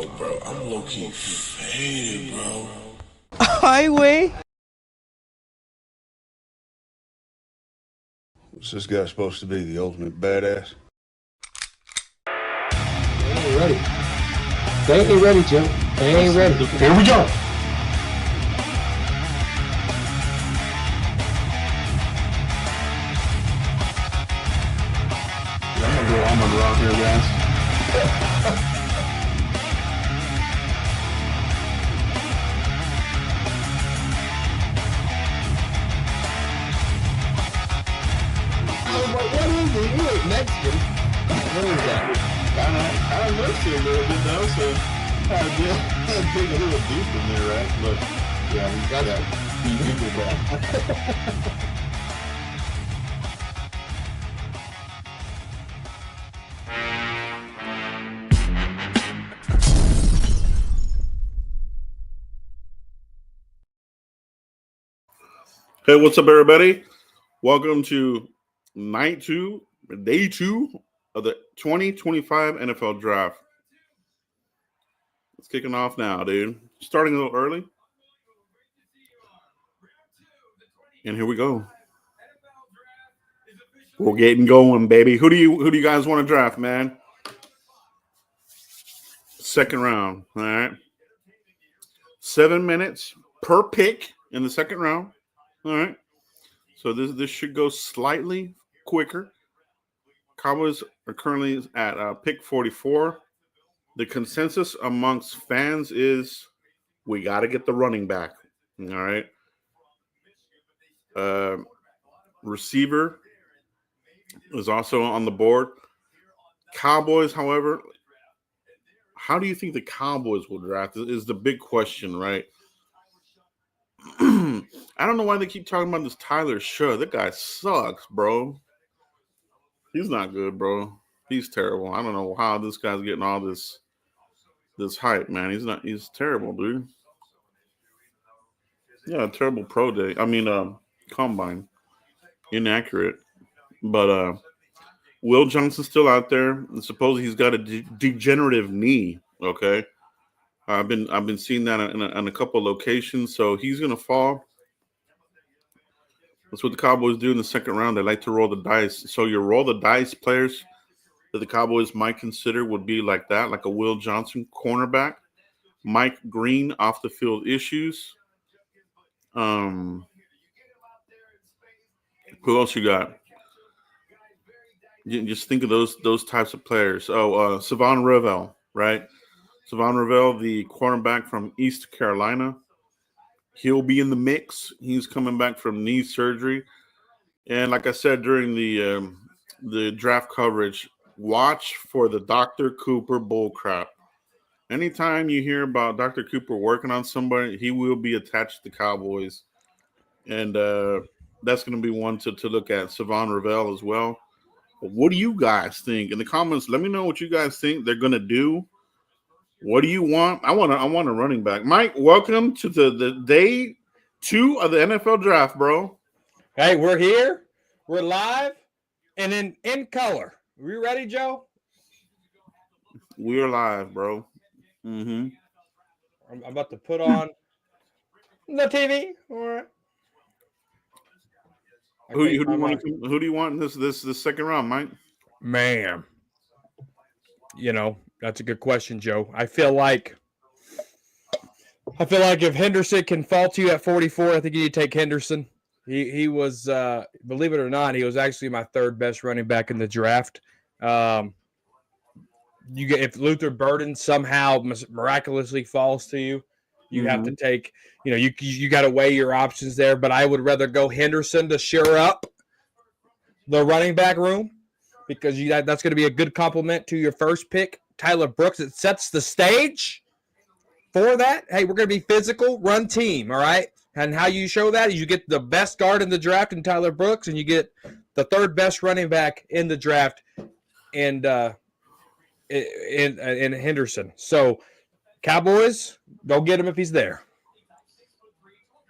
Yo, bro, I'm low-key faded, bro. Highway. What's this guy supposed to be, the ultimate badass? They ain't ready. They ain't ready, Jim. They ain't ready. Here we go. I'm gonna go out here, guys. What is it? You ain't Mexican. What is that? I missed it a little bit though, so I dig a little deep in there, right? But yeah, we got that. You did that. Hey, what's up, everybody? Welcome to day two of the 2025 NFL Draft. It's kicking off now, dude. Starting a little early. And here we go. We're getting going, baby. Who do you guys want to draft, man? Second round. All right. 7 minutes per pick in the second round. All right. So this should go slightly quicker. Cowboys are currently at pick 44. The consensus amongst fans is we got to get the running back. All right. Receiver is also on the board. Cowboys, however, how do you think the Cowboys will draft? Is the big question, right? I don't know why they keep talking about this Tyler Shutt. That guy sucks, bro. He's not good, bro. He's terrible. I don't know how this guy's getting all this hype, man. He's terrible, dude. Yeah, terrible pro day. I mean, combine. Inaccurate. But Will Johnson's still out there. And supposedly he's got a degenerative knee. Okay. I've been seeing that in a couple of locations. So he's gonna fall. That's what the Cowboys do in the second round. They like to roll the dice. So your roll the dice players that the Cowboys might consider would be like that, like a Will Johnson cornerback, Mike Green off the field issues. Who else you got? You just think of those types of players. Savon Revel, right? Savon Revel, the cornerback from East Carolina. He'll be in the mix. He's coming back from knee surgery. And like I said during the draft coverage, watch for the Dr. Cooper bullcrap. Anytime you hear about Dr. Cooper working on somebody, he will be attached to the Cowboys. And that's going to be one to look at. Savon Revel as well. But what do you guys think? In the comments, let me know what you guys think they're going to do. What do you want? I want a running back. Mike, welcome to the day 2 of the NFL draft, bro. Hey, we're here. We're live and in color. Are you ready, Joe? We're live, bro. Mm-hmm. I'm about to put on the TV. All right. Who do you want in this second round, Mike? Man, that's a good question, Joe. I feel like if Henderson can fall to you at 44, I think you need to take Henderson. He was, believe it or not, he was actually my third best running back in the draft. If Luther Burden somehow miraculously falls to you, you have to take, you got to weigh your options there. But I would rather go Henderson to shore up the running back room because that's going to be a good compliment to your first pick, Tyler Brooks. It sets the stage for that. Hey, we're going to be physical, run team, all right? And how you show that is you get the best guard in the draft in Tyler Brooks, and you get the third best running back in the draft in Henderson. So, Cowboys, go get him if he's there.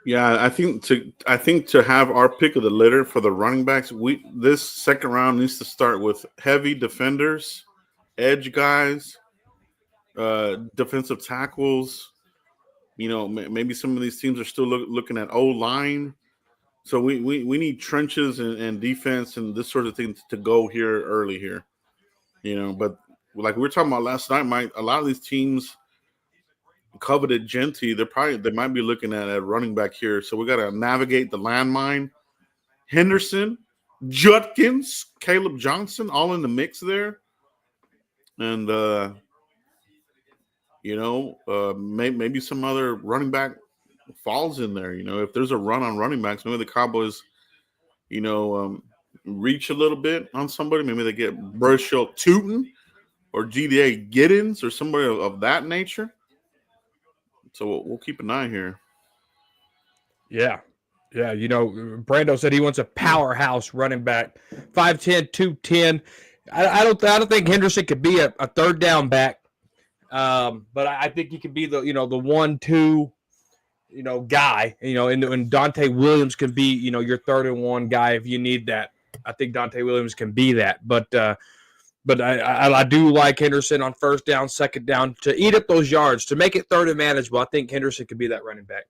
Yeah, I think to have our pick of the litter for the running backs, this second round needs to start with heavy defenders, edge guys, defensive tackles. You know, maybe some of these teams are still looking at O-line. So we need trenches and defense and this sort of thing to go here early here. You know, but like we were talking about last night, Mike, a lot of these teams coveted Genty. They might be looking at a running back here. So we got to navigate the landmine. Henderson, Judkins, Caleb Johnson, all in the mix there. And, maybe some other running back falls in there. You know, if there's a run on running backs, maybe the Cowboys, reach a little bit on somebody. Maybe they get Burchell Tootin or GDA Giddens or somebody of that nature. So we'll keep an eye here. Yeah. Yeah, Brando said he wants a powerhouse running back, 5'10", 210. I don't think Henderson could be a third down back, but I think he could be the 1-2 guy. And Dante Williams can be your 3rd and 1 guy if you need that. I think Dante Williams can be that, but I do like Henderson on 1st down, 2nd down to eat up those yards to make it 3rd and manageable. I think Henderson could be that running back.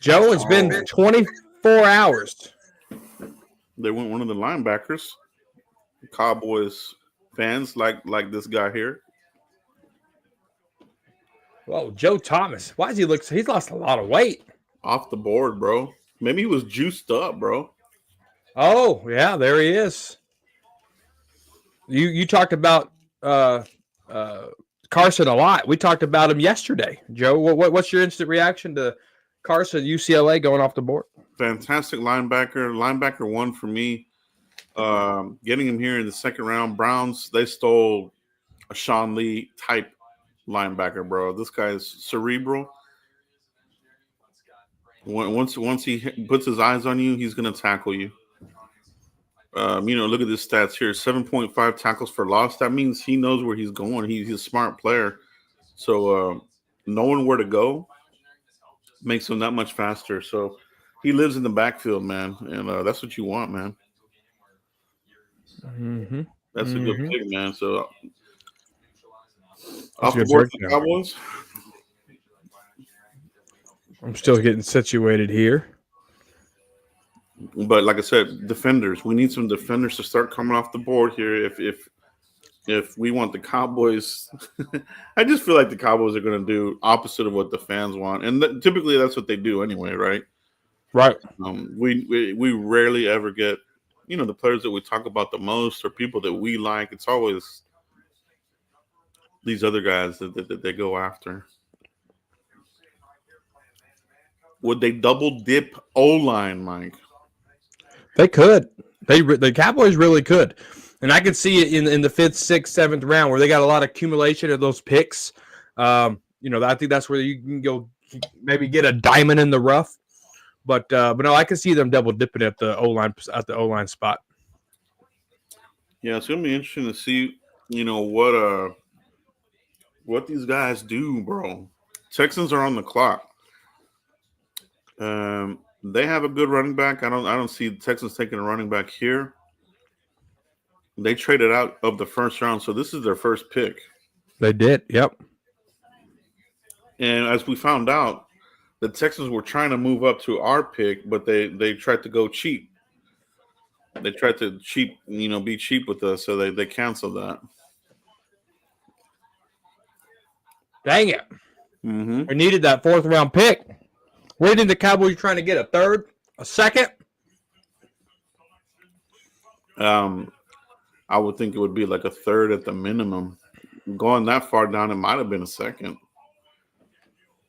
Joe, it's been 24 hours. They went one of the linebackers. Cowboys fans like this guy here. Whoa, Joe Thomas. Why does he look? He's lost a lot of weight. Off the board, bro. Maybe he was juiced up, bro. Oh, yeah, there he is. You talked about Carson a lot. We talked about him yesterday. Joe, what's your instant reaction to Carson, UCLA going off the board? Fantastic linebacker. Linebacker 1 for me. Getting him here in the 2nd round. Browns, they stole a Sean Lee type linebacker, bro. This guy is cerebral. Once he puts his eyes on you, he's going to tackle you. Look at his stats here. 7.5 tackles for loss. That means he knows where he's going. He's a smart player. So knowing where to go makes him that much faster. So he lives in the backfield, man. And that's what you want, man. Mm-hmm. That's a good pick, man. So off the board for the Cowboys. I'm still getting situated here. But like I said, defenders. We need some defenders to start coming off the board here. If we want the Cowboys, I just feel like the Cowboys are going to do opposite of what the fans want, and typically that's what they do anyway, right? Right. We rarely ever get, the players that we talk about the most or people that we like. It's always these other guys that they go after. Would they double dip O-line, Mike? They could. The Cowboys really could. And I could see it in the 5th, 6th, 7th round where they got a lot of accumulation of those picks. I think that's where you can go maybe get a diamond in the rough. But no, I can see them double dipping at the O-line spot. Yeah, it's gonna be interesting to see, what these guys do, bro. Texans are on the clock. They have a good running back. I don't see the Texans taking a running back here. They traded out of the 1st round, so this is their first pick. They did, yep. And as we found out, the Texans were trying to move up to our pick, but they tried to go cheap. They tried to be cheap with us, so they canceled that. Dang it. Mm-hmm. We needed that 4th round pick. Where did the Cowboys trying to get a 3rd, a 2nd? I would think it would be like a 3rd at the minimum. Going that far down, it might have been a 2nd. It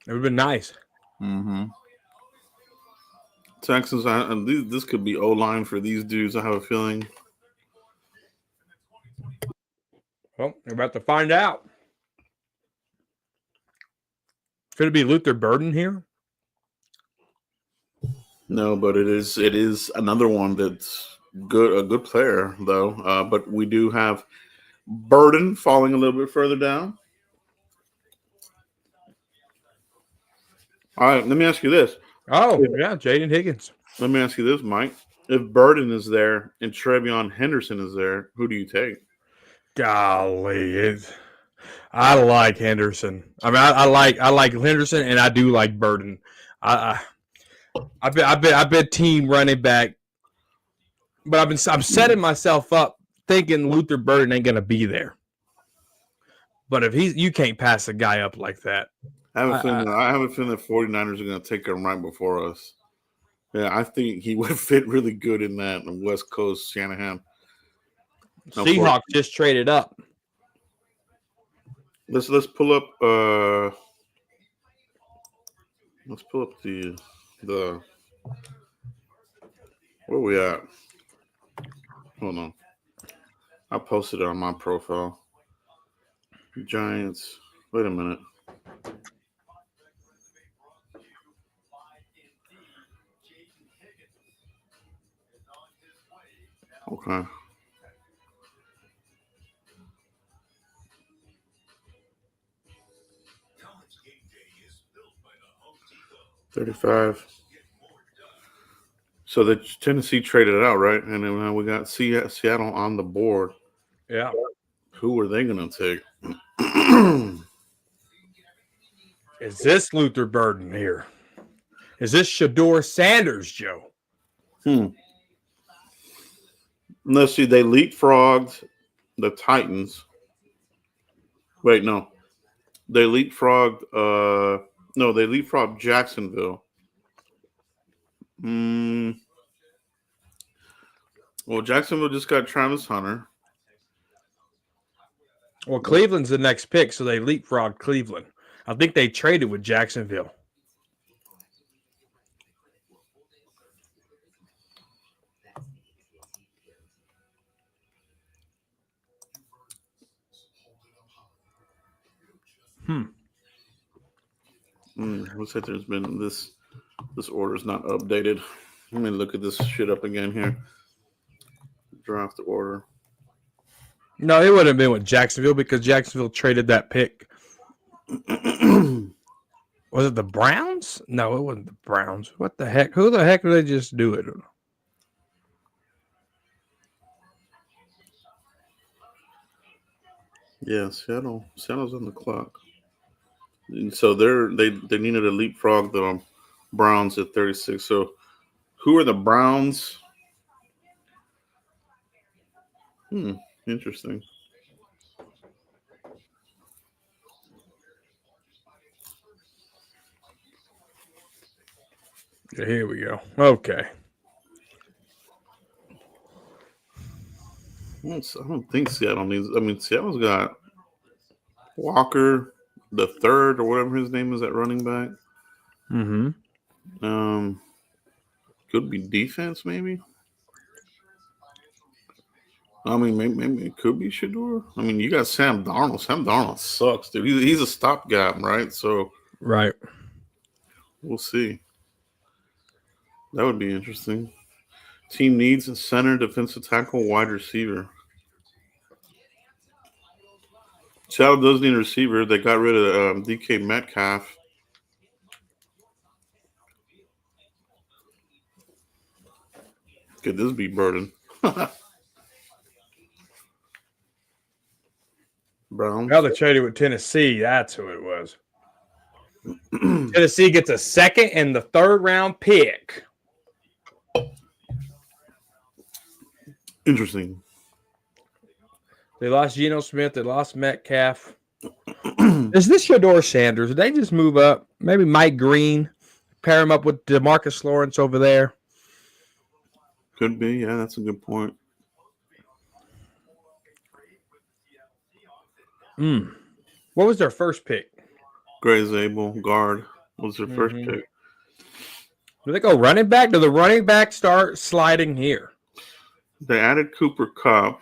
would have been nice. Mm-hmm. Texans, this could be O-line for these dudes, I have a feeling. Well, we're about to find out. Could it be Luther Burden here? No, but it is another one that's good, a good player though. But we do have Burden falling a little bit further down. All right, let me ask you this. Oh, yeah, Jaden Higgins. Let me ask you this, Mike. If Burden is there and Trevion Henderson is there, who do you take? Golly, I like Henderson. I mean, I like Henderson, and I do like Burden. I've been team running back, but I'm setting myself up thinking Luther Burden ain't gonna be there. But if you can't pass a guy up like that. I have a feeling the 49ers are going to take him right before us. Yeah, I think he would fit really good in that West Coast Shanahan. Seahawks just traded up. Let's pull up the where we at? Hold on. I posted it on my profile. Giants. Wait a minute. Okay. $35. So the Tennessee traded it out, right? And then now we got Seattle on the board. Yeah. Who are they going to take? Is this Luther Burden here? Is this Shador Sanders, Joe? Let's see. They leapfrogged the Titans. Wait, no. They leapfrogged. They leapfrogged Jacksonville. Well, Jacksonville just got Travis Hunter. Well, Cleveland's the next pick, so they leapfrogged Cleveland. I think they traded with Jacksonville. Looks like there's been this order's not updated. Let me look at this shit up again here. Draft order. No, it would have been with Jacksonville because Jacksonville traded that pick. Was it the Browns? No, it wasn't the Browns. What the heck? Who the heck did they just do it? Yeah, Seattle's on the clock. And so they needed to leapfrog the Browns at 36. So who are the Browns? Interesting. Here we go. Okay. I don't think Seattle needs. I mean, Seattle's got Walker the third or whatever his name is at running back. Could be defense, maybe. I mean, maybe it could be Shador. I mean, you got Sam Darnold. Sam Darnold sucks, dude. He's a stopgap, right? So, right. We'll see. That would be interesting. Team needs a center, defensive tackle, wide receiver. Seattle does need a receiver. They got rid of DK Metcalf. Could this be Burden? Browns. Now they traded with Tennessee. That's who it was. Tennessee gets a second and the third round pick. Interesting. They lost Geno Smith. They lost Metcalf. Is this Shador Sanders? Did they just move up? Maybe Mike Green. Pair him up with DeMarcus Lawrence over there. Could be. Yeah, that's a good point. What was their first pick? Gray Zabel, guard, was their first pick. Do they go running back? Do the running back start sliding here? They added Cooper Kupp,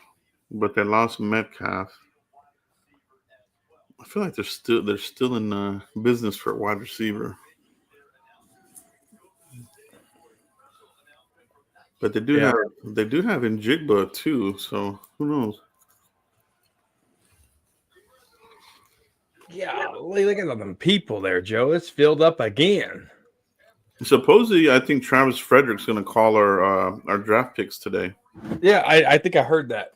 but they lost Metcalf. I feel like they're still in business for a wide receiver. But they do have Njigba too, so who knows? Yeah, look at them people there, Joe. It's filled up again. Supposedly, I think Travis Frederick's going to call our draft picks today. Yeah, I think I heard that.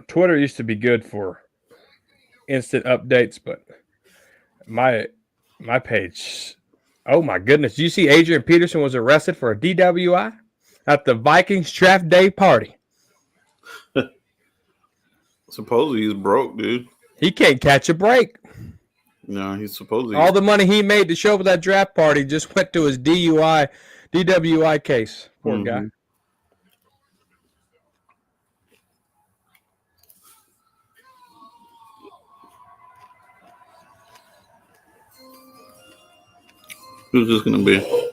Twitter used to be good for instant updates, but my page. Oh my goodness! Did you see Adrian Peterson was arrested for a DWI at the Vikings draft day party? Supposedly he's broke, dude. He can't catch a break. No, he's supposedly All the money he made to show up at that draft party just went to his DWI case. Poor guy. Who's this going to be?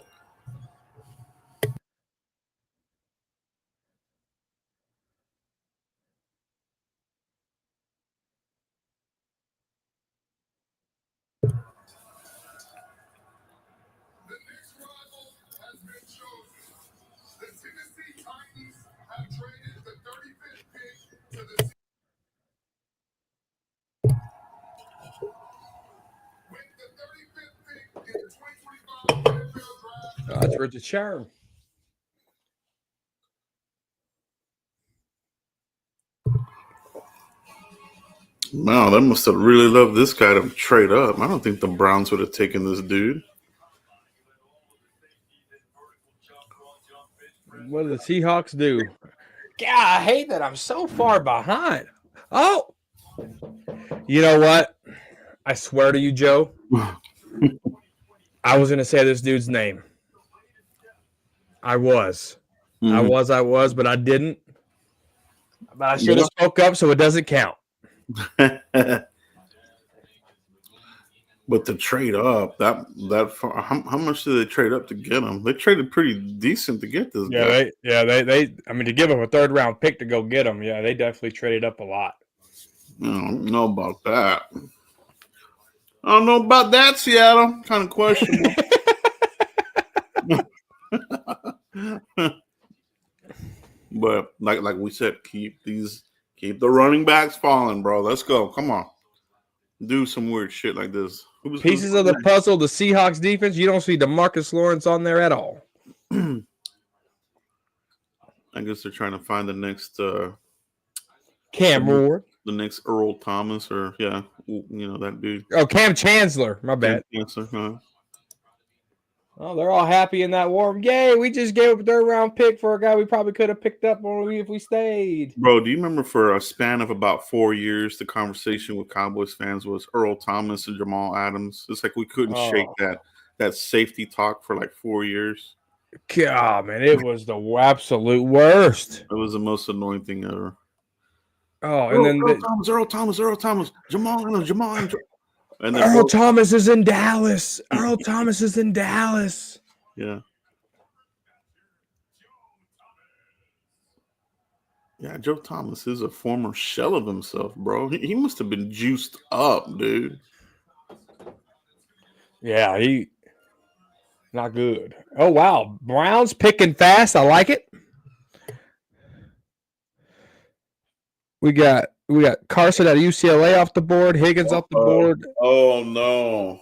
Oh, that's Richard Sherman. Wow, they must have really loved this guy to trade up. I don't think the Browns would have taken this dude. What do the Seahawks do? God, I hate that I'm so far behind. Oh, you know what? I swear to you, Joe, I was going to say this dude's name. I was, but I didn't. But I should have spoke up so it doesn't count. But to trade up, that far, how much did they trade up to get him? They traded pretty decent to get this guy. They. I mean, to give him a 3rd round pick to go get him, yeah, they definitely traded up a lot. I don't know about that. I don't know about that, Seattle. Kind of questionable. But like we said, keep the running backs falling, bro. Let's go. Come on. Do some weird shit like this. Pieces of the puzzle, the Seahawks defense, you don't see DeMarcus Lawrence on there at all. I guess they're trying to find the next Cam Ward. The next Earl Thomas or that dude. Oh, Cam Chancellor. My bad. Chancellor, huh? Oh, they're all happy in that war. Yay, we just gave up a 3rd round pick for a guy we probably could have picked up if we stayed. Bro, do you remember for a span of about 4 years, the conversation with Cowboys fans was Earl Thomas and Jamal Adams? It's like we couldn't shake that safety talk for like 4 years. God, man, it was the absolute worst. It was the most annoying thing ever. Oh, and then Earl Thomas, Jamal Adams. And then Earl Thomas is in Dallas. Earl Thomas is in Dallas. Yeah. Yeah, Joe Thomas is a former shell of himself, bro. He must have been juiced up, dude. Yeah, he not good. Oh, wow. Browns picking fast. I like it. We got Carson at UCLA off the board, Higgins off the board. Oh no.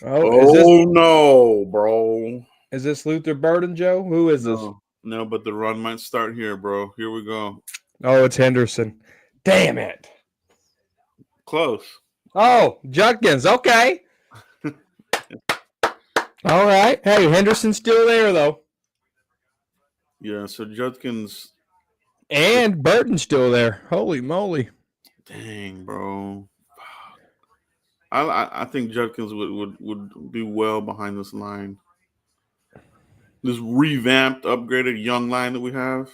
No, bro. Is this Luther Burden, Joe? Who is this? No, but the run might start here, bro. Here we go. Oh, it's Henderson. Damn it. Close. Oh, Judkins. Okay. All right. Hey, Henderson's still there, though. Yeah, so Judkins. And Burton's still there. Holy moly. Dang, bro. I think Judkins would do well behind this line. This revamped, upgraded young line that we have.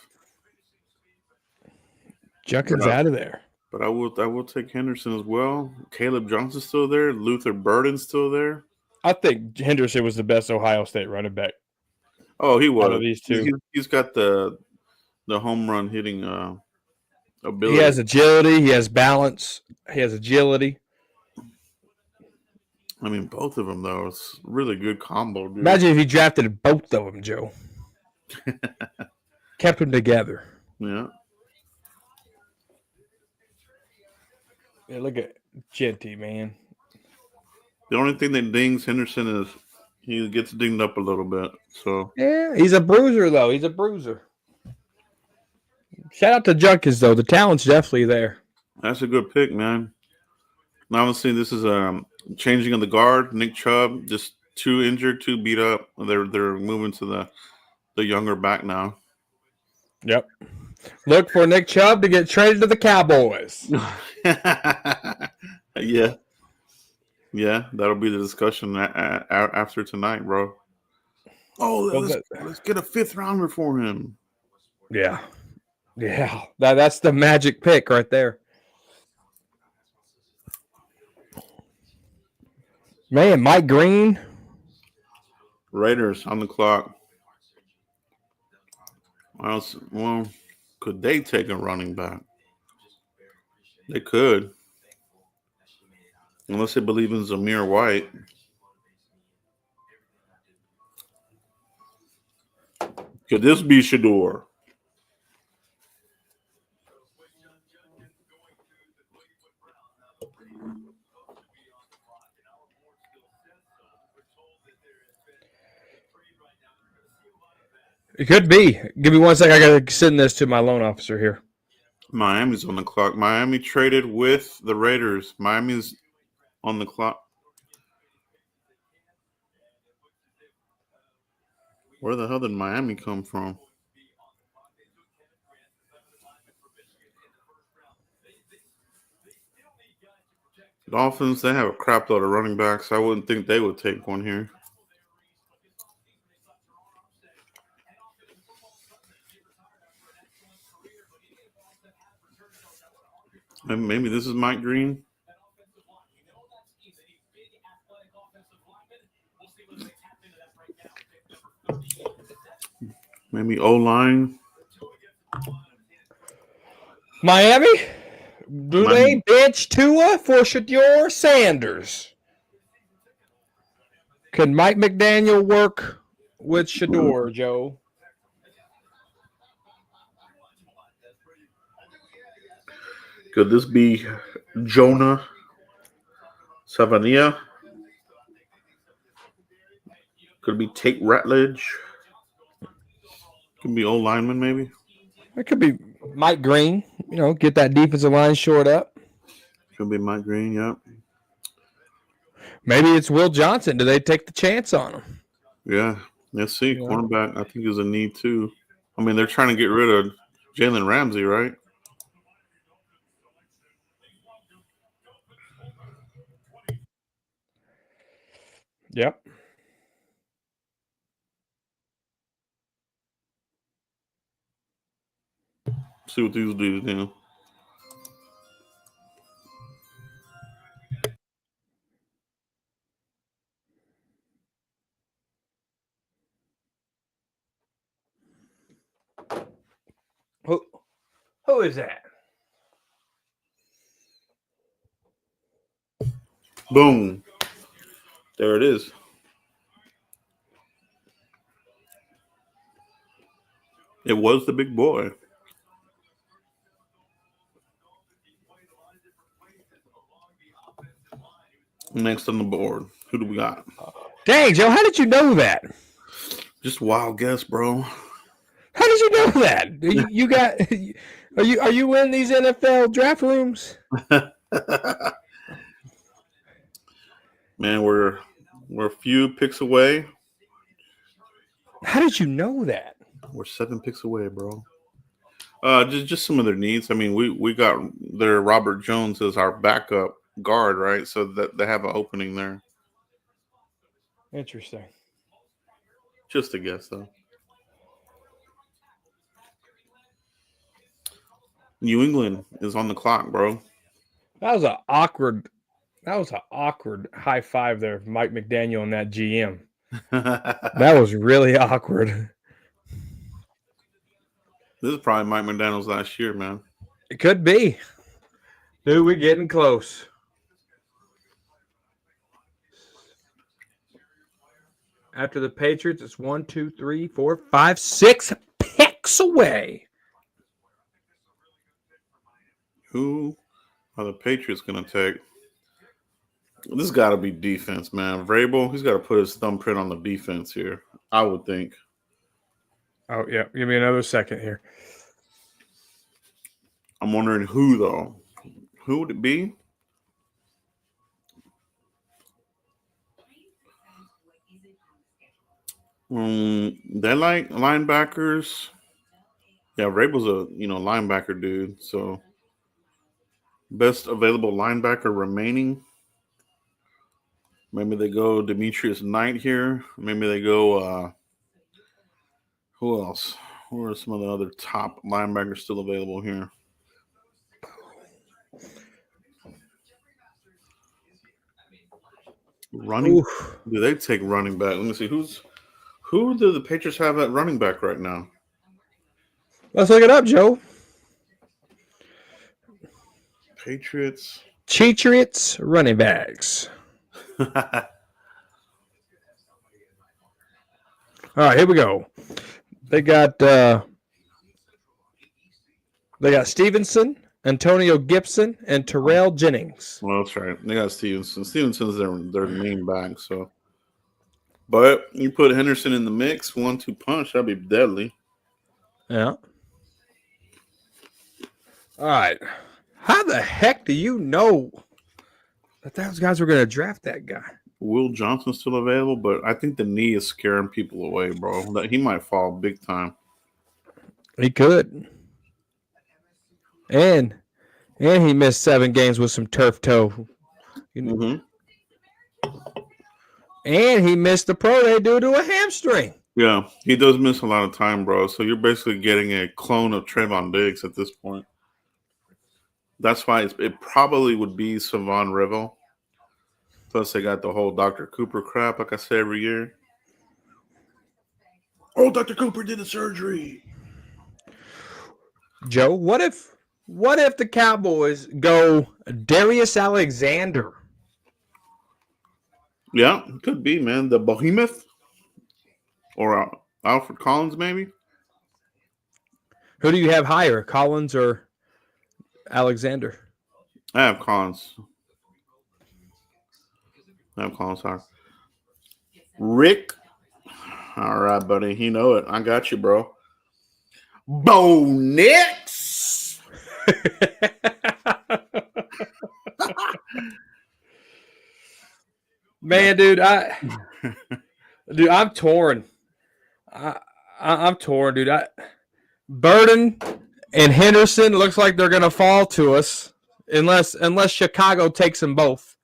Judkins out of there. But I will take Henderson as well. Caleb Johnson's still there. Luther Burden's still there. I think Henderson was the best Ohio State running back. Oh, he was. Out of these two. He's got the home run hitting ability. He has agility. He has balance. He has agility. I mean, both of them, though. It's a really good combo, dude. Imagine if he drafted both of them, Joe. Kept them together. Yeah. Yeah, look at Genty, man. The only thing that dings Henderson is he gets dinged up a little bit. So yeah, he's a bruiser, though. He's a bruiser. Shout out to Junkins, though. The talent's definitely there. That's a good pick, man. Now, obviously, this is changing of the guard. Nick Chubb, just too injured, too beat up. They're moving to the younger back now. Yep. Look for Nick Chubb to get traded to the Cowboys. Yeah. Yeah, that'll be the discussion after tonight, bro. Oh, let's get a 5th rounder for him. Yeah. Yeah. That's the magic pick right there. Man, Mike Green. Raiders on the clock. Well, could they take a running back? They could. Unless they believe in Zamir White. Could this be Shador? It could be. Give me 1 second. I got to send this to my loan officer here. Miami's on the clock. Miami traded with the Raiders. Miami's on the clock. Where the hell did Miami come from? Dolphins, they have a crap load of running backs. I wouldn't think they would take one here. And maybe this is Mike Green. Maybe O-line. Miami? Do they bench Tua for Shador Sanders? Can Mike McDaniel work with Shador, Joe? Could this be Jonah Savania? Could it be Tate Ratledge? Could be old lineman, maybe. It could be Mike Green. Get that defensive line short up. Could be Mike Green, yep. Maybe it's Will Johnson. Do they take the chance on him? Yeah, let's see. Yeah. Cornerback, I think, is a need too. I mean, they're trying to get rid of Jalen Ramsey, right? Yep. See what these dudes do. Who is that? Boom. There it is. It was the big boy. Next on the board, who do we got? Dang, Joe, how did you know that? Just wild guess, bro. How did you know that? You got? Are you in these NFL draft rooms? Man, we're a few picks away. How did you know that? We're 7 picks away, bro. Just some of their needs. I mean, we got their Robert Jones as our backup guard, right? So that they have an opening there. Interesting. Just a guess, though. New England is on the clock, bro. That was an awkward high five there, Mike McDaniel and that GM. That was really awkward. This is probably Mike McDaniel's last year, man. It could be. Dude, we're getting close. After the Patriots, it's 1, 2, 3, 4, 5, 6 picks away. Who are the Patriots going to take? This got to be defense, man. Vrabel, he's got to put his thumbprint on the defense here, I would think. Oh, yeah. Give me another second here. I'm wondering who though. Who would it be? They like linebackers. Yeah, Rabel's a linebacker dude. So best available linebacker remaining. Maybe they go Demetrius Knight here. Maybe they go who else? Who are some of the other top linebackers still available here? Running? Oof. Do they take running back? Let me see. Who do the Patriots have at running back right now? Let's look it up, Joe. Patriots. Patriots running backs. All right, here we go. They got Stevenson, Antonio Gibson, and Terrell Jennings. Well, that's right. They got Stevenson. Stevenson's their main back. So, but you put Henderson in the mix, 1-2 punch, that'd be deadly. Yeah. All right. How the heck do you know that those guys were going to draft that guy? Will Johnson's still available, but I think the knee is scaring people away, bro. That he might fall big time. He could. And he missed 7 games with some turf toe. Mm-hmm. And he missed the pro day due to a hamstring. Yeah, he does miss a lot of time, bro. So you're basically getting a clone of Trayvon Diggs at this point. That's why it probably would be Savon Revel. Plus, they got the whole Dr. Cooper crap, like I say every year. Oh, Dr. Cooper did the surgery. Joe, what if the Cowboys go Darius Alexander? Yeah, it could be, man. The Behemoth or Alfred Collins, maybe. Who do you have higher, Collins or Alexander? I have Collins. Higher. Rick. All right, buddy. You know it. I got you, bro. Bo Nix. Man, dude, I'm torn. I'm torn, dude. Burden and Henderson looks like they're gonna fall to us unless Chicago takes them both,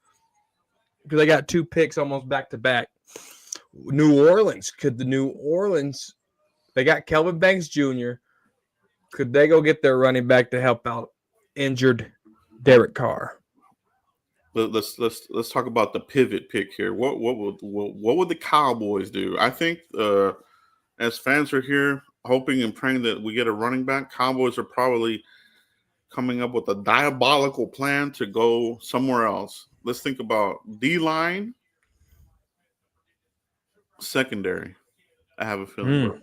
because they got 2 picks almost back to back. New Orleans, they got Kelvin Banks Jr. Could they go get their running back to help out injured Derek Carr? Let's talk about the pivot pick here. What would the Cowboys do? I think as fans are here hoping and praying that we get a running back, Cowboys are probably coming up with a diabolical plan to go somewhere else. Let's think about D-line, secondary. I have a feeling. Bro.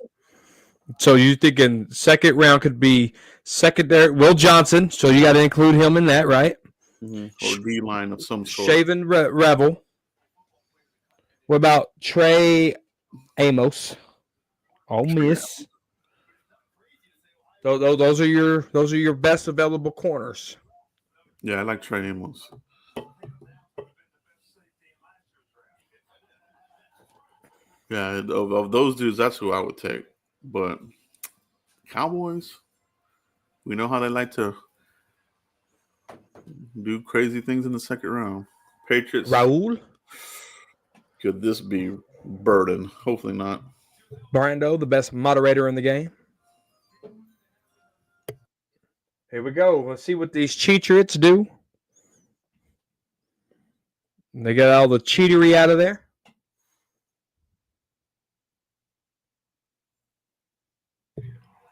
So you thinking second round could be secondary? Will Johnson. So you got to include him in that, right? Mm-hmm. Or D-line of some sort. Shaven Revel. What about Trey Amos? Oh, Miss. Those are your best available corners. Yeah, I like Trey Amos. Yeah, of those dudes, that's who I would take. But Cowboys, we know how they like to do crazy things in the second round. Patriots. Raul. Could this be Burden? Hopefully not. Brando, the best moderator in the game. Here we go. Let's see what these Patriots do. They got all the cheatery out of there.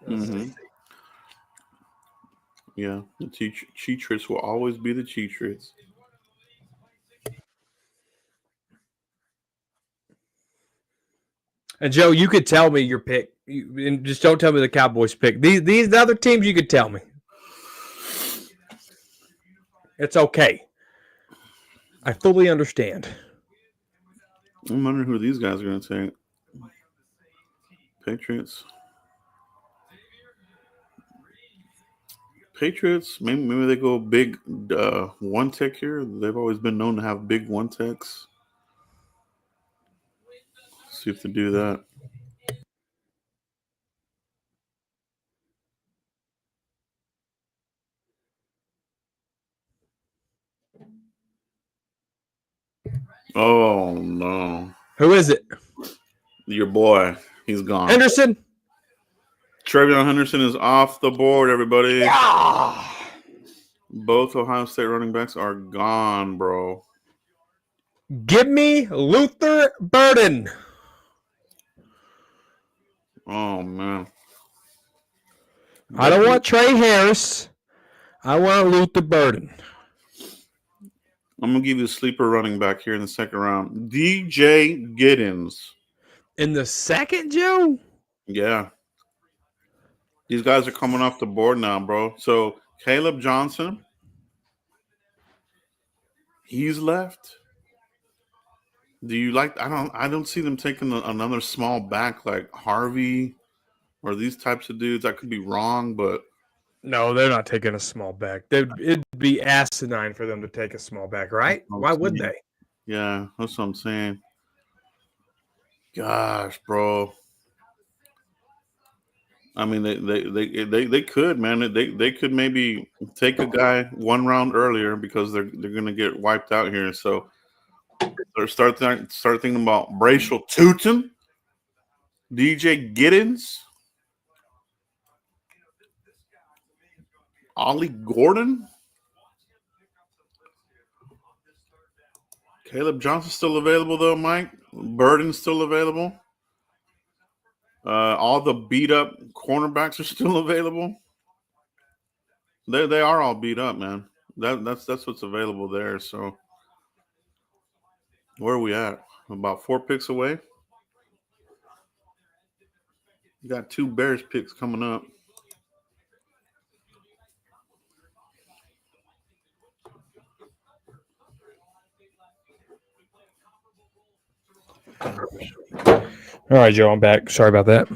Mm-hmm. Yeah, the Patriots will always be the Patriots. And Joe, you could tell me your pick. And just don't tell me the Cowboys pick. These other teams, you could tell me. It's okay. I fully understand. I'm wondering who these guys are going to take. Patriots, maybe they go big one tech here. They've always been known to have big one techs. See if they do that. Oh no. Who is it? Your boy. He's gone. Henderson? Trevion Henderson is off the board, everybody. Yeah. Both Ohio State running backs are gone, bro. Give me Luther Burden. Oh man. I don't want Trey Harris. I want Luther Burden. I'm gonna give you a sleeper running back here in the second round. DJ Giddens. In the second, Joe? Yeah. These guys are coming off the board now, bro. So Caleb Johnson, he's left. Do you like? I don't see them taking another small back like Harvey or these types of dudes. I could be wrong, but No, they're not taking a small back. It'd be asinine for them to take a small back, right? Why would they? Yeah, that's what I'm saying. Gosh, bro. I mean, they could, man. They could maybe take a guy one round earlier because they're gonna get wiped out here. So start thinking about Bracial Tootin, DJ Giddens, Ollie Gordon, Caleb Johnson still available though. Mike Burden's still available. All the beat up cornerbacks are still available. They are all beat up, man. That's what's available there. So where are we at? About 4 picks away. You got 2 Bears picks coming up. All right, Joe, I'm back. Sorry about that.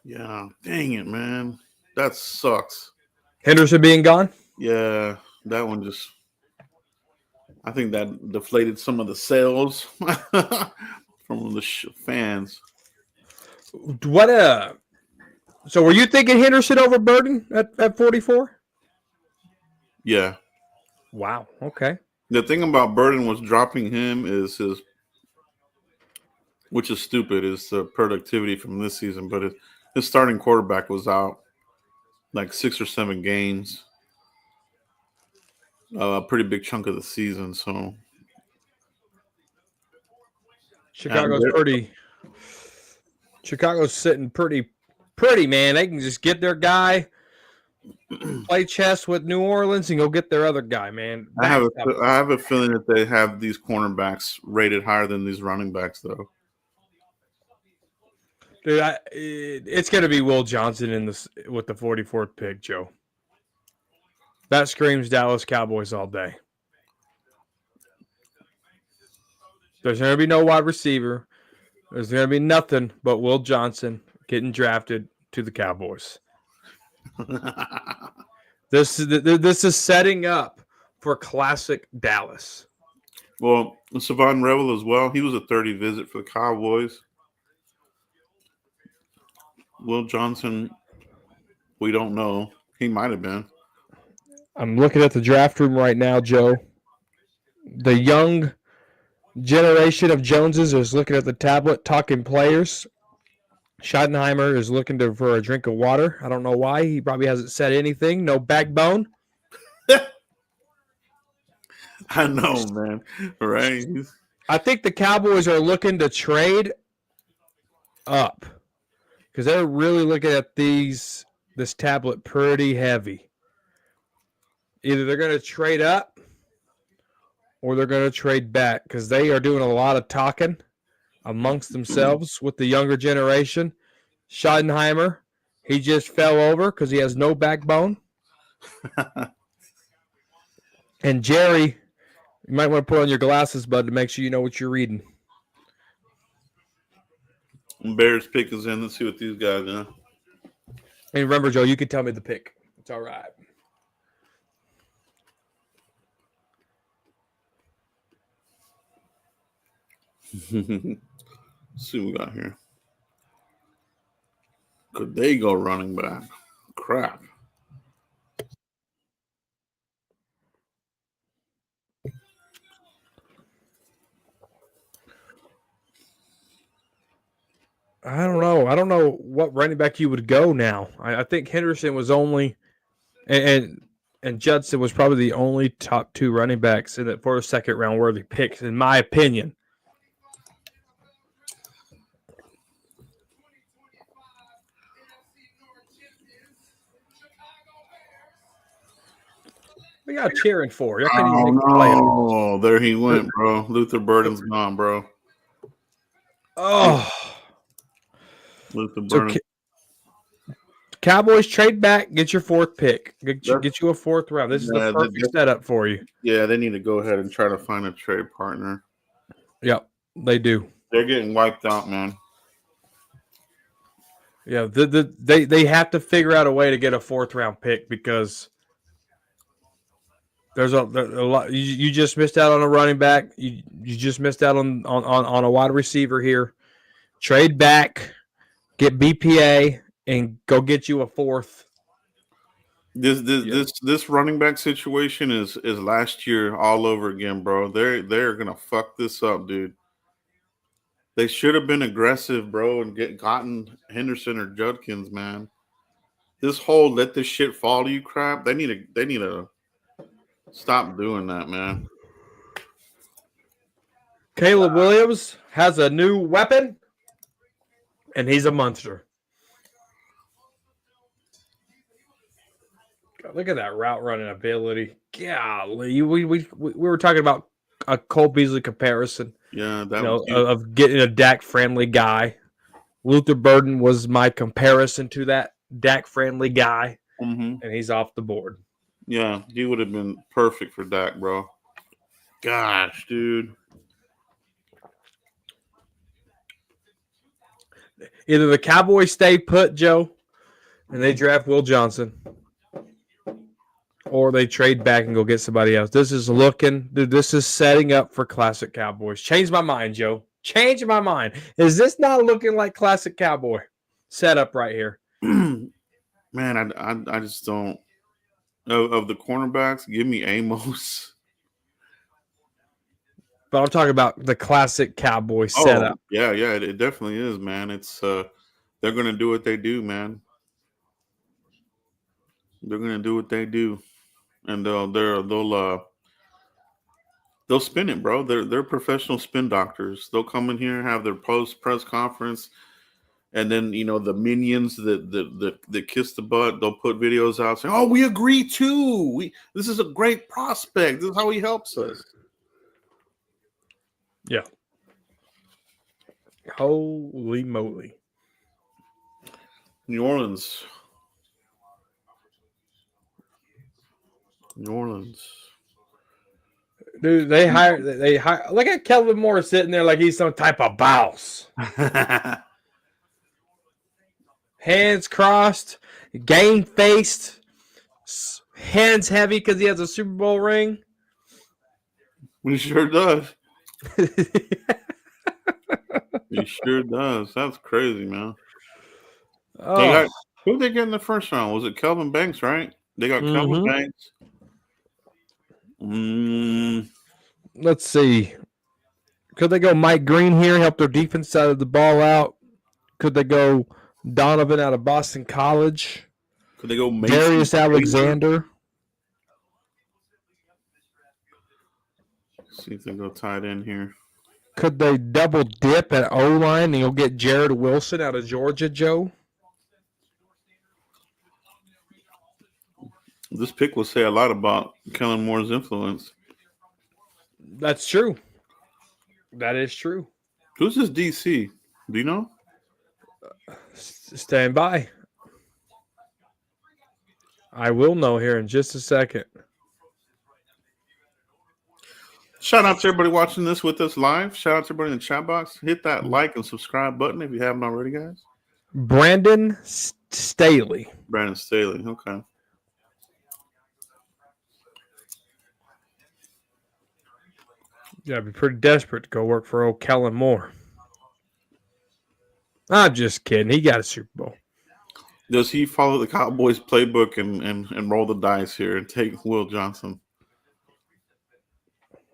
Yeah, dang it, man. That sucks. Henderson being gone? Yeah, that one just. I think that deflated some of the sales from the fans. What so were you thinking Henderson over Burden at 44? Yeah. Wow. Okay. The thing about Burden was dropping him is his, which is stupid, is the productivity from this season. But his starting quarterback was out like 6 or 7 games, a pretty big chunk of the season. So Chicago's sitting pretty, man. They can just get their guy, play chess with New Orleans, and go get their other guy, man. I have a feeling that they have these cornerbacks rated higher than these running backs, though. Dude, it's going to be Will Johnson with the 44th pick, Joe. That screams Dallas Cowboys all day. There's going to be no wide receiver. There's going to be nothing but Will Johnson getting drafted to the Cowboys. This is setting up for classic Dallas. Well, Savon Revel as well. He was a 30 visit for the Cowboys. Will Johnson, we don't know. He might have been. I'm looking at the draft room right now, Joe. The young generation of Joneses is looking at the tablet, talking players. Schottenheimer is looking for a drink of water. I don't know why. He probably hasn't said anything. No backbone. I know, man. Right? I think the Cowboys are looking to trade up because they're really looking at this tablet pretty heavy. Either they're going to trade up or they're going to trade back because they are doing a lot of talking amongst themselves with the younger generation. Schottenheimer, he just fell over because he has no backbone. And Jerry, you might want to put on your glasses, bud, to make sure you know what you're reading. Bears pick is in. Let's see what these guys do. And remember, Joe, you can tell me the pick. It's all right. Let's see what we got here. Could they go running back? Crap. I don't know. I don't know what running back you would go now. I think Henderson was only, and Judson was probably the only top 2 running backs in it for a second round worthy picks, in my opinion. We got cheering for. Y'all can't even make the playoffs. Oh, there he went, bro. Luther Burden's gone, bro. Oh, Luther so Burden. Cowboys trade back, get your 4th pick, get you a 4th round. This is the perfect setup for you. Yeah, they need to go ahead and try to find a trade partner. Yep, they do. They're getting wiped out, man. Yeah, they have to figure out a way to get a 4th round pick because there's a lot. You just missed out on a running back. You just missed out on a wide receiver here. Trade back, get BPA, and go get you a 4th. This running back situation is last year all over again, bro. They're gonna fuck this up, dude. They should have been aggressive, bro, and gotten Henderson or Judkins, man. This whole let this shit fall to you crap. They need to stop doing that, man. Caleb Williams has a new weapon, and he's a monster. God, look at that route running ability. Golly, we were talking about a Cole Beasley comparison. Yeah, that of getting a Dak friendly guy. Luther Burden was my comparison to that Dak friendly guy, and he's off the board. Yeah, he would have been perfect for Dak, bro. Gosh, dude. Either the Cowboys stay put, Joe, and they draft Will Johnson, or they trade back and go get somebody else. This is setting up for classic Cowboys. Change my mind, Joe. Change my mind. Is this not looking like classic Cowboy setup right here? Man, I just don't. Of the cornerbacks, give me Amos. But I'm talking about the classic Cowboy setup. Yeah, it definitely is, man. It's they're gonna do what they do, man. They're gonna do what they do, and they'll spin it, bro. They're professional spin doctors. They'll come in here and have their post press conference, and then the minions that kiss the butt. They'll put videos out saying, "Oh, we agree too. This is a great prospect. This is how he helps us." Yeah. Holy moly. New Orleans. Dude, they hire. Look at Kelvin Moore sitting there like he's some type of boss. Hands crossed, game faced, hands heavy because he has a Super Bowl ring. He sure does. He sure does. That's crazy, man. Oh. Who did they get in the first round? Was it Kelvin Banks, right? They got Kelvin Banks. Let's see. Could they go Mike Green here, help their defense side of the ball out? Could they go Donovan out of Boston College? Could they go Darius Alexander? See if they go tight end here. Could they double dip at O-line and you'll get Jared Wilson out of Georgia, Joe? This pick will say a lot about Kellen Moore's influence. That's true. That is true. Who's this DC? Do you know? Stand by. I will know here in just a second. Shout out to everybody watching this with us live. Shout out to everybody in the chat box. Hit that like and subscribe button if you haven't already, guys. Brandon Staley. Okay. Yeah, I'd be pretty desperate to go work for old Kellen Moore. I'm just kidding. He got a Super Bowl. Does he follow the Cowboys playbook and roll the dice here and take Will Johnson?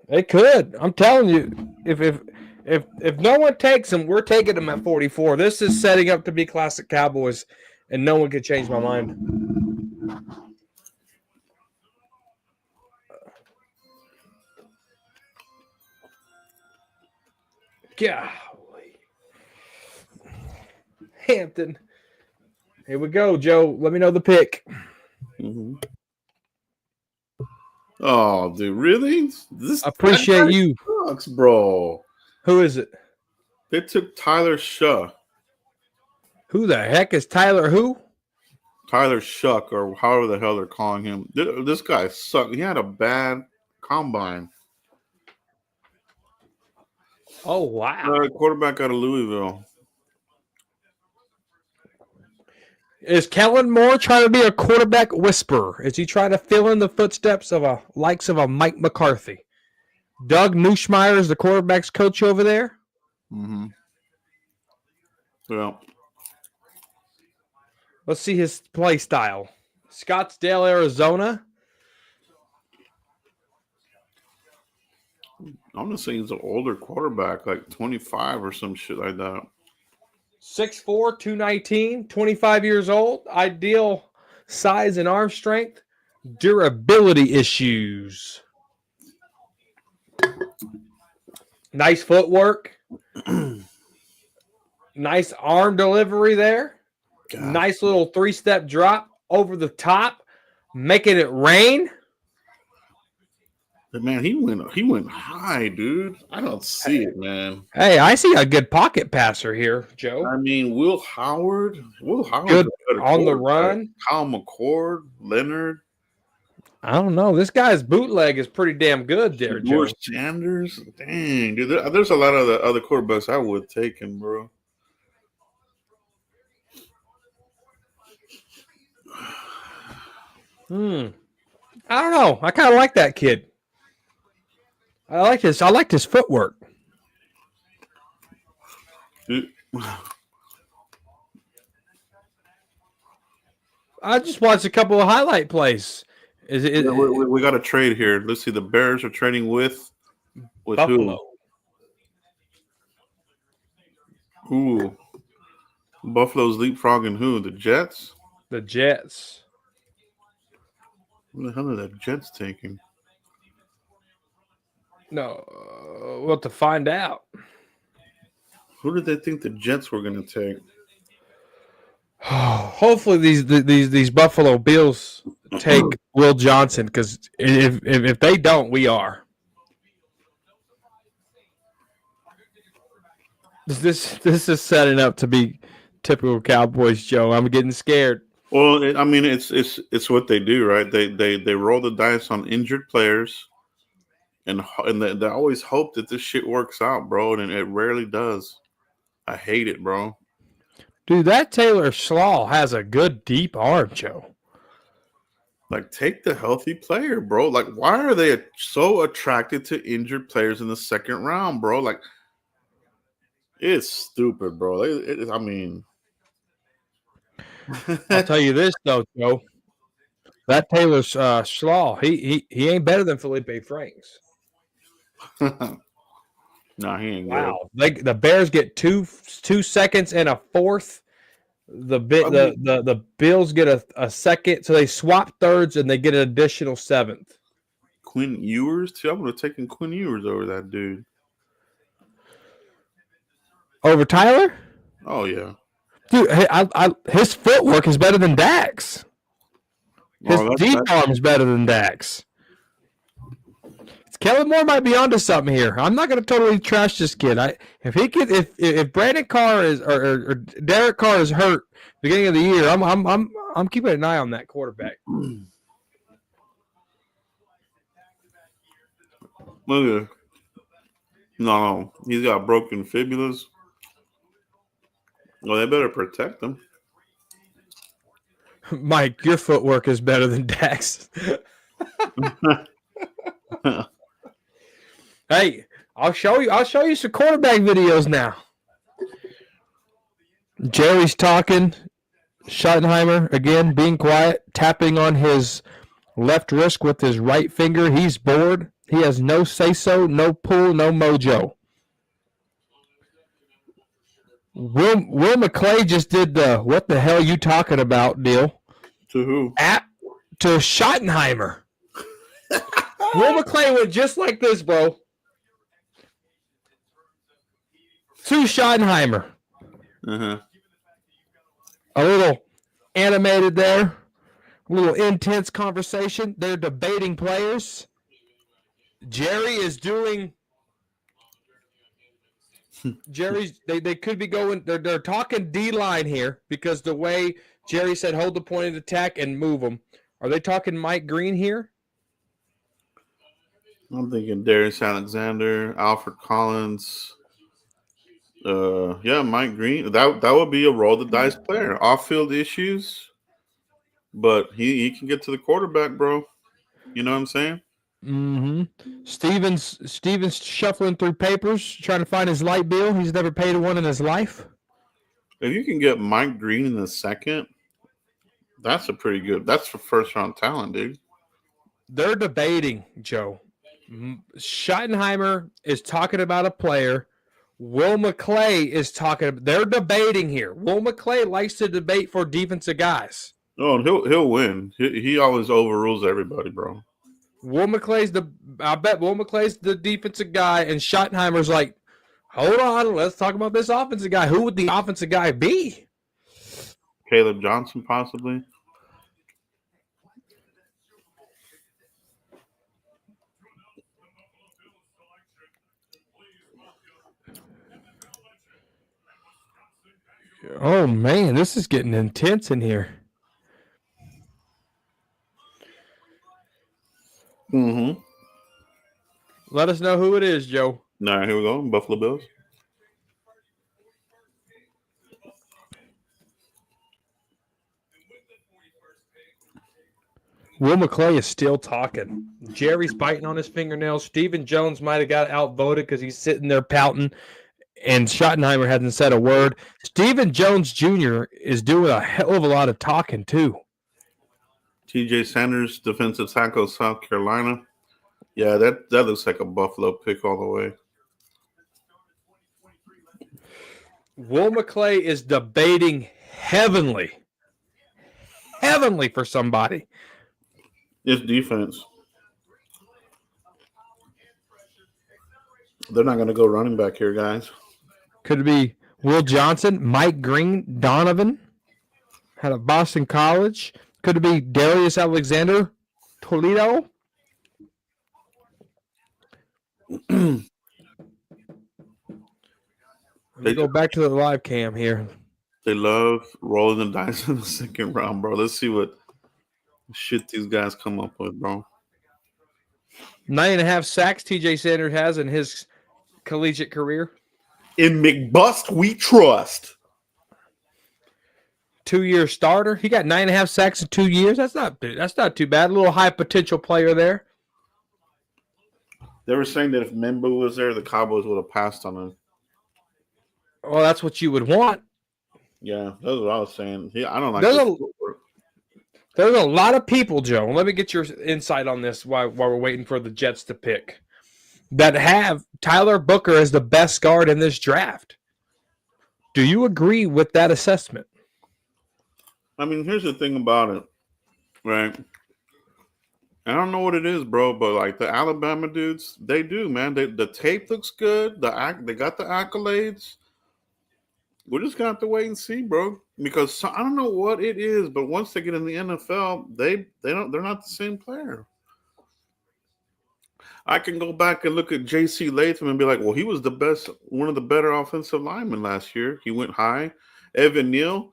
It could. I'm telling you, if no one takes him, we're taking him at 44. This is setting up to be classic Cowboys, and no one could change my mind. Golly. Hampton. Here we go, Joe. Let me know the pick. Mm-hmm. Oh, dude, really? This Appreciate you. sucks, bro. Who is it? They took Tyler Shuck. Who the heck is Tyler who? Tyler Shuck, or however the hell they're calling him. This guy sucked. He had a bad combine. Oh, wow. Quarterback out of Louisville. Is Kellen Moore trying to be a quarterback whisperer? Is he trying to fill in the footsteps of likes of a Mike McCarthy? Doug Neuschmeyer is the quarterback's coach over there? Mm-hmm. Yeah. Let's see his play style. Scottsdale, Arizona. I'm going to say he's an older quarterback, like 25 or some shit like that. 6'4", 219, 25 years old. Ideal size and arm strength. Durability issues. Nice footwork. Nice arm delivery there. God. Nice little three-step drop over the top, making it rain. But man, he went high, dude. I don't see it, man. Hey, I see a good pocket passer here, Joe. I mean, Will Howard Good on the run. Kyle McCord, Leonard. I don't know. This guy's bootleg is pretty damn good there, Joe. George Sanders. Dang, dude. There's a lot of the other quarterbacks I would have taken, bro. I don't know. I kind of like that kid. I like his footwork. Dude. I just watched a couple of highlight plays. We got a trade here. Let's see. The Bears are trading with Buffalo. Who? Ooh. Buffalo's leapfrogging who? The Jets? The Jets. What the hell are the Jets taking? No, we'll have to find out. Who did they think the Jets were going to take? Hopefully these Buffalo Bills take Will Johnson, because if they don't, we are. This is setting up to be typical Cowboys, Joe. I'm getting scared. Well, I mean, it's what they do, right? They roll the dice on injured players, and they always hope that this shit works out, bro, and it rarely does. I hate it, bro. Dude, that Taylor Slaw has a good deep arm, Joe. Like, take the healthy player, bro. Like, why are they so attracted to injured players in the second round, bro? Like, it's stupid, bro. I mean, I'll tell you this though, Joe. That Taylor Slaw, he ain't better than Felipe Franks. No, he ain't wow. Good. The Bears get 2 seconds and a fourth. The Bills get a second, so they swap thirds and they get an additional seventh. Quinn Ewers too. I would have taken Quinn Ewers over that dude. Over Tyler? Oh yeah. Dude, his footwork is better than Dak's. His deep arm is better than Dak's. Kellen Moore might be onto something here. I'm not going to totally trash this kid. If Brandon Carr is or Derek Carr is hurt beginning of the year, I'm keeping an eye on that quarterback. Look at no, he's got broken fibulas. Well, they better protect him. Mike, your footwork is better than Dak's. Hey, I'll show you some quarterback videos now. Jerry's talking. Schottenheimer, again, being quiet, tapping on his left wrist with his right finger. He's bored. He has no say-so, no pull, no mojo. Will McClay just did the what the hell you talking about deal. To who? To Schottenheimer. Will McClay went just like this, bro. To Schottenheimer. Uh-huh. A little animated there. A little intense conversation. They're debating players. Jerry is doing... they could be going... They're talking D-line here because the way Jerry said hold the point of attack and move them. Are they talking Mike Green here? I'm thinking Darius Alexander, Alfred Collins. Mike Green. That would be a roll the dice player. Off-field issues, but he can get to the quarterback, bro. You know what I'm saying? Mm-hmm. Stevens shuffling through papers, trying to find his light bill. He's never paid one in his life. If you can get Mike Green in the second, that's a pretty good. That's for first-round talent, dude. They're debating, Joe. Schottenheimer is talking about a player. Will McClay is talking. They're debating here. Will McClay likes to debate for defensive guys. Oh, and he'll win. He always overrules everybody, bro. I bet Will McClay's the defensive guy, and Schottenheimer's like, hold on, let's talk about this offensive guy. Who would the offensive guy be? Caleb Johnson, possibly. Oh, man, this is getting intense in here. Mm-hmm. Let us know who it is, Joe. All right, here we go. Buffalo Bills. Will McClay is still talking. Jerry's biting on his fingernails. Stephen Jones might have got outvoted because he's sitting there pouting, and Schottenheimer hasn't said a word. Stephen Jones Jr. is doing a hell of a lot of talking, too. TJ Sanders, defensive tackle, South Carolina. Yeah, that looks like a Buffalo pick all the way. Will McClay is debating heavenly for somebody. It's defense. They're not going to go running back here, guys. Could it be Will Johnson, Mike Green, Donovan, out of Boston College? Could it be Darius Alexander, Toledo? Let's go back to the live cam here. They love rolling the dice in the second round, bro. Let's see what shit these guys come up with, bro. 9.5 sacks TJ Sanders has in his collegiate career. In McBust, we trust. 2-year starter. He got 9.5 sacks in 2 years. That's not too bad. A little high potential player there. They were saying that if Membu was there, the Cowboys would have passed on him. Well, that's what you would want. Yeah, that's what I was saying. I don't like There's a lot of people, Joe. Let me get your insight on this while we're waiting for the Jets to pick. That have Tyler Booker as the best guard in this draft. Do you agree with that assessment? I mean, here's the thing about it, right? I don't know what it is, bro, but like the Alabama dudes, they do, man. The tape looks good. They got the accolades. We're just gonna have to wait and see, bro. Because I don't know what it is, but once they get in the NFL, they're not the same player. I can go back and look at J.C. Latham and be like, well, he was one of the better offensive linemen last year. He went high. Evan Neal,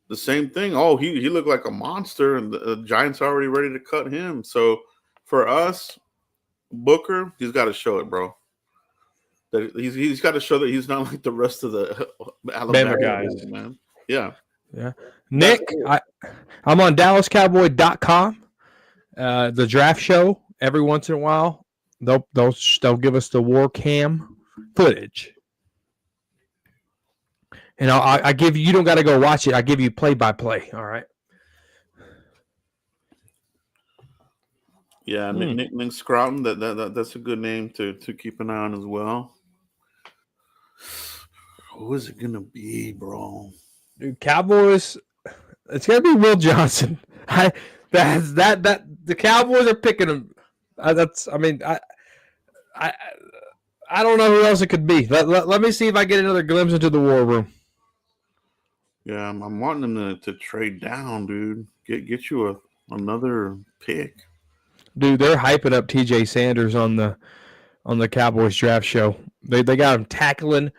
the same thing. Oh, he looked like a monster, and the Giants are already ready to cut him. So for us, Booker, he's got to show it, bro. That he's got to show that he's not like the rest of the Alabama guys, man. Yeah. Nick, I'm on DallasCowboy.com, the draft show every once in a while. They'll give us the war cam footage, and I give you. You don't got to go watch it. I give you play by play. All right. Yeah, Nick Scrouton. That's a good name to keep an eye on as well. Who is it gonna be, bro? Dude, Cowboys. It's gonna be Will Johnson. The Cowboys are picking him. I don't know who else it could be. Let me see if I get another glimpse into the war room. Yeah, I'm wanting them to trade down, dude. Get you another pick. Dude, they're hyping up TJ Sanders on the Cowboys draft show. They got him tackling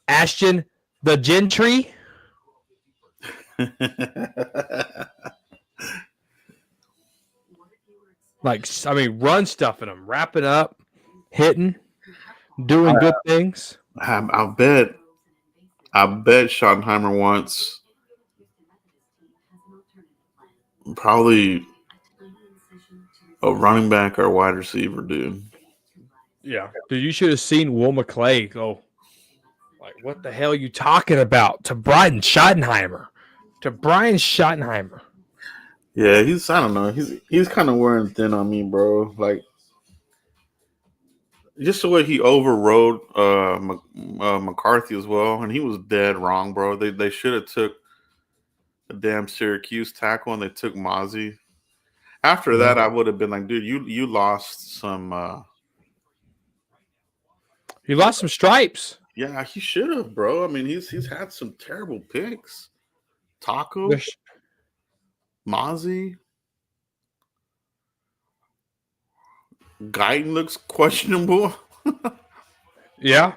Ashton the Gentry. Run stuffing him, wrapping up, hitting, doing good things. I bet Schottenheimer wants probably a running back or a wide receiver, dude. Yeah. Dude, you should have seen Will McClay go, like, what the hell are you talking about? To Brian Schottenheimer. Yeah, I don't know. He's kind of wearing thin on me, bro. Like, just the way he overrode McCarthy as well, and he was dead wrong, bro. They should have took a damn Syracuse tackle, and they took Mozzie. After that, I would have been like, dude, you lost some. He lost some stripes. Yeah, he should have, bro. I mean, he's had some terrible picks. Taco, Mozzie, Guyton looks questionable. Yeah.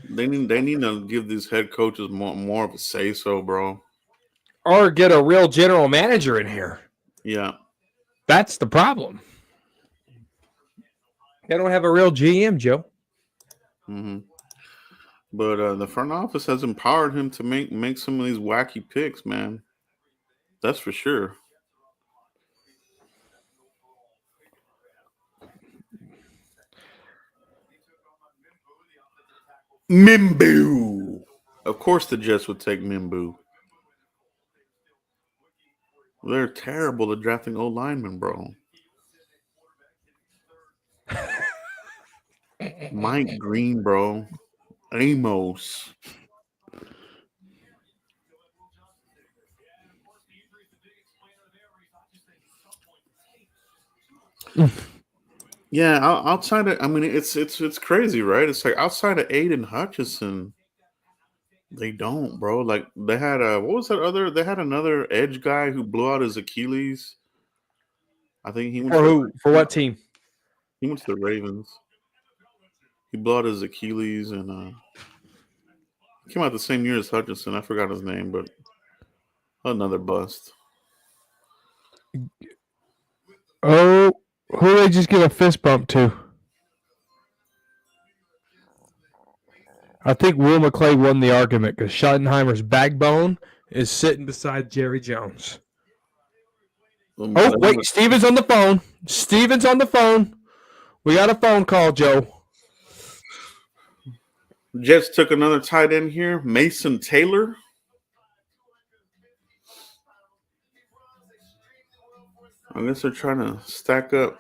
They need to give these head coaches more of a say so, bro. Or get a real general manager in here. Yeah. That's the problem. They don't have a real GM, Joe. Mm-hmm. But the front office has empowered him to make some of these wacky picks, man. That's for sure. Mimbu. Of course the Jets would take Mimbu. They're terrible at drafting old linemen, bro. Mike Green, bro. Amos. Yeah, outside of, I mean, it's crazy, right? It's like outside of Aiden Hutchinson, they don't, bro. Like they had what was that other? They had another edge guy who blew out his Achilles. I think he went for what team? He went to the Ravens. He blew out his Achilles and came out the same year as Hutchinson. I forgot his name, but another bust. Oh, who did they just give a fist bump to? I think Will McClay won the argument because Schottenheimer's backbone is sitting beside Jerry Jones. Oh, wait, Steven's on the phone. We got a phone call, Joe. Jets took another tight end here, Mason Taylor. I guess they're trying to stack up.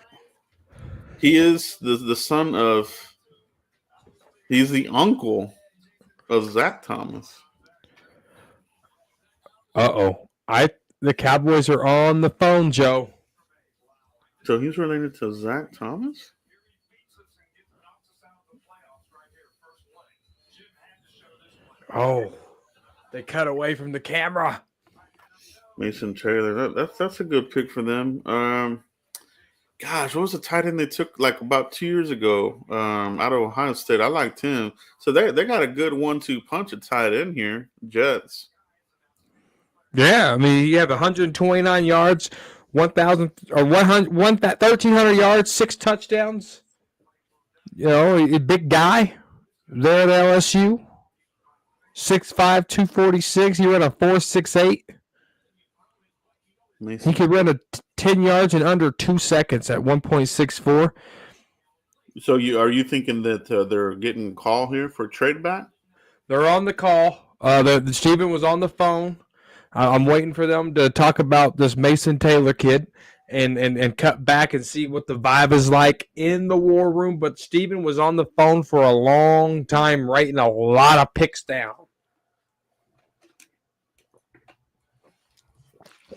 He is the son of. He's the uncle of Zach Thomas. Uh-oh. The Cowboys are on the phone, Joe. So he's related to Zach Thomas? Oh. They cut away from the camera. Mason Taylor. That's a good pick for them. Gosh, what was the tight end they took like about 2 years ago out of Ohio State? I liked him. So they got a good 1-2 punch at tight end here, Jets. Yeah, I mean, you have 129 yards, 1,300 yards, 6 touchdowns. You know, a big guy there at LSU. 6'5", 246. He ran a 4.68. He could run 10 yards in under 2 seconds at 1.64. So are you thinking that they're getting a call here for trade back? They're on the call. Steven was on the phone. I'm waiting for them to talk about this Mason Taylor kid and cut back and see what the vibe is like in the war room. But Steven was on the phone for a long time writing a lot of picks down.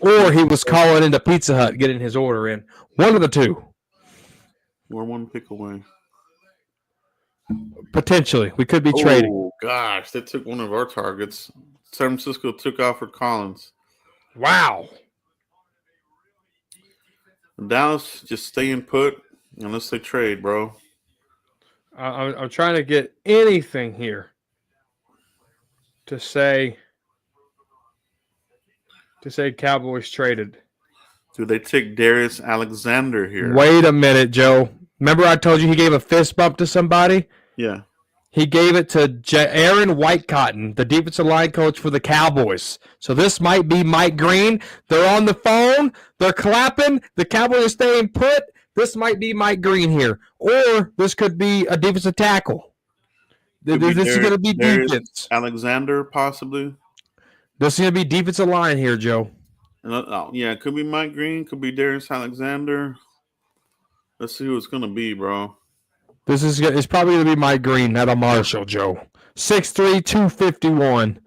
Or he was calling into Pizza Hut, getting his order in. One of the two. We're one pick away. Potentially. We could be trading. Oh, gosh. They took one of our targets. San Francisco took Alfred Collins. Wow. Dallas just staying put unless they trade, bro. I'm trying to get anything here to say Cowboys traded. Do they take Darius Alexander here? Wait a minute, Joe. Remember I told you he gave a fist bump to somebody? Yeah. He gave it to Aaron Whitecotton, the defensive line coach for the Cowboys. So this might be Mike Green. They're on the phone. They're clapping. The Cowboys are staying put. This might be Mike Green here. Or this could be a defensive tackle. This is going to be defense. Alexander, possibly. This is going to be defensive line here, Joe. Yeah, it could be Mike Green. Could be Darius Alexander. Let's see who it's going to be, bro. It's probably going to be Mike Green, not a Marshall, Joe. 6'3", 251.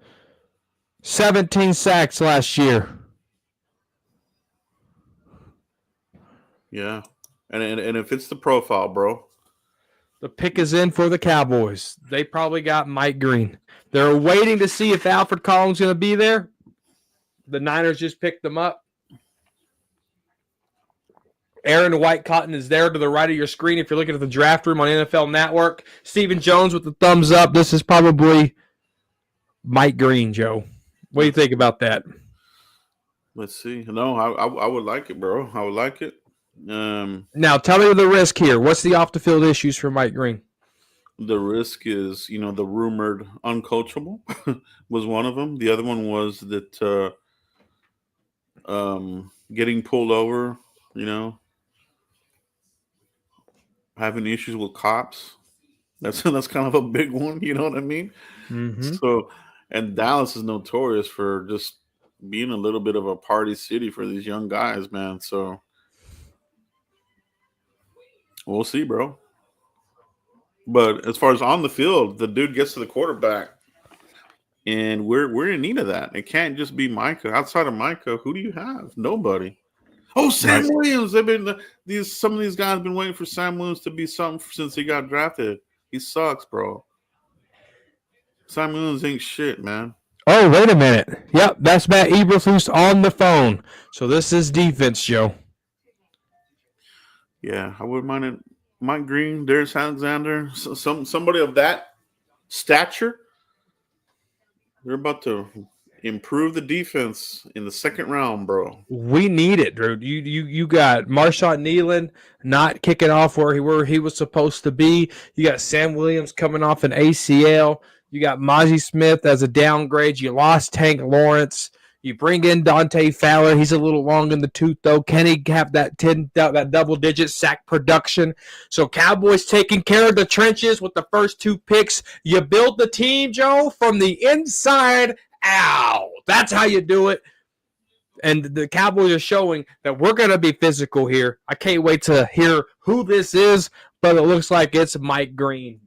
17 sacks last year. Yeah. And if it's the profile, bro. The pick is in for the Cowboys. They probably got Mike Green. They're waiting to see if Alfred Collins is going to be there. The Niners just picked them up. Aaron Whitecotton is there to the right of your screen if you're looking at the draft room on NFL Network. Stephen Jones with the thumbs up. This is probably Mike Green, Joe. What do you think about that? Let's see. No, I would like it, bro. I would like it. Now, tell me the risk here. What's the off-the-field issues for Mike Green? The risk is, the rumored uncoachable was one of them. The other one was that getting pulled over, having issues with cops. That's kind of a big one, you know what I mean? Mm-hmm. So, and Dallas is notorious for just being a little bit of a party city for these young guys, man. So we'll see, bro. But as far as on the field, the dude gets to the quarterback, and we're in need of that. It can't just be Micah. Outside of Micah, who do you have? Nobody. Oh, Sam Williams. Some of these guys have been waiting for Sam Williams to be something since he got drafted. He sucks, bro. Sam Williams ain't shit, man. Oh, wait a minute. Yep, that's Matt Eberflus on the phone. So this is defense, Joe. Yeah, I wouldn't mind it. Mike Green, Darius Alexander, somebody of that stature. They're about to improve the defense in the second round, bro. We need it, dude. You got Marshawn Nealon not kicking off where he was supposed to be. You got Sam Williams coming off an ACL. You got Mozzie Smith as a downgrade. You lost Tank Lawrence. You bring in Dante Fowler. He's a little long in the tooth, though. Can he have that double-digit sack production? So Cowboys taking care of the trenches with the first two picks. You build the team, Joe, from the inside out. That's how you do it. And the Cowboys are showing that we're going to be physical here. I can't wait to hear who this is, but it looks like it's Mike Green.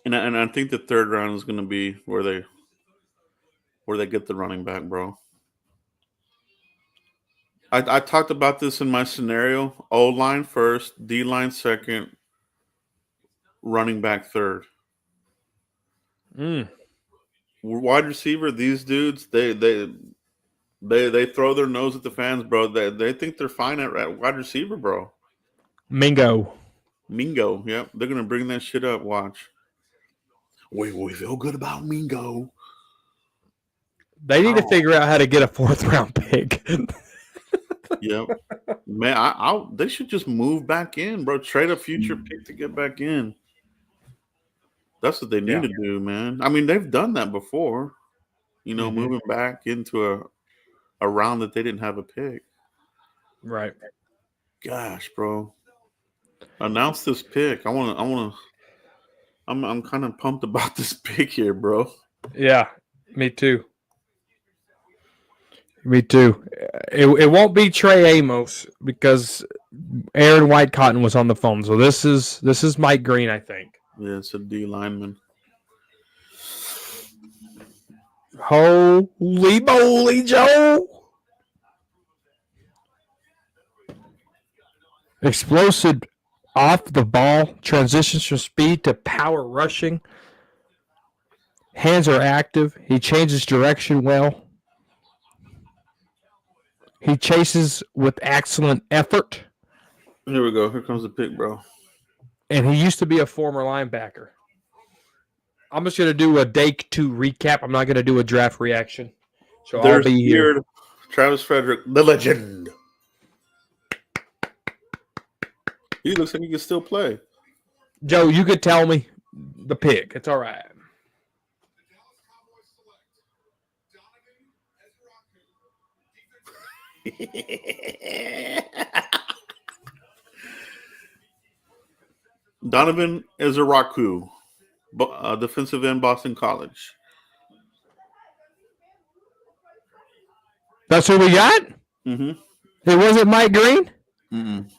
And I think the third round is going to be where they get the running back, bro. I talked about this in my scenario. O-line first, D-line second, running back third. Wide receiver, these dudes, they throw their nose at the fans, bro. They think they're fine at wide receiver, bro. Mingo, yep. They're going to bring that shit up, watch. We feel good about Mingo. They need to figure out how to get a fourth-round pick. Yep. Man, they should just move back in, bro. Trade a future pick to get back in. That's what they need to do, man. I mean, they've done that before. Moving back into a round that they didn't have a pick. Right. Gosh, bro. Announce this pick. I'm kind of pumped about this pick here, bro. Yeah, me too. Me too. It won't be Trey Amos because Aaron White Cotton was on the phone. So this is Mike Green, I think. Yeah, it's a D lineman. Holy moly, Joe! Explosive off the ball, transitions from speed to power rushing. Hands are active. He changes direction well. He chases with excellent effort. Here we go. Here comes the pick, bro. And he used to be a former linebacker. I'm just going to do a day 2 recap. I'm not going to do a draft reaction. So There's I'll be here. Travis Frederick, the legend. He looks like he can still play. Joe, you could tell me the pick. It's all right. Donovan Ezeraku, defensive end, Boston College. That's who we got? Mm-hmm. It wasn't Mike Green?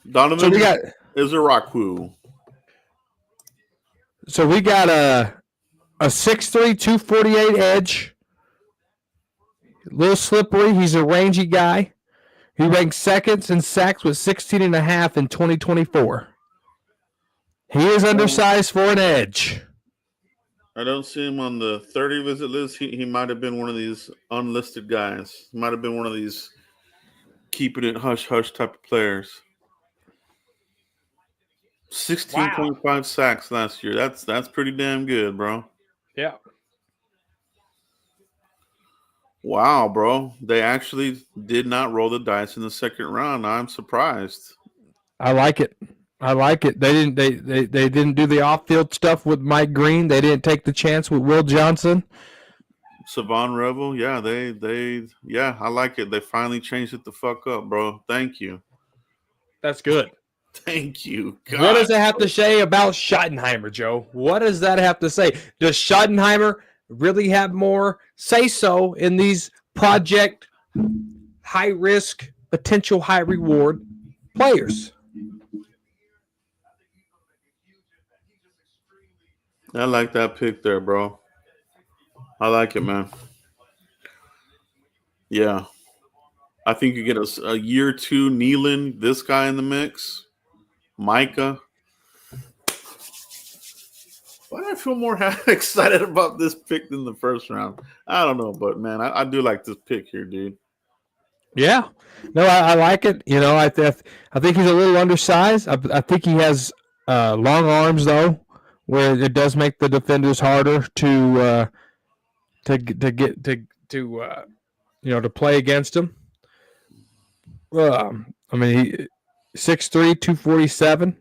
Donovan So we got Ezeraku. a 6'3", 248 edge. A little slippery. He's a rangy guy. He ranks second in sacks with 16.5 in 2024. He is undersized for an edge. I don't see him on the 30 visit list. He might have been one of these unlisted guys. He might have been one of these keeping it hush-hush type of players. 16.5 sacks last year. That's pretty damn good, bro. Yeah. Wow, bro. They actually did not roll the dice in the second round. I'm surprised. I like it. They didn't do the off-field stuff with Mike Green. They didn't take the chance with Will Johnson. Savon Revel, yeah, I like it. They finally changed it the fuck up, bro. Thank you. That's good. Thank you. God. What does it have to say about Schottenheimer, Joe? What does that have to say? Does Schottenheimer really have more say-so in these project high-risk, potential high-reward players? I like that pick there, bro. I like it, man. Yeah. I think you get a year 2 Nealon, this guy in the mix. Micah. Why do I feel more excited about this pick than the first round? I don't know, but, man, I do like this pick here, dude. Yeah. No, I like it. You know, I think he's a little undersized. I think he has long arms, though, where it does make the defenders harder to play against him. I mean, he 6'3", 247.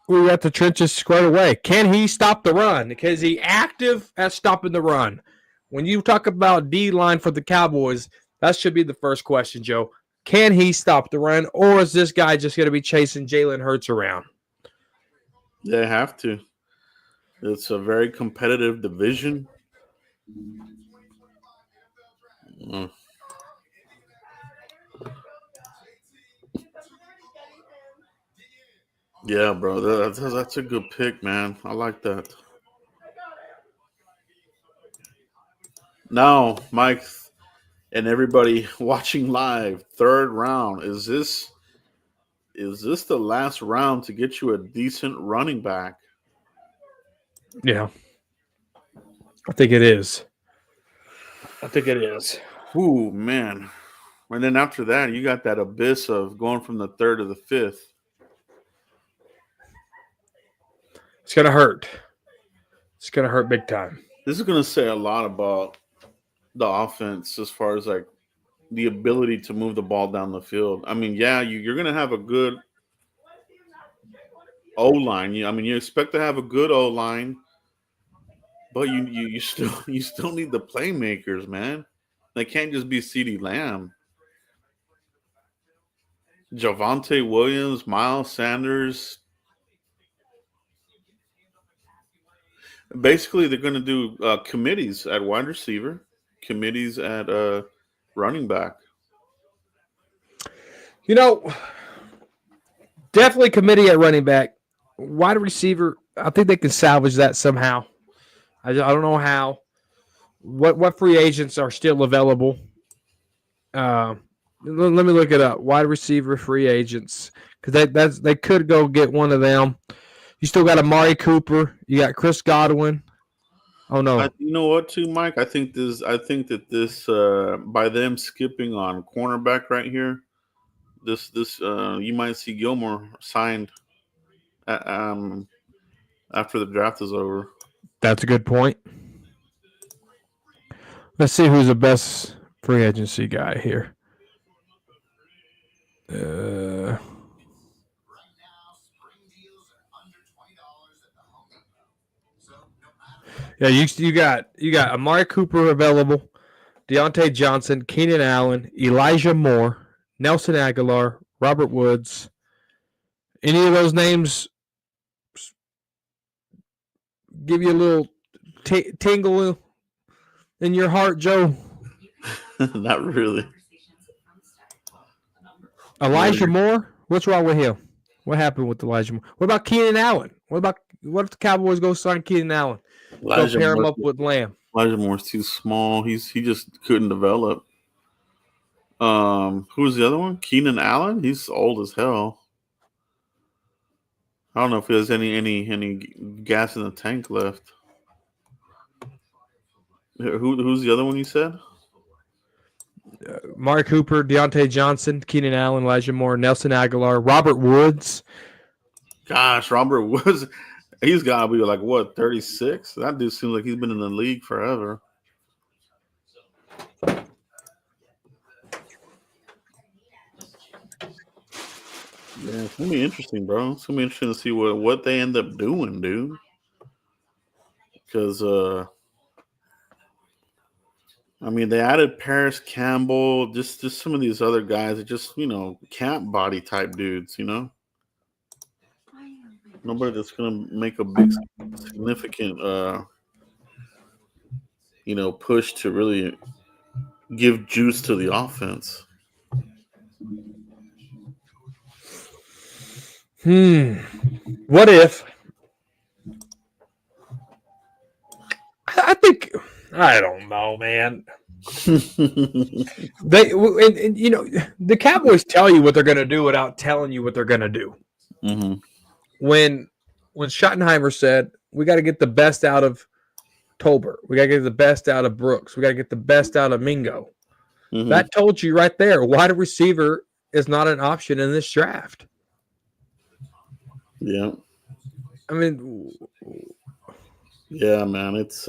We got the trenches squared away. Can he stop the run? Is he active at stopping the run? When you talk about D-line for the Cowboys, that should be the first question, Joe. Can he stop the run, or is this guy just going to be chasing Jalen Hurts around? They have to. It's a very competitive division. Yeah, bro. That's a good pick, man. I like that. Now, Mike and everybody watching live, third round. Is this the last round to get you a decent running back? Yeah. I think it is. Ooh, man. And then after that, you got that abyss of going from the 3rd to the 5th. It's going to hurt. It's going to hurt big time. This is going to say a lot about the offense as far as like the ability to move the ball down the field. I mean, yeah, you're going to have a good O-line. You expect to have a good O-line, but you still need the playmakers, man. They can't just be CeeDee Lamb. Javonte Williams, Miles Sanders. Basically, they're going to do committees at wide receiver, committees at running back. Definitely committee at running back. Wide receiver, I think they can salvage that somehow. I don't know how. What free agents are still available? Let me look it up. Wide receiver free agents, because they could go get one of them. You still got Amari Cooper. You got Chris Godwin. Oh no! You know what, too, Mike? I think that this by them skipping on cornerback right here, this you might see Gilmore signed after the draft is over. That's a good point. Let's see who's the best free agency guy here. Yeah, you got Amari Cooper available, Deontay Johnson, Keenan Allen, Elijah Moore, Nelson Aguilar, Robert Woods. Any of those names give you a little tingle in your heart, Joe? Not really. Elijah Moore? What's wrong with him? What happened with Elijah Moore? What about Keenan Allen? What if the Cowboys go sign Keenan Allen? Go pair him up with Lamb. Elijah Moore's too small. He just couldn't develop. Who's the other one? Keenan Allen? He's old as hell. I don't know if he has any gas in the tank left. Who's the other one you said? Mark Cooper, Deontay Johnson, Keenan Allen, Elijah Moore, Nelson Aguilar, Robert Woods. Gosh, Robert Woods. He's got to be like, what, 36? That dude seems like he's been in the league forever. Yeah, it's going to be interesting, bro. It's going to be interesting to see what they end up doing, dude. Because, I mean, they added Paris Campbell, just some of these other guys that just, camp body type dudes, Nobody that's going to make a big, significant, push to really give juice to the offense. What if? I don't know, man. The Cowboys tell you what they're going to do without telling you what they're going to do. Mm-hmm. When Schottenheimer said, we got to get the best out of Tolbert, we got to get the best out of Brooks, we got to get the best out of Mingo. Mm-hmm. That told you right there, wide receiver is not an option in this draft. Yeah. I mean, yeah, man, it's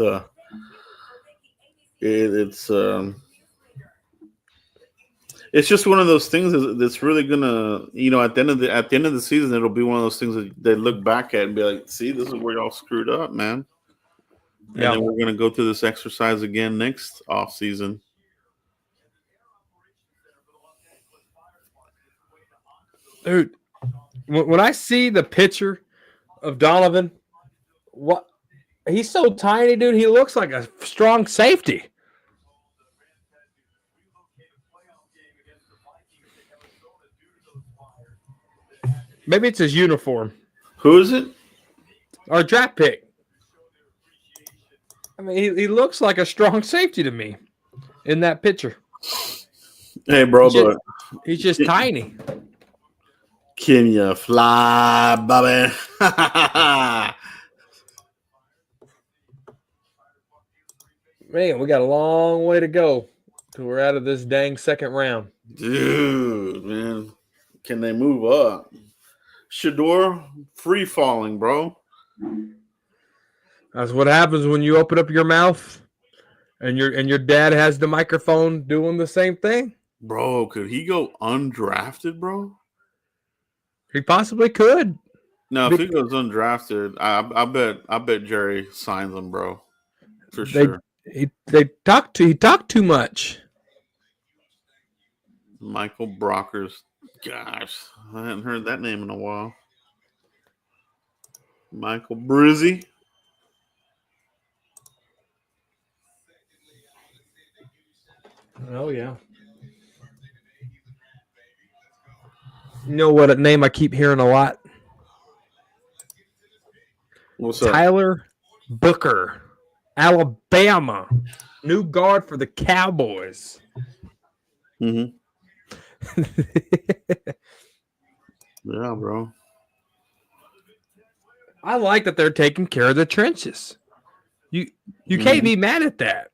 just one of those things that's really gonna, at the end of the season, it'll be one of those things that they look back at and be like, see, this is where y'all screwed up, man. And then we're gonna go through this exercise again next off season. Dude, when I see the picture of Donovan, he's so tiny, dude. He looks like a strong safety. Maybe it's his uniform. Who is it? Our draft pick. I mean, he looks like a strong safety to me in that picture. Hey, bro, he's just tiny. Can you fly, Bobby? Man, we got a long way to go till we're out of this dang second round. Dude, man. Can they move up? Shador, free falling, bro. That's what happens when you open up your mouth and your dad has the microphone doing the same thing. Bro, could he go undrafted, bro? He possibly could. No, if he goes undrafted, I bet Jerry signs him, bro. For sure. He talked too much. Michael Brockers. Gosh, I hadn't heard that name in a while. Michael Brizzy. Oh, yeah. You know what a name I keep hearing a lot? What's up? Tyler Booker, Alabama. New guard for the Cowboys. Mm-hmm. Yeah, bro. I like that they're taking care of the trenches. You can't be mad at that.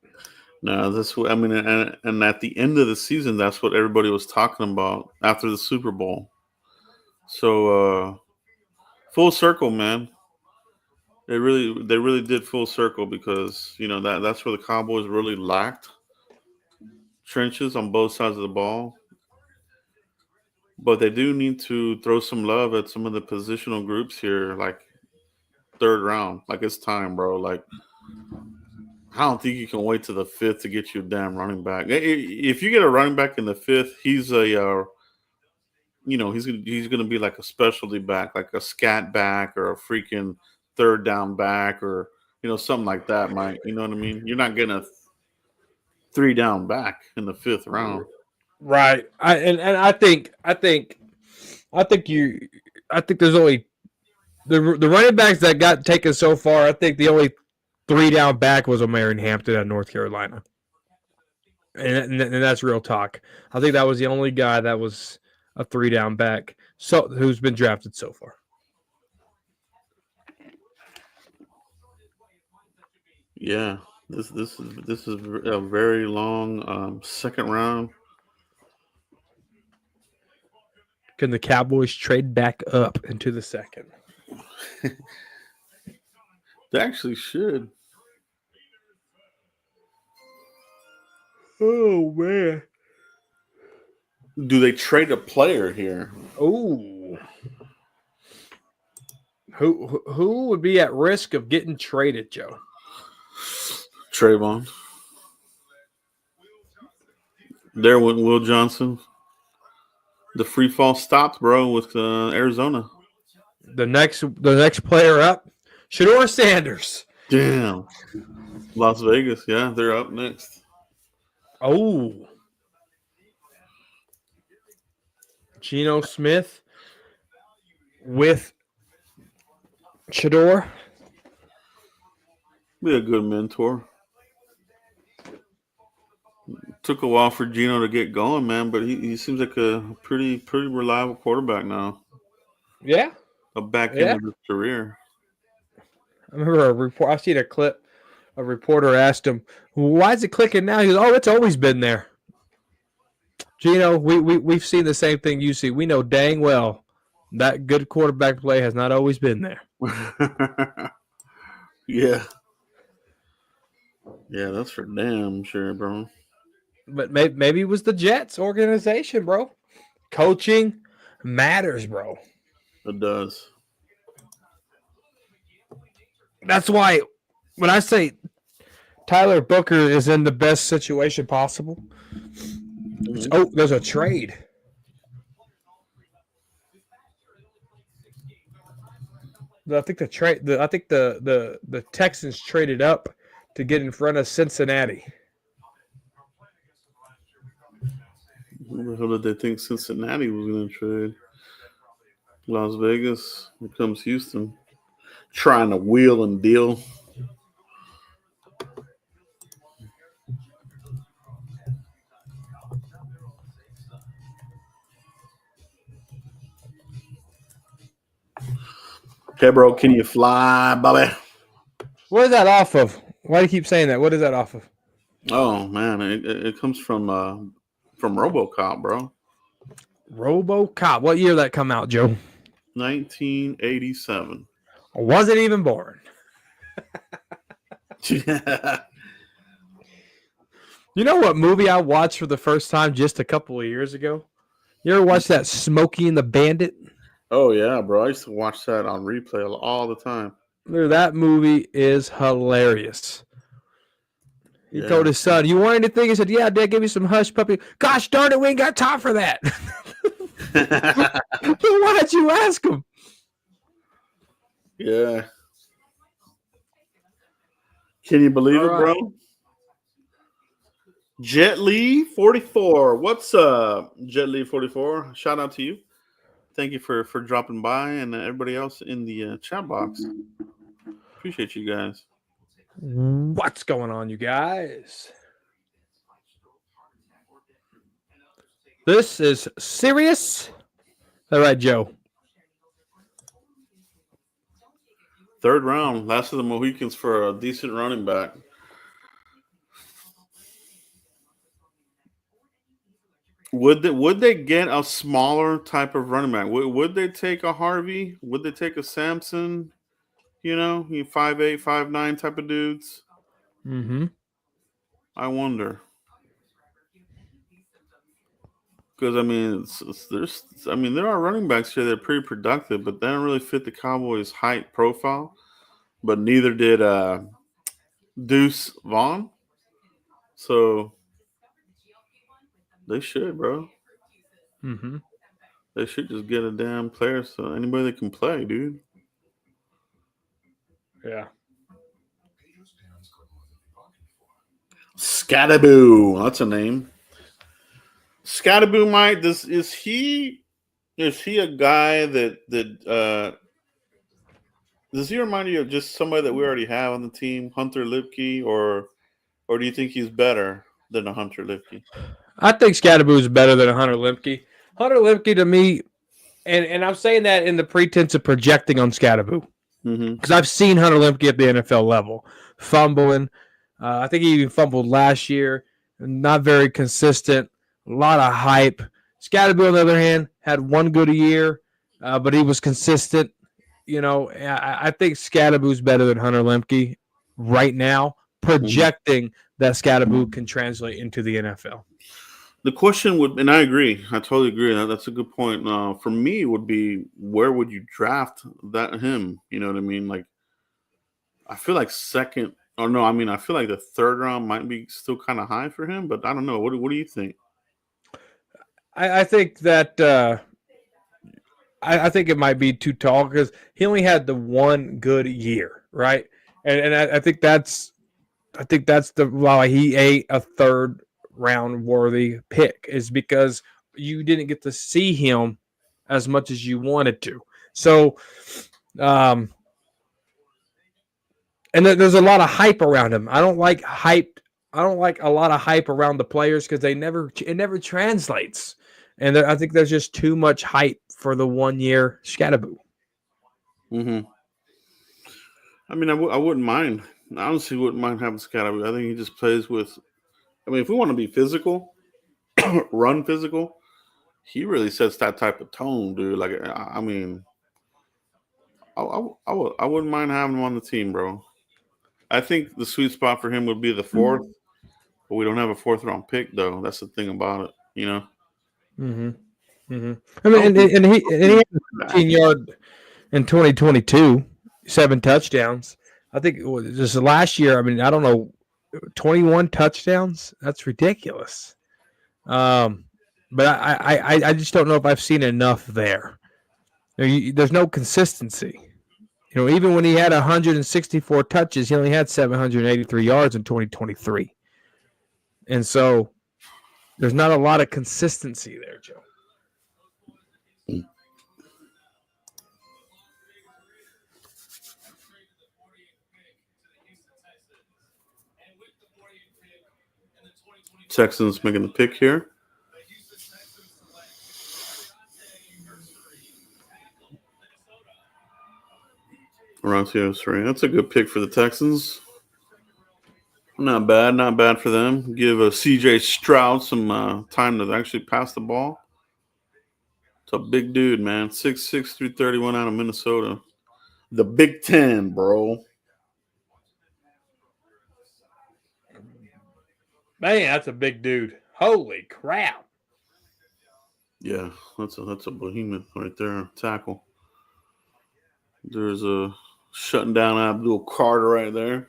No, that's what I mean. And at the end of the season, that's what everybody was talking about after the Super Bowl. So full circle, man. They really did full circle because that's where the Cowboys really lacked trenches on both sides of the ball. But they do need to throw some love at some of the positional groups here, like third round. Like it's time, bro. Like I don't think you can wait to the fifth to get you a damn running back. If you get a running back in the fifth, he's a he's gonna be like a specialty back, like a scat back or a freaking third down back or something like that, Mike. You know what I mean? You're not getting a 3 down back in the fifth round. Right. I think there's only the running backs that got taken so far. I think the only 3 down back was Omarion Hampton at North Carolina, and that's real talk. I think that was the only guy that was a 3 down back who's been drafted so far. Yeah, this is a very long second round. Can the Cowboys trade back up into the second? They actually should. Oh man. Do they trade a player here? Oh. Who would be at risk of getting traded, Joe? Trayvon. There went Will Johnson. The free fall stopped, bro, with Arizona. The next player up, Shador Sanders. Damn. Las Vegas, yeah, they're up next. Oh. Geno Smith with Shador. Be a good mentor. Took a while for Geno to get going, man, but he seems like a pretty reliable quarterback now. Yeah. A back end of his career. I remember I've seen a clip. A reporter asked him, "Why is it clicking now?" He goes, "Oh, it's always been there." Geno, we've seen the same thing you see. We know dang well that good quarterback play has not always been there. Yeah. Yeah, that's for damn sure, bro. But maybe it was the Jets organization, bro. Coaching matters, bro. It does. That's why when I say Tyler Booker is in the best situation possible, there's a trade. I think the Texans traded up to get in front of Cincinnati. Who the hell did they think Cincinnati was going to trade? Las Vegas. Here comes Houston. Trying to wheel and deal. Okay, bro, can you fly, Bobby? What is that off of? Why do you keep saying that? What is that off of? Oh man, it comes from RoboCop, bro. RoboCop. What year did that come out, Joe? 1987. I wasn't even born. Yeah. You know what movie I watched for the first time just a couple of years ago? You ever watch that Smokey and the Bandit? Oh yeah, bro. I used to watch that on replay all the time. That movie is hilarious. He told his son, "You want anything?" He said, "Yeah, Dad, give me some hush puppy." Gosh darn it, we ain't got time for that. Why'd you ask him? Yeah. Can you believe it, bro? Jet Lee 44. What's up, Jet Lee 44? Shout out to you. Thank you for dropping by and everybody else in the chat box. Appreciate you guys. What's going on, you guys? This is serious. All right, Joe. Third round, last of the Mohicans for a decent running back. Would they get a smaller type of running back? Would they take a Harvey? Would they take a Samson? You know, 5'8", 5'9" type of dudes. Mm-hmm. I wonder. Because I mean, there are running backs here that are pretty productive, but they don't really fit the Cowboys' height profile. But neither did Deuce Vaughn. So they should, bro. Mm-hmm. They should just get a damn player, so anybody that can play, dude. Yeah. Scataboo, that's a name. Scataboo, Mike. Is he a guy that does he remind you of just somebody that we already have on the team, Hunter Lipke, or do you think he's better than a Hunter Lipke? I think Scataboo is better than a Hunter Lipke. Hunter Lipke to me, and I'm saying that in the pretense of projecting on Scataboo. Because I've seen Hunter Lipke at the NFL level, fumbling. I think he even fumbled last year. Not very consistent. A lot of hype. Scataboo, on the other hand, had one good year, but he was consistent. You know, I think Scataboo's better than Hunter Lipke right now, projecting that Scataboo can translate into the NFL. The question would, and I agree, I totally agree. That's a good point. For me, would be where would you draft him? You know what I mean? Like, I feel like second. Oh no, I mean I feel like the third round might be still kind of high for him, but I don't know. What do you think? I think that I think it might be too tall because he only had the one good year, right? And I think that's the why he ate a third round worthy pick is because you didn't get to see him as much as you wanted to. So, and there's a lot of hype around him. I don't like a lot of hype around the players because it never translates. And I think there's just too much hype for the 1 year Scataboo. Mm-hmm. I mean, I wouldn't mind. I honestly wouldn't mind having Scataboo. I think he just plays with. I mean, if we want to be physical, run physical, he really sets that type of tone, dude. Like, I mean, I wouldn't mind having him on the team, bro. I think the sweet spot for him would be the fourth, but we don't have a fourth round pick, though. That's the thing about it, you know. Mm-hmm. Mm-hmm. I mean, and he had 15-yard in 2022, 7 touchdowns. I think it was just last year. I mean, I don't know, 21 touchdowns. That's ridiculous. But I just don't know if I've seen enough there. There's no consistency. You know, even when he had 164 touches, he only had 783 yards in 2023. And so there's not a lot of consistency there, Joe. Texans making the pick here. Around 203. That's a good pick for the Texans. Not bad for them. Give C.J. Stroud some time to actually pass the ball. It's a big dude, man. 6'6", 331 out of Minnesota. The Big Ten, bro. Man, that's a big dude. Holy crap. Yeah, that's a behemoth right there. Tackle. There's a shutting down Abdul Carter right there.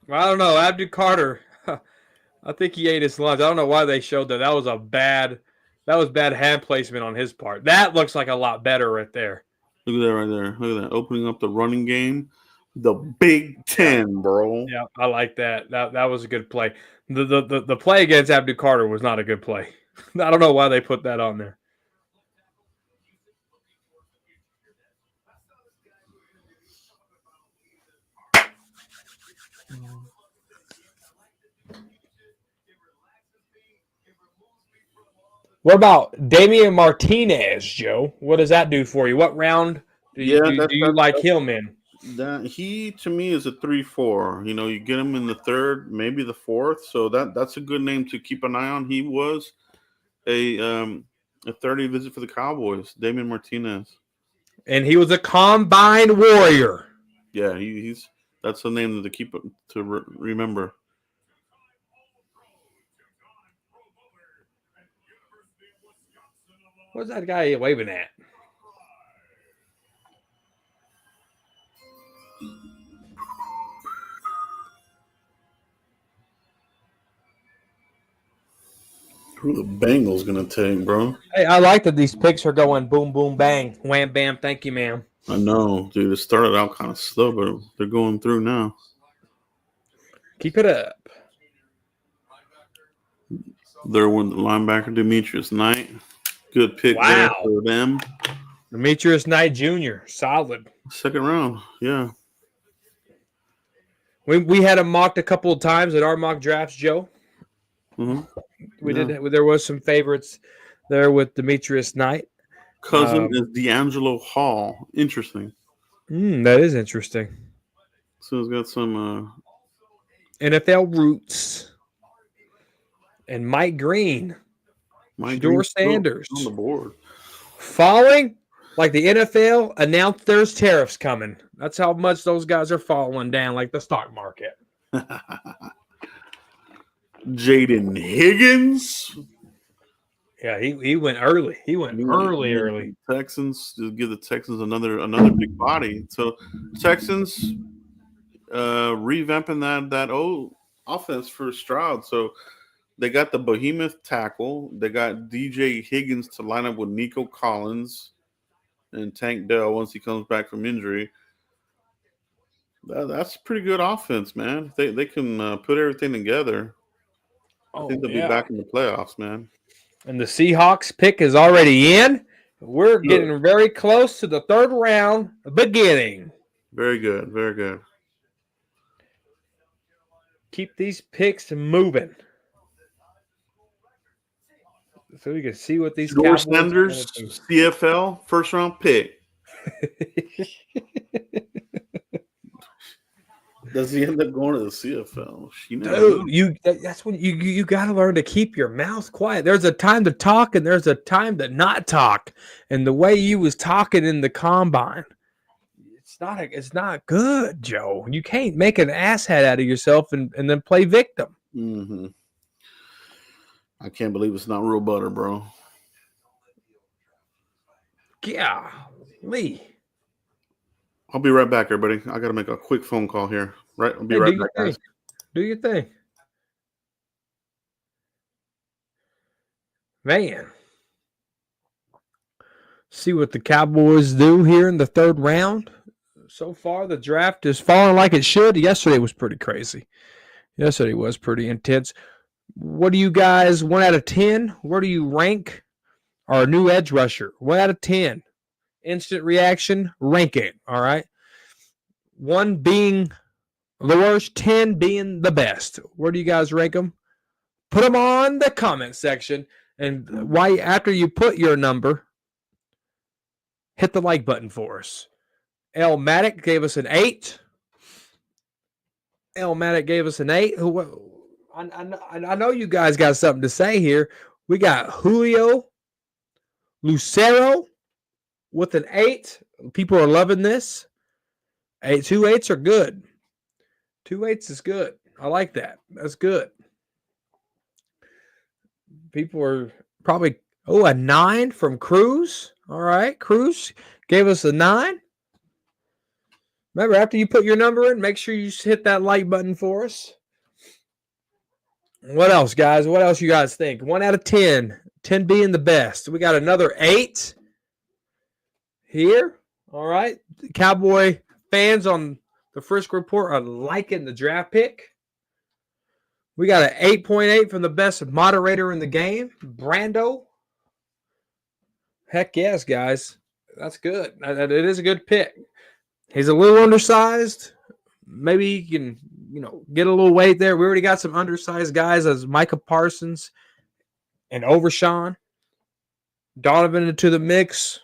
I don't know. Abdul Carter. I think he ate his lunch. I don't know why they showed that. That was bad hand placement on his part. That looks like a lot better right there. Look at that right there. Look at that. Opening up the running game. The Big Ten, bro. Yeah, I like that. That was a good play. The play against Abdul Carter was not a good play. I don't know why they put that on there. What about Damian Martinez, Joe? What does that do for you? What round do you like him in? That he to me is a 3-4. You know, you get him in the third, maybe the fourth. So that's a good name to keep an eye on. He was a 30 visit for the Cowboys, Damian Martinez. And he was a combine warrior. Yeah, he's that's a name to keep to remember. What's that guy waving at? Who the Bengals gonna take, bro? Hey, I like that these picks are going boom, boom, bang, wham, bam. Thank you, ma'am. I know, dude. It started out kind of slow, but they're going through now. Keep it up. They're with the linebacker Demetrius Knight. Good pick there for them. Demetrius Knight Jr. Solid. Second round, yeah. We had him mocked a couple of times at our mock drafts, Joe. Mm-hmm. We did. There was some favorites there with Demetrius Knight. Cousin is D'Angelo Hall. Interesting. That is interesting. So he's got some NFL roots. And Mike Green. Shador Sanders. On the board. Falling like the NFL announced there's tariffs coming. That's how much those guys are falling down like the stock market. Jaden Higgins. Yeah, he went early. He went early. Texans to give the Texans another big body. So Texans revamping that old offense for Stroud. So they got the behemoth tackle. They got DJ Higgins to line up with Nico Collins and Tank Dell once he comes back from injury. That's a pretty good offense, man. They can put everything together. I think they'll be back in the playoffs, man. And the Seahawks pick is already in. We're getting very close to the third round beginning. Very good. Very good. Keep these picks moving. So we can see what these Shador Sanders, CFL, first round pick. Does he end up going to the CFL? Dude, that's when you got to learn to keep your mouth quiet. There's a time to talk and there's a time to not talk. And the way you was talking in the combine, it's not good, Joe. You can't make an asshat out of yourself and then play victim. Mm-hmm. I can't believe it's not real butter, bro. Yeah, Lee. I'll be right back, everybody. I got to make a quick phone call here. Right, I'll be right back, guys. Do your thing. Man. See what the Cowboys do here in the third round. So far, the draft is falling like it should. Yesterday was pretty crazy. Yesterday was pretty intense. What do you guys, 1 out of 10? Where do you rank our new edge rusher? 1 out of 10. Instant reaction, rank it. All right. 1 being the worst, 10 being the best. Where do you guys rank them? Put them on the comment section. And why, after you put your number, hit the like button for us. L. Maddock gave us an 8. L. Maddock gave us an 8. I know you guys got something to say here. We got Julio Lucero with an 8. People are loving this. 2 8s are good. 2 8s is good. I like that. That's good. People are probably, a 9 from Cruz. All right. Cruz gave us a 9. Remember, after you put your number in, make sure you hit that like button for us. What else, guys? What else you guys think? 1 out of 10. 10 being the best. We got another 8 here. All right. Cowboy fans on the Frisk Report are liking the draft pick. We got an 8.8 from the best moderator in the game, Brando. Heck yes, guys. That's good. It is a good pick. He's a little undersized. Maybe he can, get a little weight there. We already got some undersized guys as Micah Parsons and Overshawn. Donovan into the mix.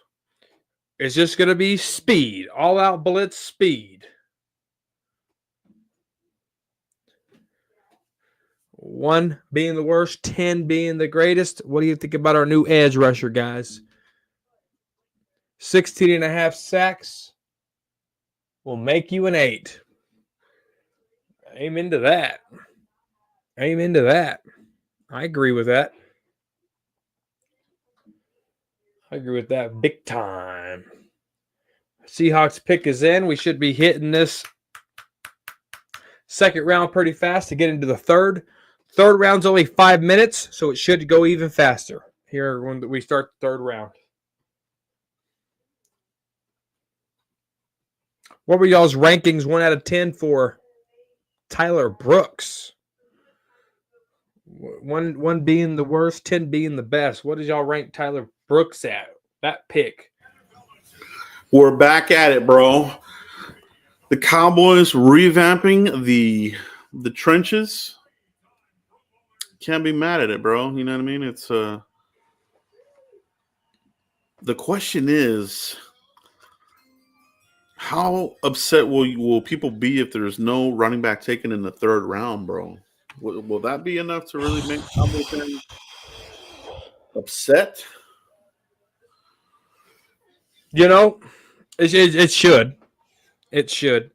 It's just going to be speed. All-out blitz speed. 1 being the worst, 10 being the greatest. What do you think about our new edge rusher, guys? 16.5 sacks will make you an 8. Amen to that. Amen to that. I agree with that. I agree with that big time. Seahawks pick is in. We should be hitting this second round pretty fast to get into the third. Third round's only 5 minutes, so it should go even faster here when we start the third round. What were y'all's rankings 1 out of 10 for Tyler Brooks? 1 being the worst, 10 being the best. What did y'all rank Tyler Brooks at? That pick. We're back at it, bro. The Cowboys revamping the trenches. Can't be mad at it, bro. You know what I mean? It's the question is, how upset will people be if there's no running back taken in the third round, bro? Will that be enough to really make Cowboys fans upset? It should. It should.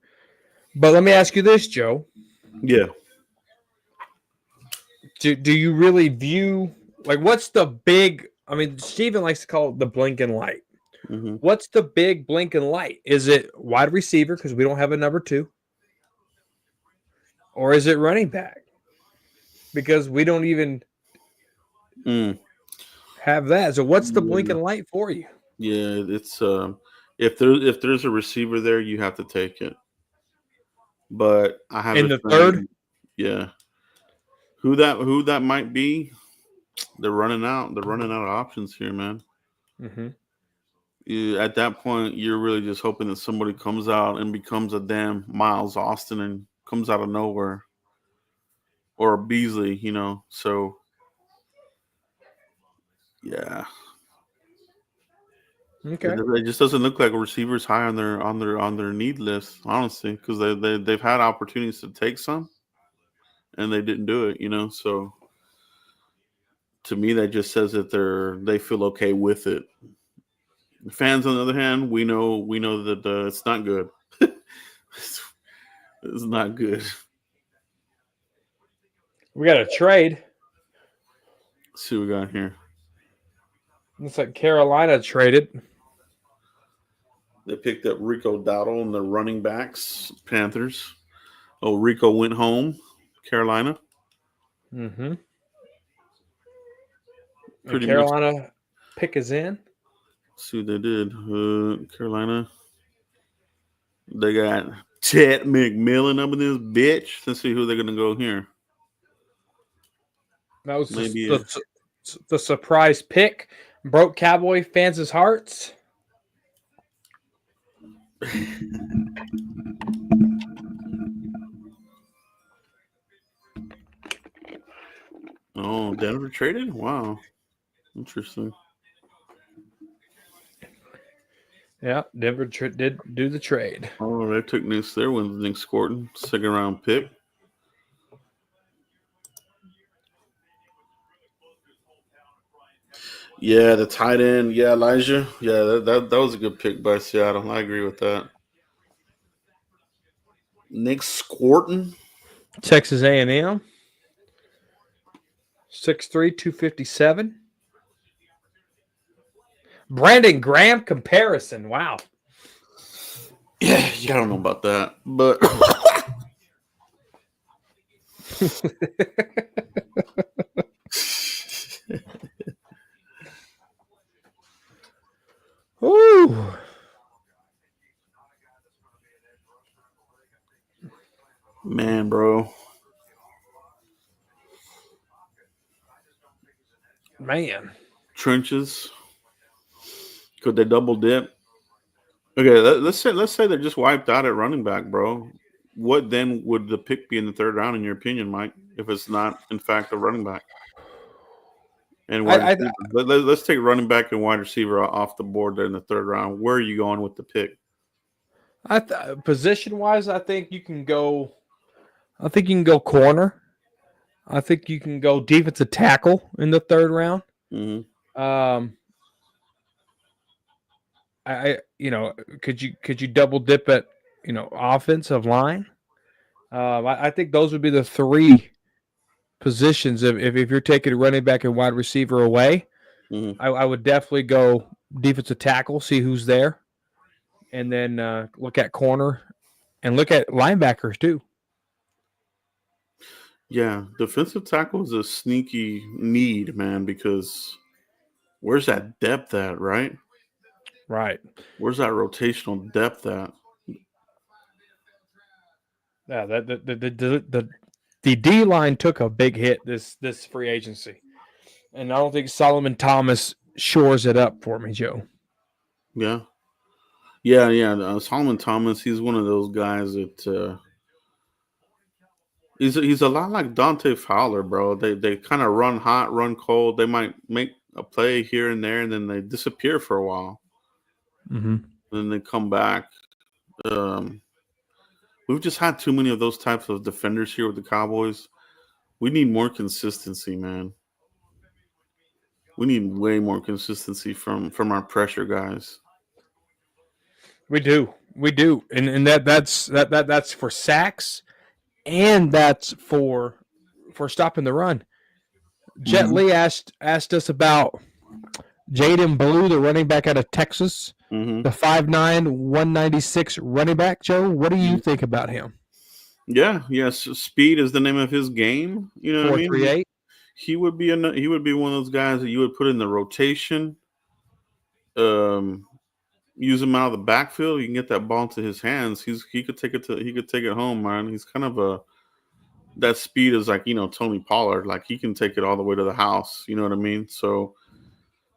But let me ask you this, Joe. Yeah. Do you really view, what's the big, Steven likes to call it the blinking light. Mm-hmm. What's the big blinking light? Is it wide receiver because we don't have a number 2? Or is it running back? Because we don't even have that. So what's the blinking light for you? Yeah, it's if there's a receiver there, you have to take it. But I have in the third. Yeah, who that might be? They're running out. They're running out of options here, man. Mm-hmm. At that point, you're really just hoping that somebody comes out and becomes a damn Miles Austin and comes out of nowhere, or a Beasley, So, yeah. Okay. It just doesn't look like a receiver's high on their need list, honestly, because they've had opportunities to take some, and they didn't do it, So, to me, that just says that they feel okay with it. The fans, on the other hand, we know that it's not good. It's not good. We got a trade. Let's see what we got here. Looks like Carolina traded. They picked up Rico Dowdle and the running backs, Panthers. Oh, Rico went home, Carolina. Mm-hmm. Carolina pick is in. Let's see what they did. Carolina. They got Chet McMillan up in this bitch. Let's see who they're going to go here. That was the surprise pick. Broke Cowboy fans' hearts. Oh, Denver traded? Wow. Interesting. Yeah, Denver did do the trade. Oh, they took Nick Scorton, second round pick. Yeah, the tight end. Yeah, Elijah. Yeah, that was a good pick by Seattle. I agree with that. Nick Scorton. Texas A&M. 6'3", 257. Brandon Graham comparison. Wow. Yeah, I don't know about that, but Man. Trenches. Could they double dip? Okay, let's say they're just wiped out at running back, bro. What then would the pick be in the third round, in your opinion, Mike? If it's not, in fact, a running back and wide I receiver. Let's take running back and wide receiver off the board there in the third round. Where are you going with the pick? Position wise, I think you can go. I think you can go corner. I think you can go defensive tackle in the third round. Mm-hmm. Could you double dip at offensive line? I think those would be the three positions. If you're taking running back and wide receiver away, Mm-hmm. I would definitely go defensive tackle, see who's there, and then look at corner and look at linebackers too. Yeah, defensive tackle is a sneaky need, man, because where's that depth at, right? Right. Where's that rotational depth at? Yeah. The D line took a big hit this free agency, and I don't think Solomon Thomas shores it up for me, Joe. Yeah. Solomon Thomas, he's one of those guys that he's a lot like Dante Fowler, bro. They kind of run hot, run cold. They might make a play here and there, and then they disappear for a while. Mm-hmm. Then they come back. We've just had too many of those types of defenders here with the Cowboys. We need more consistency, man. We need way more consistency from our pressure guys. We do, and that's for sacks, and that's for stopping the run. Jet Lee asked us about Jaden Blue, the running back out of Texas, the 5'9", 196 running back. Joe, what do you think about him? Yeah, yes. Speed is the name of his game. You know what I mean? 4.38. He would be one of those guys that you would put in the rotation. Use him out of the backfield. You can get that ball into his hands. He could take it home, man. He's kind of that speed is like Tony Pollard. Like he can take it all the way to the house. You know what I mean? So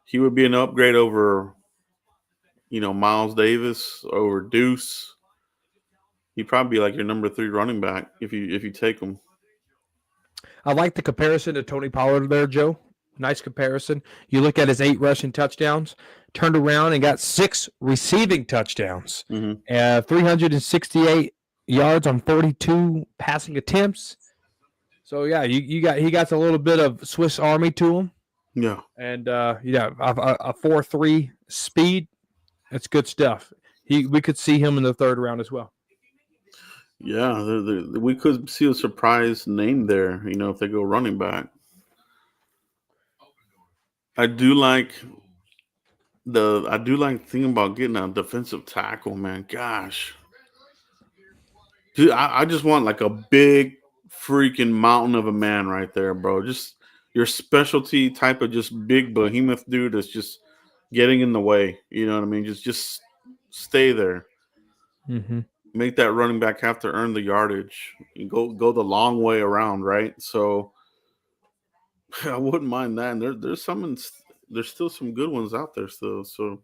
he would be an upgrade over Miles Davis, over Deuce. He'd probably be like your number 3 running back if you take him. I like the comparison to Tony Pollard there, Joe. Nice comparison. You look at his 8 rushing touchdowns, turned around and got 6 receiving touchdowns, 368 yards on 42 passing attempts. So yeah, he got a little bit of Swiss Army to him. Yeah, and a 4.3 speed. That's good stuff. We could see him in the third round as well. Yeah, we could see a surprise name there. If they go running back. I do like thinking about getting a defensive tackle, man. Gosh, dude, I just want like a big freaking mountain of a man right there, bro. Just your specialty type of just big behemoth dude that's just getting in the way. You know what I mean? Just stay there. Mm-hmm. Make that running back have to earn the yardage. You go the long way around, right? So I wouldn't mind that. And there's still some good ones out there still. So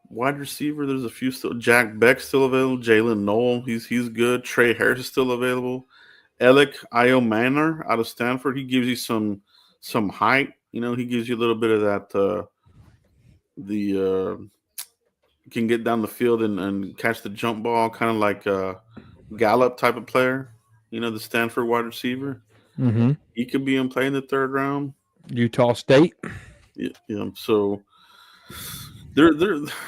wide receiver, there's a few still. Jack Beck's still available. Jalen Noel, he's good. Trey Harris is still available. Alec Iomanor out of Stanford, he gives you some height. He gives you a little bit of that. Can get down the field and catch the jump ball, kind of like a Gallup type of player. The Stanford wide receiver. Mm-hmm. He could be in play in the third round. Utah State. Yeah. So there.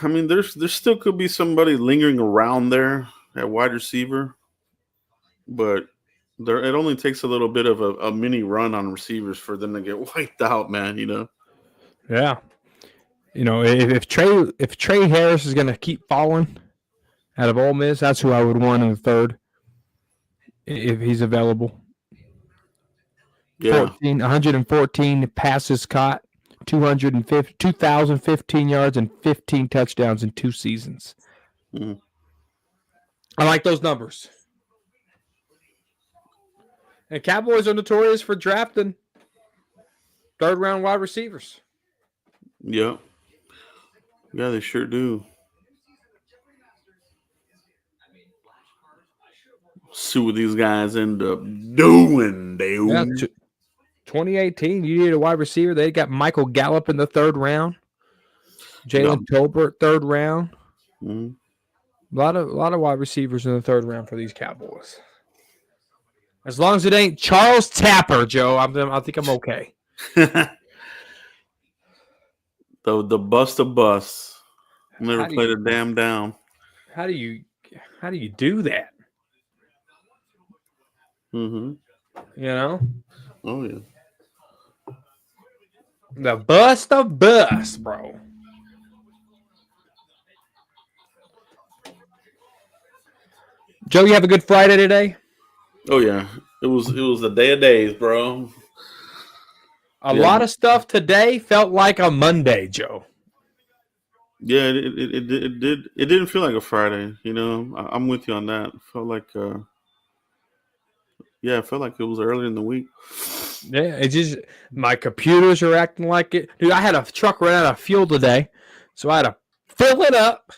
I mean, there still could be somebody lingering around there at wide receiver, but it only takes a little bit of a mini run on receivers for them to get wiped out, man. Yeah. If Trey Harris is going to keep falling out of Ole Miss, that's who I would want in the third if he's available. Yeah. 114 passes caught, 2,015 yards and 15 touchdowns in 2 seasons. Mm-hmm. I like those numbers. And Cowboys are notorious for drafting third-round wide receivers. Yeah. Yeah, they sure do. See what these guys end up doing, dude. Yeah, 2018, you need a wide receiver. They got Michael Gallup in the third round. Jalen Tolbert, third round. Mhm. A lot of wide receivers in the third round for these Cowboys. As long as it ain't Charles Tapper, Joe, I think I'm okay. the bust of bust. Never played a damn down. How do you do that? Mm-hmm. You know? Oh, yeah. The bust of bust, bro. Joe, you have a good Friday today? Oh, yeah. It was a day of days, bro. A lot of stuff today felt like a Monday, Joe. Yeah, it did. It didn't feel like a Friday. You know, I'm with you on that. It felt like, it felt like it was early in the week. Yeah, it just my computers are acting like it. Dude, I had a truck run out of fuel today, so I had to fill it up.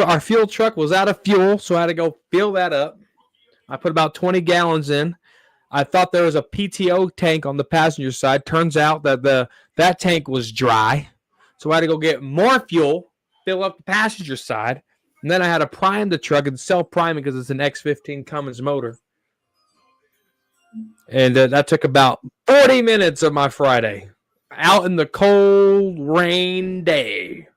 Our fuel truck was out of fuel, so I had to go fill that up. I put about 20 gallons in. I thought there was a PTO tank on the passenger side. Turns out that that tank was dry. So I had to go get more fuel, fill up the passenger side, and then I had to prime the truck and self-prime it because it's an X15 Cummins motor. And that took about 40 minutes of my Friday out in the cold rain day.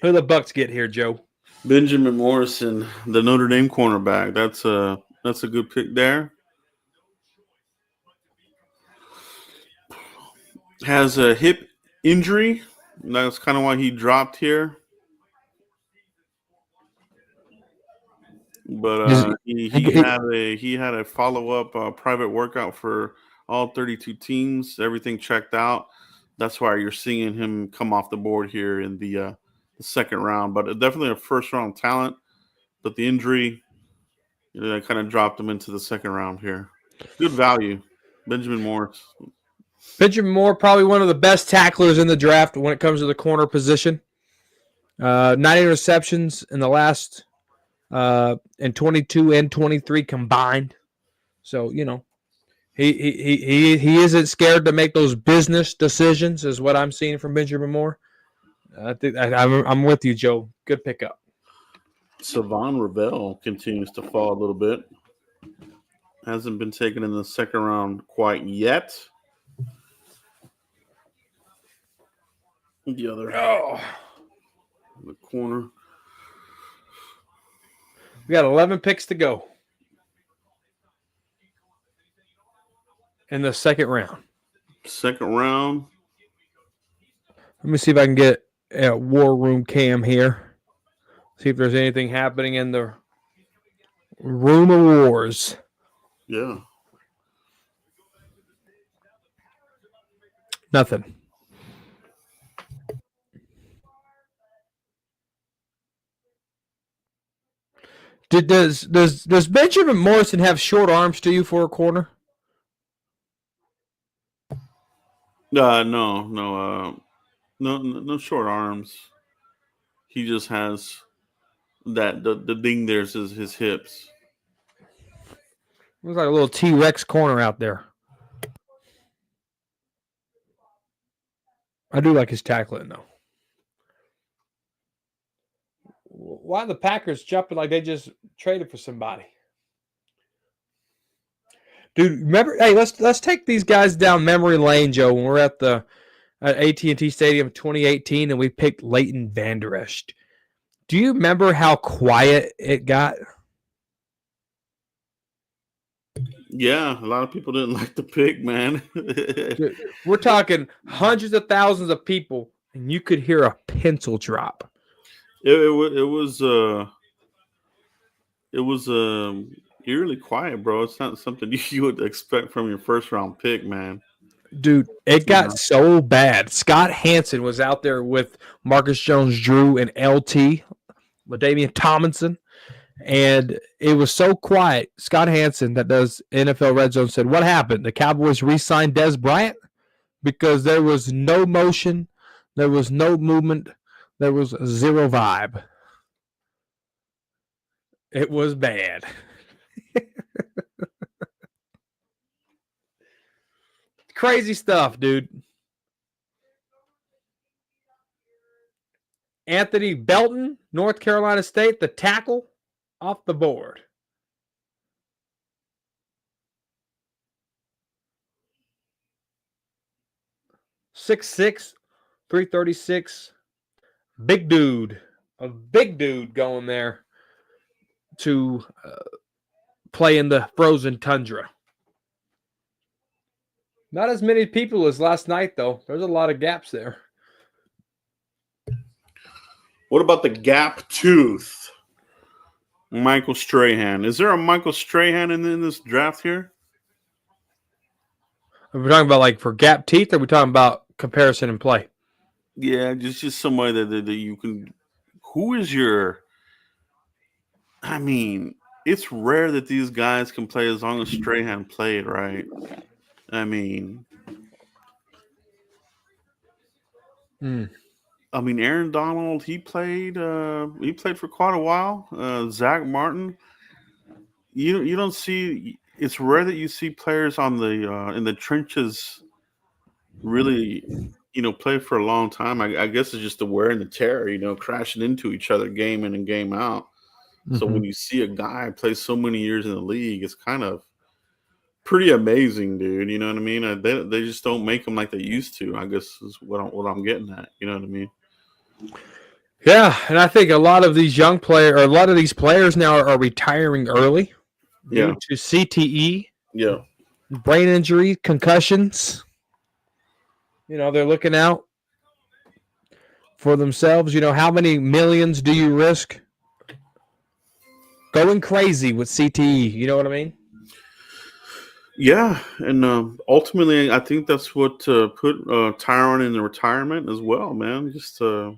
Who the Bucks get here, Joe? Benjamin Morrison, the Notre Dame cornerback. That's a good pick there. Has a hip injury. That's kind of why he dropped here. But he had a follow-up private workout for all 32 teams. Everything checked out. That's why you're seeing him come off the board here in the second round. But definitely a first-round talent. But the injury kind of dropped him into the second round here. Good value. Benjamin Morris. Benjamin Moore, probably one of the best tacklers in the draft when it comes to the corner position. 9 interceptions in the last in 22 and 23 combined. So, he isn't scared to make those business decisions is what I'm seeing from Benjamin Moore. I think I'm with you, Joe. Good pickup. Savon Ravel continues to fall a little bit. Hasn't been taken in the second round quite yet. The other the corner. We got 11 picks to go in the second round. Second round. Let me see if I can get a War Room cam here. See if there's anything happening in the Room of Wars. Yeah. Nothing. Does Benjamin Morrison have short arms to you for a corner? No short arms. He just has that the thing there's his hips. Looks like a little T-Rex corner out there. I do like his tackling though. Why are the Packers jumping like they just traded for somebody? Dude, remember? Hey, let's take these guys down memory lane, Joe. When we're at AT&T Stadium 2018, and we picked Leighton Vander Esch. Do you remember how quiet it got? Yeah, a lot of people didn't like the pick, man. Dude, we're talking hundreds of thousands of people, and you could hear a pencil drop. It was eerily quiet, bro. It's not something you would expect from your first round pick, man. Dude, it got so bad. Scott Hansen was out there with Marcus Jones-Drew and LT, LaDainian Tomlinson, And it was so quiet. Scott Hansen, that does NFL Red Zone, said, "What happened? The Cowboys re-signed Des Bryant because there was no motion, there was no movement, there was zero vibe. It was bad." Crazy stuff, dude. Anthony Belton, North Carolina State, the tackle, off the board. "6'6", 336. Big dude. A big dude going there to play in the frozen tundra. Not as many people as last night, though. There's a lot of gaps there. What about the gap tooth? Michael Strahan. Is there a Michael Strahan in this draft here? Are we talking about like for gap teeth, or are we talking about comparison and play? Yeah, just somebody that you can. Who is your? I mean, it's rare that these guys can play as long as Strahan played, right? I mean, Aaron Donald, he played for quite a while. Zach Martin, you don't see. It's rare that you see players on the in the trenches really, play for a long time. I guess it's just the wear and the tear, crashing into each other game in and game out. So when you see a guy play so many years in the league, it's kind of pretty amazing, dude. You know what I mean? They just don't make them like they used to. I guess is what I'm getting at. You know what I mean? Yeah, and I think a lot of these young players, or a lot of these players now are retiring early due to CTE, brain injury, concussions. They're looking out for themselves. How many millions do you risk going crazy with CTE? You know what I mean? Yeah, and ultimately, I think that's what put Tyron in the retirement as well, man. Just that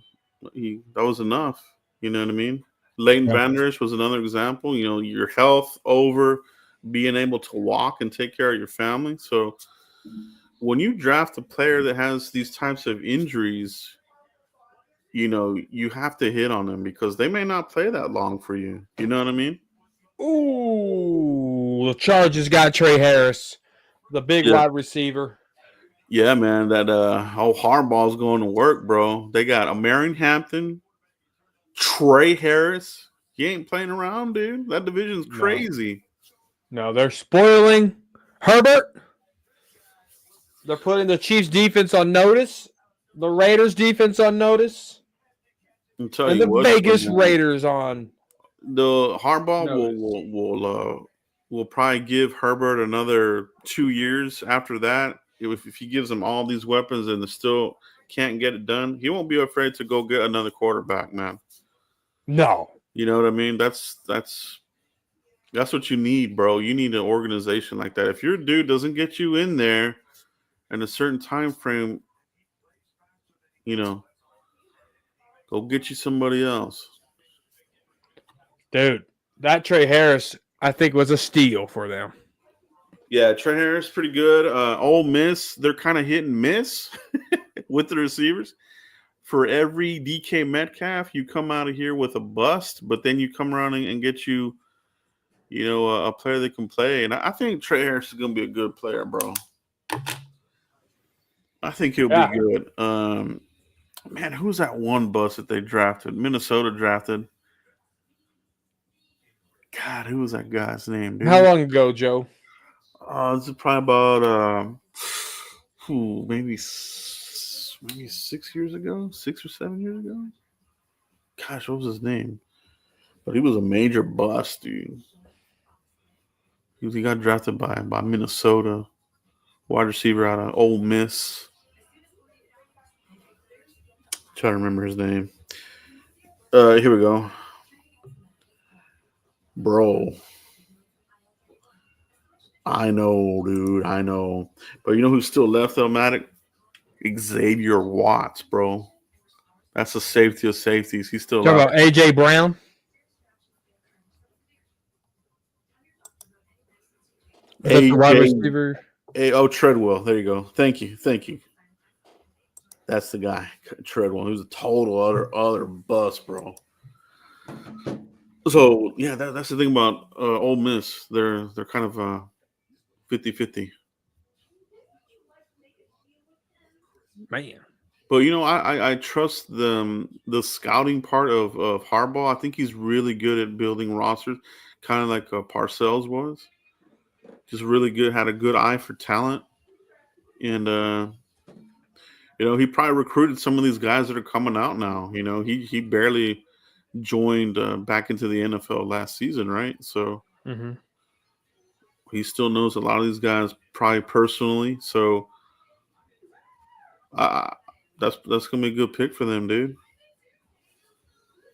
was enough. You know what I mean? Leighton Vander Esch was another example. Your health over being able to walk and take care of your family. So when you draft a player that has these types of injuries, you have to hit on them because they may not play that long for you. You know what I mean? Ooh, the Chargers got Trey Harris, the big wide receiver. Yeah, man, that whole Harbaugh's going to work, bro. They got Amarian Hampton, Trey Harris. He ain't playing around, dude. That division's crazy. No, they're spoiling Herbert. They're putting the Chiefs defense on notice, the Raiders defense on notice, and the Vegas Raiders on. The Harbaugh will probably give Herbert another 2 years after that. If he gives him all these weapons and still can't get it done, he won't be afraid to go get another quarterback, man. No. You know what I mean? That's what you need, bro. You need an organization like that. If your dude doesn't get you in there in a certain time frame, go get you somebody else. Dude, that Trey Harris, I think, was a steal for them. Yeah, Trey Harris pretty good. Ole Miss, they're kind of hit and miss with the receivers. For every DK Metcalf, you come out of here with a bust, but then you come around and get you, a player that can play. And I think Trey Harris is going to be a good player, bro. I think he'll be good. Man, who's that one bust that they drafted? Minnesota drafted. God, who was that guy's name, dude? How long ago, Joe? This is probably about maybe 6 years ago, 6 or 7 years ago. Gosh, what was his name? But he was a major bust, dude. He got drafted by Minnesota, wide receiver out of Ole Miss. Try to remember his name. Here we go, bro. I know, dude. I know. But you know who's still left, Matic? Xavier Watts, bro. That's a safety of safeties. He's still Talk about A.J. Brown? That's the wide AJ. receiver. Treadwell. There you go. Thank you. That's the guy, Treadwell. He was a total other bust, bro. So yeah, that's the thing about Ole Miss. They're kind of 50-50. Man. But I trust the scouting part of Harbaugh. I think he's really good at building rosters, kind of like Parcells was. Just really good, had a good eye for talent, and he probably recruited some of these guys that are coming out now. He barely joined back into the NFL last season, right? So he still knows a lot of these guys probably personally. So that's gonna be a good pick for them, dude.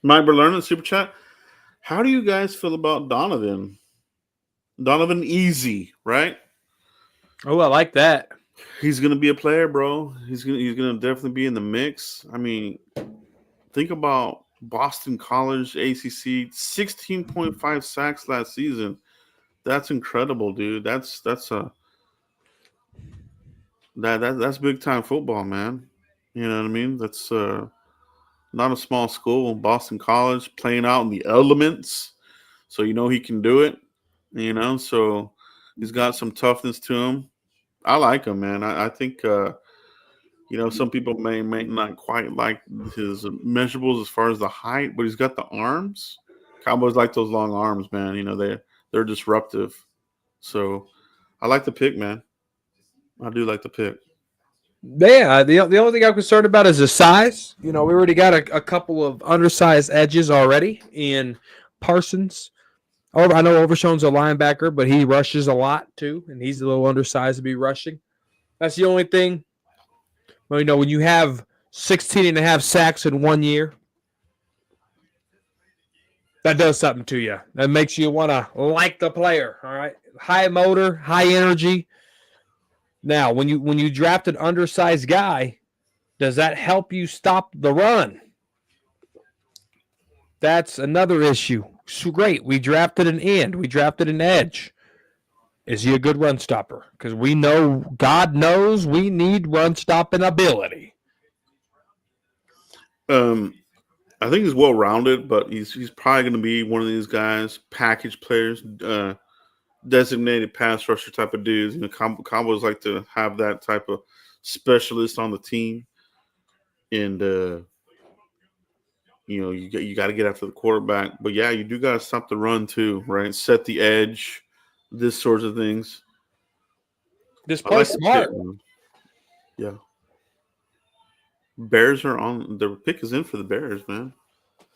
Mike Berlerner, Super Chat. How do you guys feel about Donovan? Donovan Easy, right? Oh, I like that. He's gonna be a player, bro. He's gonna definitely be in the mix. I mean, think about Boston College, ACC, 16.5 sacks last season. That's incredible, dude. That's big time football, man. You know what I mean? That's not a small school. Boston College, playing out in the elements, so he can do it. So he's got some toughness to him. I like him, man. I think some people may not quite like his measurables as far as the height, but he's got the arms. Cowboys like those long arms, man. They're disruptive. So I like the pick, man. I do like the pick. Yeah, the only thing I'm concerned about is the size. We already got a couple of undersized edges already in Parsons. I know Overshone's a linebacker, but he rushes a lot too, and he's a little undersized to be rushing. That's the only thing. Well, when you have 16 and a half sacks in 1 year, that does something to you. That makes you want to like the player, all right? High motor, high energy. Now, when you draft an undersized guy, does that help you stop the run? That's another issue. So great. We drafted an end. We drafted an edge. Is he a good run stopper? Because we know, God knows, we need run stopping ability. I think he's well rounded, but he's probably going to be one of these guys, package players, designated pass rusher type of dudes. Cowboys like to have that type of specialist on the team, and you got to get after the quarterback. But yeah, you do got to stop the run too, right? Set the edge, this sorts of things. Just play smart. Yeah. Bears are on. The pick is in for the Bears, man.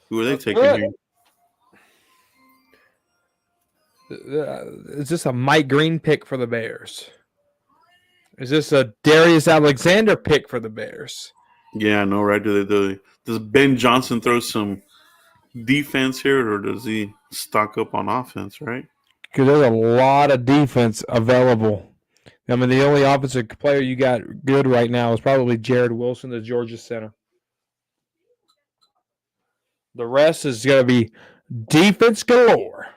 Who are they taking here? Is this a Mike Green pick for the Bears? Is this a Darius Alexander pick for the Bears? Yeah, I know, right? Does Ben Johnson throw some defense here, or does he stock up on offense, right? Because there's a lot of defense available. I mean, the only offensive player you got good right now is probably Jared Wilson, the Georgia center. The rest is going to be defense galore.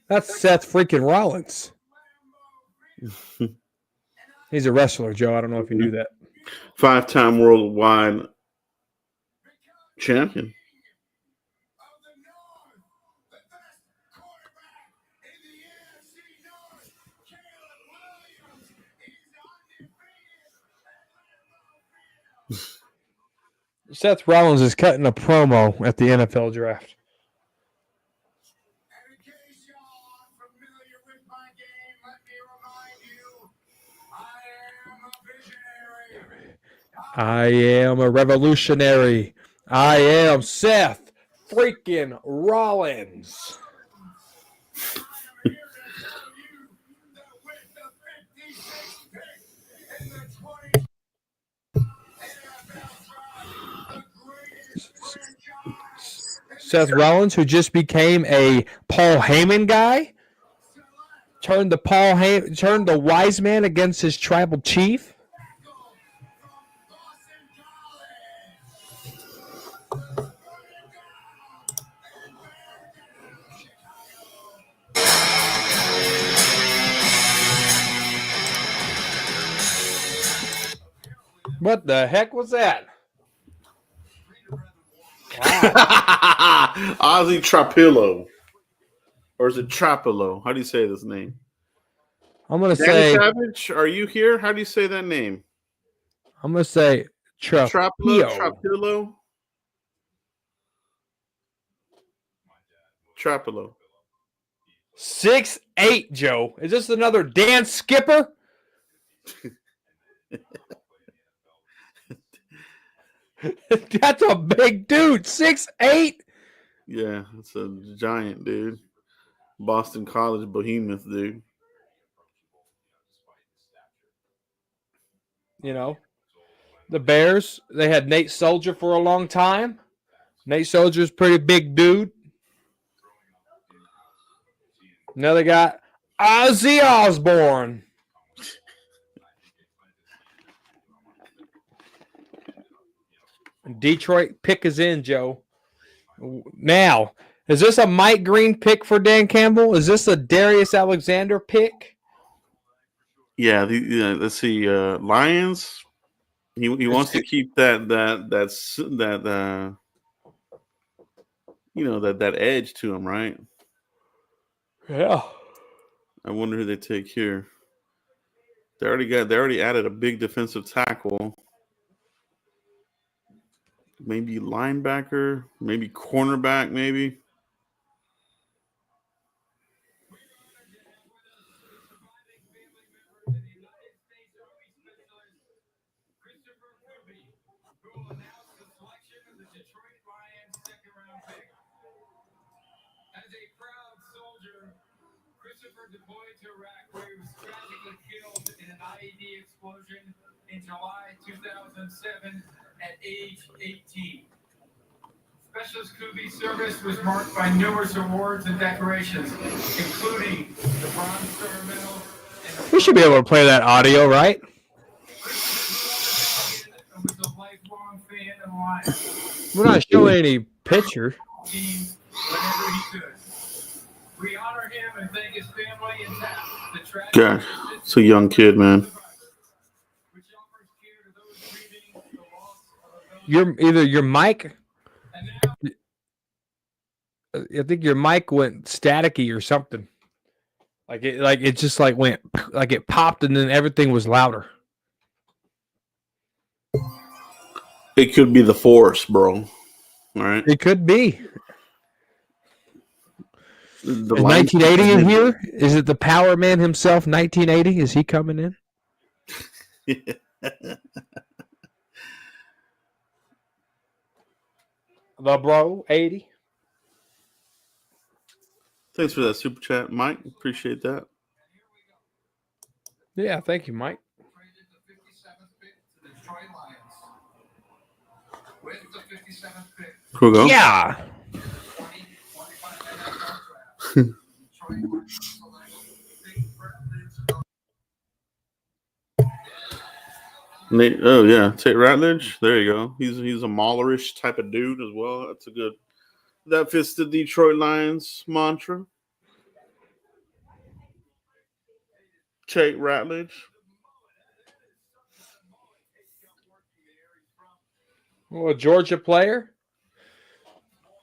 That's Seth freaking Rollins. He's a wrestler, Joe. I don't know if you knew that. 5-time worldwide champion. Seth Rollins is cutting a promo at the NFL draft. I am a revolutionary. I am Seth freaking Rollins. Seth Rollins, who just became a Paul Heyman guy, turned the wise man against his tribal chief. What the heck was that? Ozzy Trapillo. Or is it Trapillo? How do you say this name? I'm gonna Danny say. Savage, are you here? How do you say that name? I'm gonna say Trapillo? Trapillo. Trapillo? Trapillo. 6'8", Joe. Is this another Dan Skipper? That's a big dude. 6'8". Yeah, it's a giant dude. Boston College behemoth, dude. You know, the Bears, they had Nate Soldier for a long time. Nate Soldier's pretty big dude. Now they got Ozzy Osbourne. Detroit pick is in, Joe. Now, is this a Mike Green pick for Dan Campbell? Is this a Darius Alexander pick? Yeah, let's see. Lions. He wants to keep that that edge to him, right? Yeah. I wonder who they take here. They already added a big defensive tackle. Maybe linebacker, maybe cornerback, maybe. In July 2007 at age 18. Specialist Kubi service was marked by numerous awards and decorations, including the Bronze Star Medal. We should be able to play that audio, right? Was a lifelong fan of Lions. We're not showing any picture. Whenever he could. We honor him and thank his family and staff. God, it's a young kid, man. Your mic. I think your mic went staticky or something. Like it just went like it popped and then everything was louder. It could be the force, bro. All right. It could be. The Is 1980 in here? Is it the Power Man himself? 1980? Is he coming in? The bro 80. Thanks for that super chat, Mike. Appreciate that. Yeah, thank you, Mike. Cool go. Yeah. Oh yeah, Tate Ratledge. There you go. He's a maulerish type of dude as well. That's a good. That fits the Detroit Lions mantra. Tate Ratledge. Well, a Georgia player.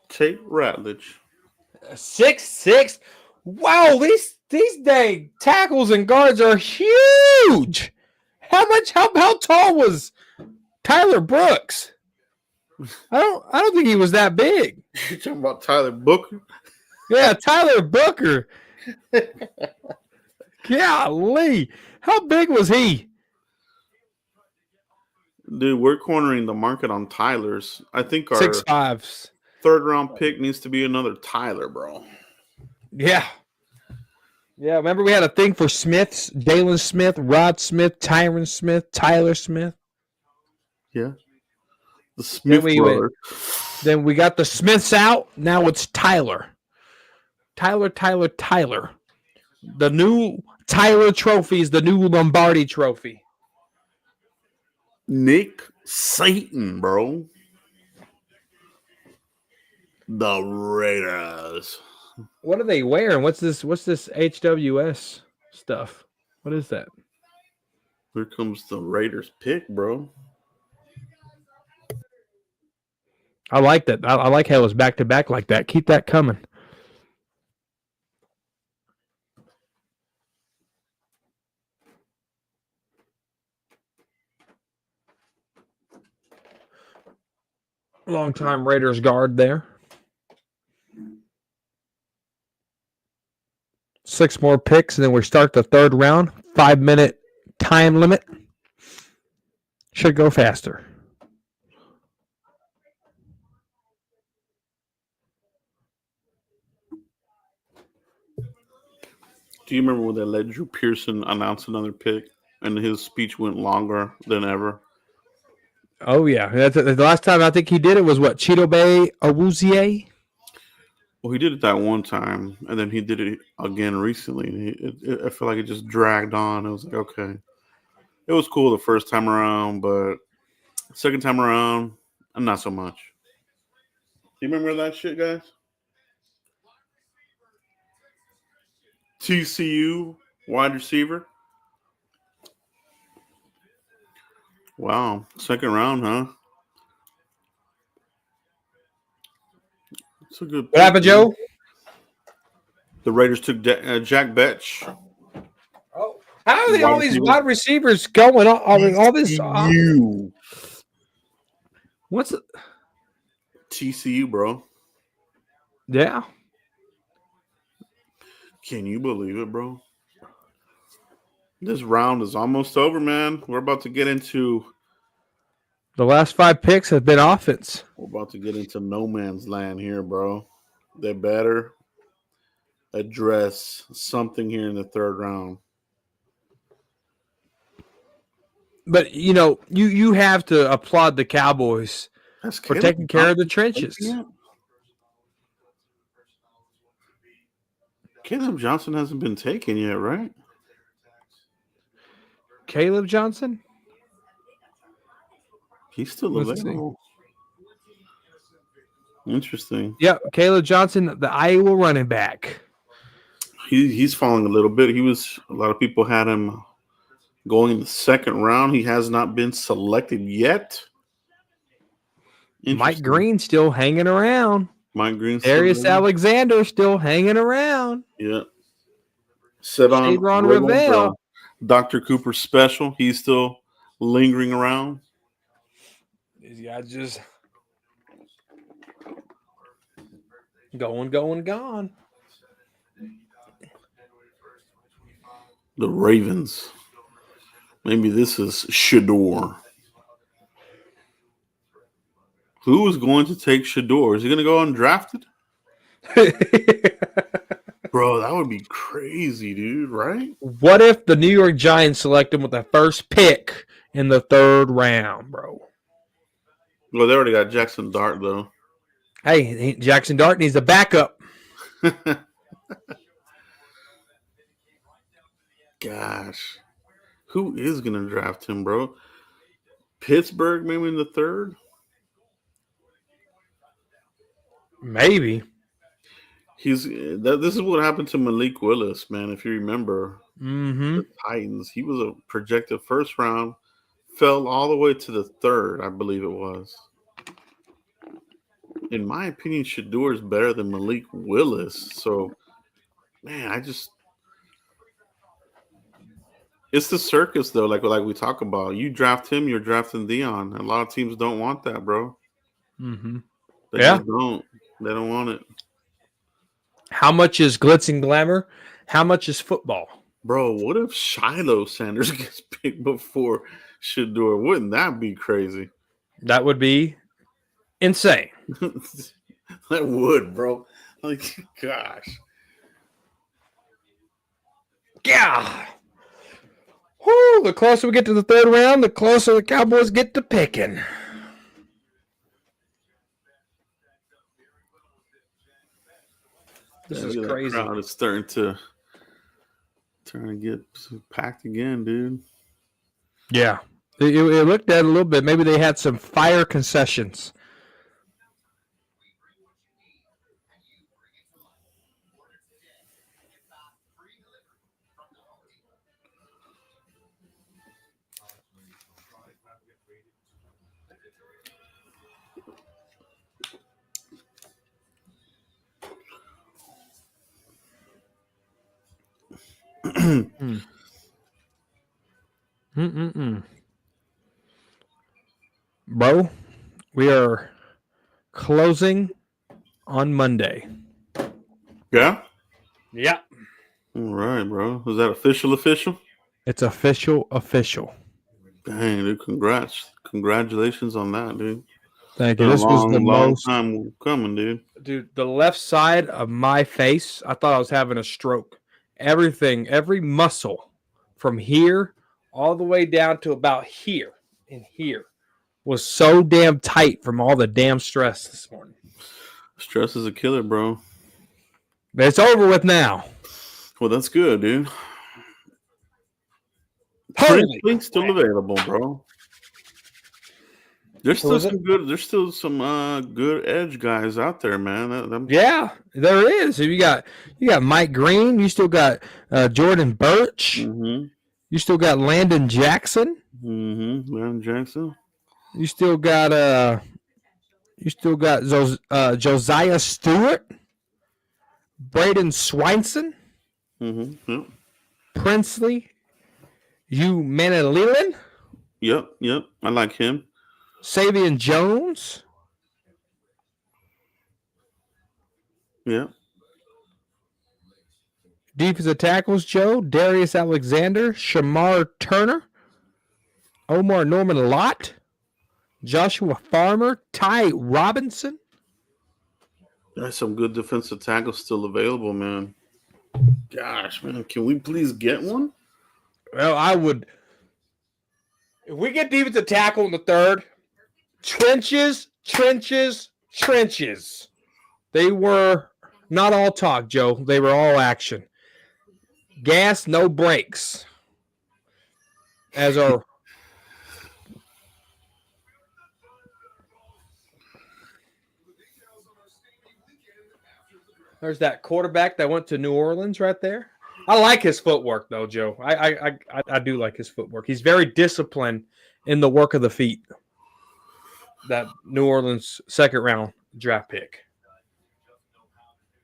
Tate Ratledge. 6'6". Wow, these dang tackles and guards are huge. How tall was Tyler Brooks? I don't think he was that big. You talking about Tyler Booker? Yeah, Tyler Booker. Golly. How big was he? Dude, we're cornering the market on Tylers. I think our 6'5". third round pick needs to be another Tyler, bro. Yeah. Yeah, remember we had a thing for Smiths, Dalen Smith, Rod Smith, Tyron Smith, Tyler Smith. Yeah. The Smith brother. Then we got the Smiths out. Now it's Tyler. Tyler. The new Tyler trophy is the new Lombardi trophy. Nick Satan, bro. The Raiders. What are they wearing? What's this HWS stuff? What is that? Here comes the Raiders pick, bro. I like that. I like how it was back to back like that. Keep that coming. Long-time Raiders guard there. 6 more picks, and then we start the third round. 5-minute time limit. Should go faster. Do you remember when they let Drew Pearson announce another pick and his speech went longer than ever? Oh, yeah. The last time I think he did it was what? Cheeto Bay Awuzie? Well, he did it that one time, and then he did it again recently. I feel like it just dragged on. It was like, okay. It was cool the first time around, but second time around, not so much. Do you remember that shit, guys? TCU wide receiver. Wow, second round, huh? It's a good. What happened, Joe? The Raiders took Jack Betch. Oh, how are all these wide receivers going on? All this. TCU. What's it? TCU, bro? Yeah. Can you believe it, bro? This round is almost over, man. We're about to get into. The last 5 picks have been offense. We're about to get into no man's land here, bro. They better address something here in the third round. But, you have to applaud the Cowboys for taking care of the trenches. Caleb Johnson hasn't been taken yet, right? Caleb Johnson? He's still available. Interesting. Yep, Caleb Johnson, the Iowa running back. He's falling a little bit. A lot of people had him going in the second round. He has not been selected yet. Mike Green still hanging around. Mike Green. Darius Alexander still hanging around. Yeah. Ron Ravel. Dr. Cooper Special. He's still lingering around. These guys just gone. The Ravens. Maybe this is Shador. Who is going to take Shador? Is he going to go undrafted? Bro, that would be crazy, dude, right? What if the New York Giants select him with the first pick in the third round, bro? Well, they already got Jackson Dart, though. Hey, Jackson Dart needs a backup. Gosh. Who is going to draft him, bro? Pittsburgh, maybe in the third? Maybe. This is what happened to Malik Willis, man, if you remember. The Titans. He was a projected first round, fell all the way to the third, I believe it was. In my opinion, Shador is better than Malik Willis. So, man, it's the circus, though, like we talk about. You draft him, you're drafting Dion. A lot of teams don't want that, bro. Mm-hmm. They just don't. They don't want it. How much is glitz and glamour? How much is football? Bro, what if Shiloh Sanders gets picked before Shador? Wouldn't that be crazy? That would be insane. That would, bro. Like, gosh. Yeah. Whew, the closer we get to the third round, the closer the Cowboys get to picking. This is crazy. The crowd is starting to get packed again, dude. Yeah. It looked at a little bit. Maybe they had some fire concessions. Bro, we are closing on Monday. Yeah? Yeah. All right, bro. Is that official? It's official. Dang, dude, congrats. Congratulations on that, dude. Thank you. Been a This was the long most, time coming, dude. dude, the left side of my face, I thought I was having a stroke. Everything, every muscle from here all the way down to about here and here was so damn tight from all the damn stress this morning. Stress is a killer, bro. But it's over with now. Well, that's good, dude. Holy Link's still available, bro. There's still some good. There's still some good edge guys out there, man. Yeah, there is. You got Mike Green. You still got Jordan Birch. Mm-hmm. You still got Landon Jackson. Mm-hmm. Landon Jackson. You still got Josiah Stewart, Braden Swinson, Mm-hmm. Yep. Princely, you Manalilan, Yep. I like him. Savion Jones. Yeah. Defensive tackles, Joe, Darius Alexander, Shamar Turner, Omar Norman Lott, Joshua Farmer, Ty Robinson. There's some good defensive tackles still available, man. Gosh, man, can we please get one? Well, I would. If we get defensive tackle in the third, trenches. They were not all talk, Joe. They were all action. Gas, no brakes. As our there's that quarterback that went to New Orleans right there. I like his footwork though, Joe. I do like his footwork. He's very disciplined in the work of the feet. That New Orleans second round draft pick.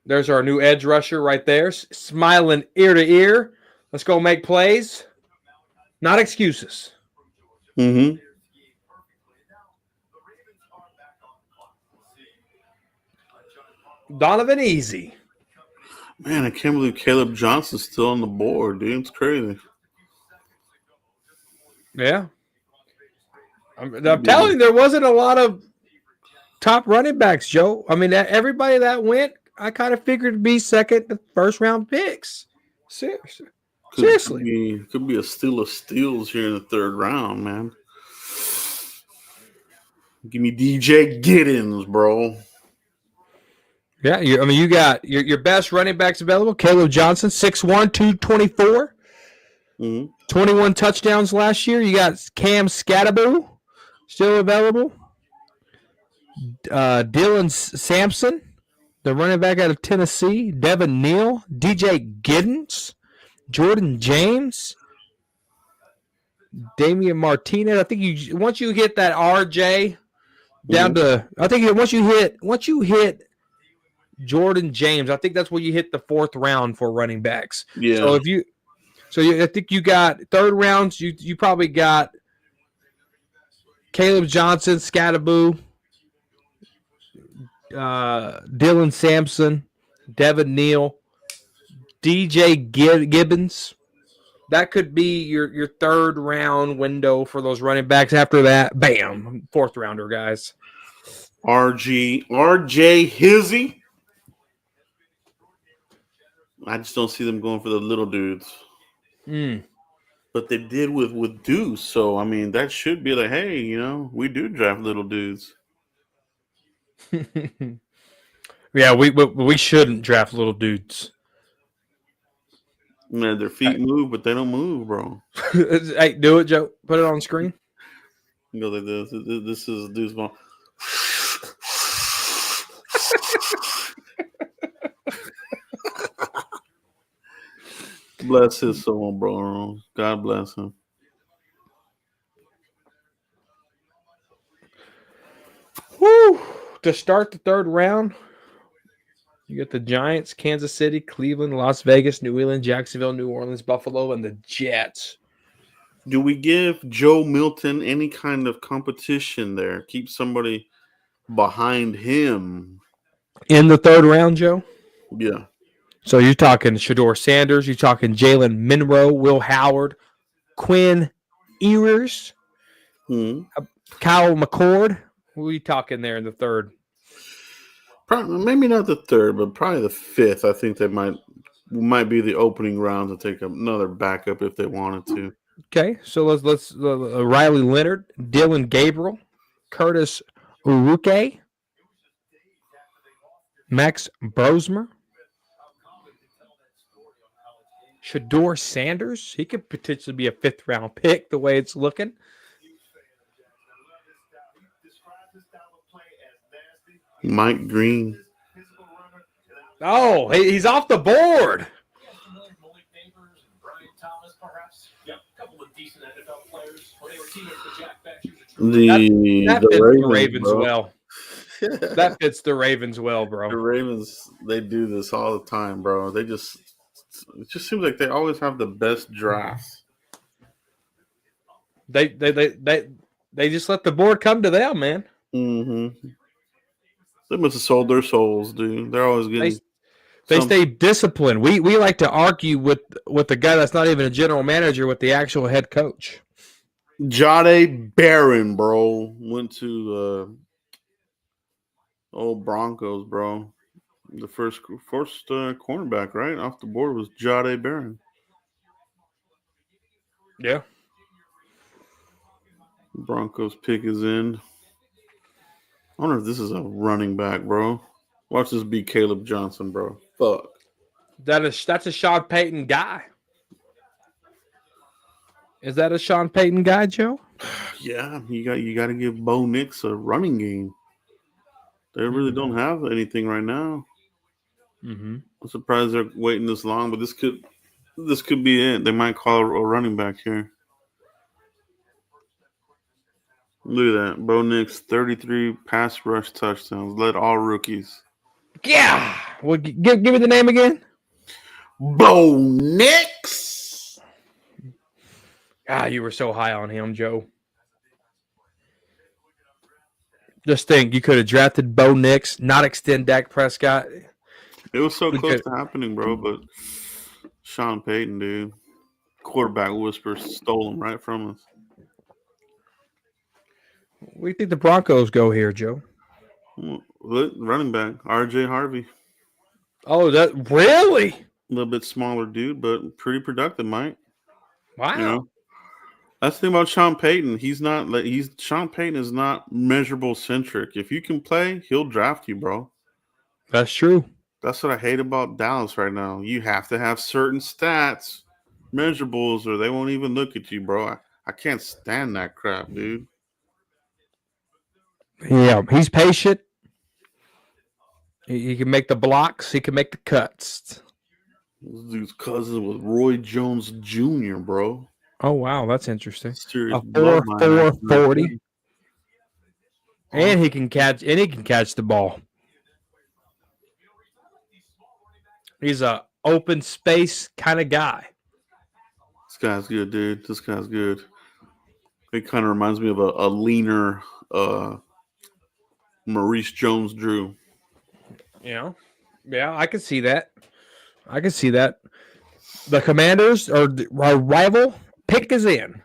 There's our new edge rusher right there, smiling ear to ear. Let's go make plays. Not excuses. Mm-hmm. Donovan Easy. Man, I can't believe Caleb Johnson's still on the board, dude. It's crazy. Yeah. I'm telling you, there wasn't a lot of top running backs, Joe. I mean, everybody that went, I kind of figured to be second, first round picks. Seriously. Could be a steal of steals here in the third round, man. Give me DJ Giddens, bro. Yeah, you got your best running backs available. Caleb Johnson, 6'1", 224. Mm-hmm. 21 touchdowns last year. You got Cam Scatterbo still available. Dylan Sampson, the running back out of Tennessee. Devin Neal, DJ Giddens, Jordan James, Damian Martinez. I think once you hit that RJ down to, I think once you hit Jordan James, I think that's where you hit the fourth round for running backs. Yeah. I think you got third rounds. You probably got Caleb Johnson, Scatterbo, Dylan Sampson, Devin Neal, DJ Gibbons. That could be your third round window for those running backs. After that, bam, fourth rounder, guys. RJ Hizzy. I just don't see them going for the little dudes. But they did with Deuce. So, I mean, that should be like, hey, we do draft little dudes. Yeah, we shouldn't draft little dudes. Man, their feet move, but they don't move, bro. Hey, do it, Joe. Put it on screen. Go like this. This is Deuce ball. Bless his soul, bro. God bless him. Woo! To start the third round, You got the Giants, Kansas City, Cleveland, Las Vegas, New England, Jacksonville, New Orleans, Buffalo, and the Jets. Do we give Joe Milton any kind of competition there? Keep somebody behind him? In the third round, Joe? Yeah. So you're talking Shador Sanders, you're talking Jalen Monroe, Will Howard, Quinn Ewers, Kyle McCord. Who are you talking there in the third? Probably, maybe not the third, but probably the fifth. I think they might be the opening round to take another backup if they wanted to. Okay, so let's Riley Leonard, Dylan Gabriel, Curtis Uruke, Max Brosmer, Shador Sanders. He could potentially be a fifth round pick the way it's looking. Mike Green. Oh, he's off the board. That fits the Ravens well. That fits the Ravens well, bro. The Ravens, they do this all the time, bro. It just seems like they always have the best drafts. They just let the board come to them, man. Mm-hmm. They must have sold their souls, dude. They're always getting. They stay disciplined. We like to argue with the guy that's not even a general manager, with the actual head coach. Jade Barron, bro, went to old Broncos, bro. The first cornerback, right off the board, was Jade Barron. Yeah. Broncos pick is in. I wonder if this is a running back, bro. Watch this be Caleb Johnson, bro. Fuck. That's a Sean Payton guy. Is that a Sean Payton guy, Joe? Yeah, you got to give Bo Nix a running game. They really don't have anything right now. Mm-hmm. I'm surprised they're waiting this long, but this could be it. They might call a running back here. Look at that. Bo Nix, 33 pass rush touchdowns. Led all rookies. Yeah. Well, give me the name again. Bo Nix. You were so high on him, Joe. Just think, you could have drafted Bo Nix, not extend Dak Prescott. It was so close to happening, bro, but Sean Payton, dude. Quarterback whisper stole him right from us. Where do you think the Broncos go here, Joe? Running back, R.J. Harvey. Oh, that really? A little bit smaller dude, but pretty productive, Mike. Wow. You know? That's the thing about Sean Payton. Sean Payton is not measurable centric. If you can play, he'll draft you, bro. That's true. That's what I hate about Dallas right now. You have to have certain stats, measurables, or they won't even look at you, bro. I can't stand that crap, dude. Yeah, he's patient. He can make the blocks. He can make the cuts. This dude's cousin with Roy Jones Jr., bro. Oh, wow. That's interesting. Serious 4.40. And he can catch the ball. He's a open space kind of guy. This guy's good, dude. This guy's good. It kind of reminds me of a leaner Maurice Jones-Drew. Yeah, I can see that. The Commanders our rival pick is in.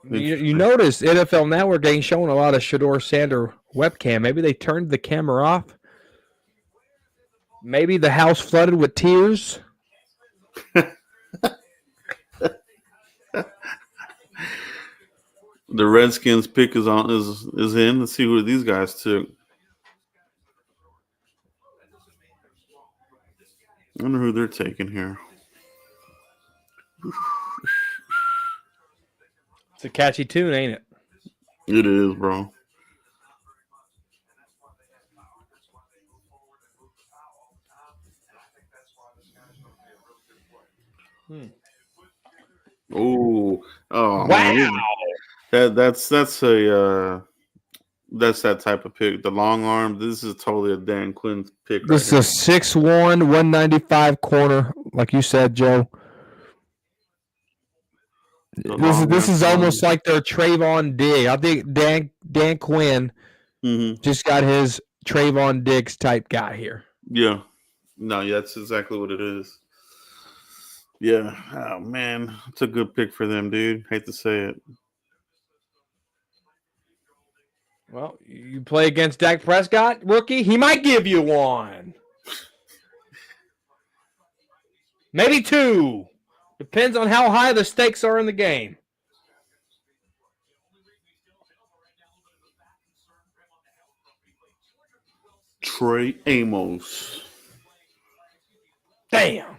You notice NFL Network ain't showing a lot of Shador Sanders webcam. Maybe they turned the camera off. Maybe the house flooded with tears. The Redskins pick is in. Let's see who these guys took. I wonder who they're taking here. It's a catchy tune, ain't it? It is, bro. Oh, wow. Man. That's a That's that type of pick. The long arm. This is totally a Dan Quinn pick. This is a 6'1", 195 corner, like you said, Joe. This is almost like their Trayvon Diggs. I think Dan Quinn just got his Trayvon Diggs type guy here. Yeah. No, yeah, that's exactly what it is. Yeah. Oh, man. It's a good pick for them, dude. Hate to say it. Well, you play against Dak Prescott, rookie, he might give you one. Maybe two. Depends on how high the stakes are in the game. Trey Amos. Damn.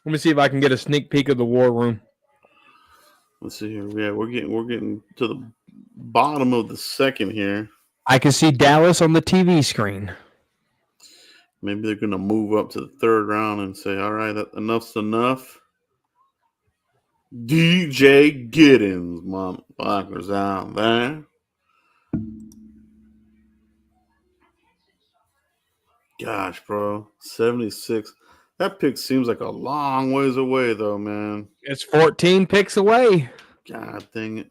Let me see if I can get a sneak peek of the war room. Let's see here. Yeah, we're getting to the bottom of the second here. I can see Dallas on the TV screen. Maybe they're going to move up to the third round and say, all right, enough's enough. DJ Giddens, motherfuckers out there. Gosh, bro. 76. That pick seems like a long ways away, though, man. It's 14 picks away. God dang it.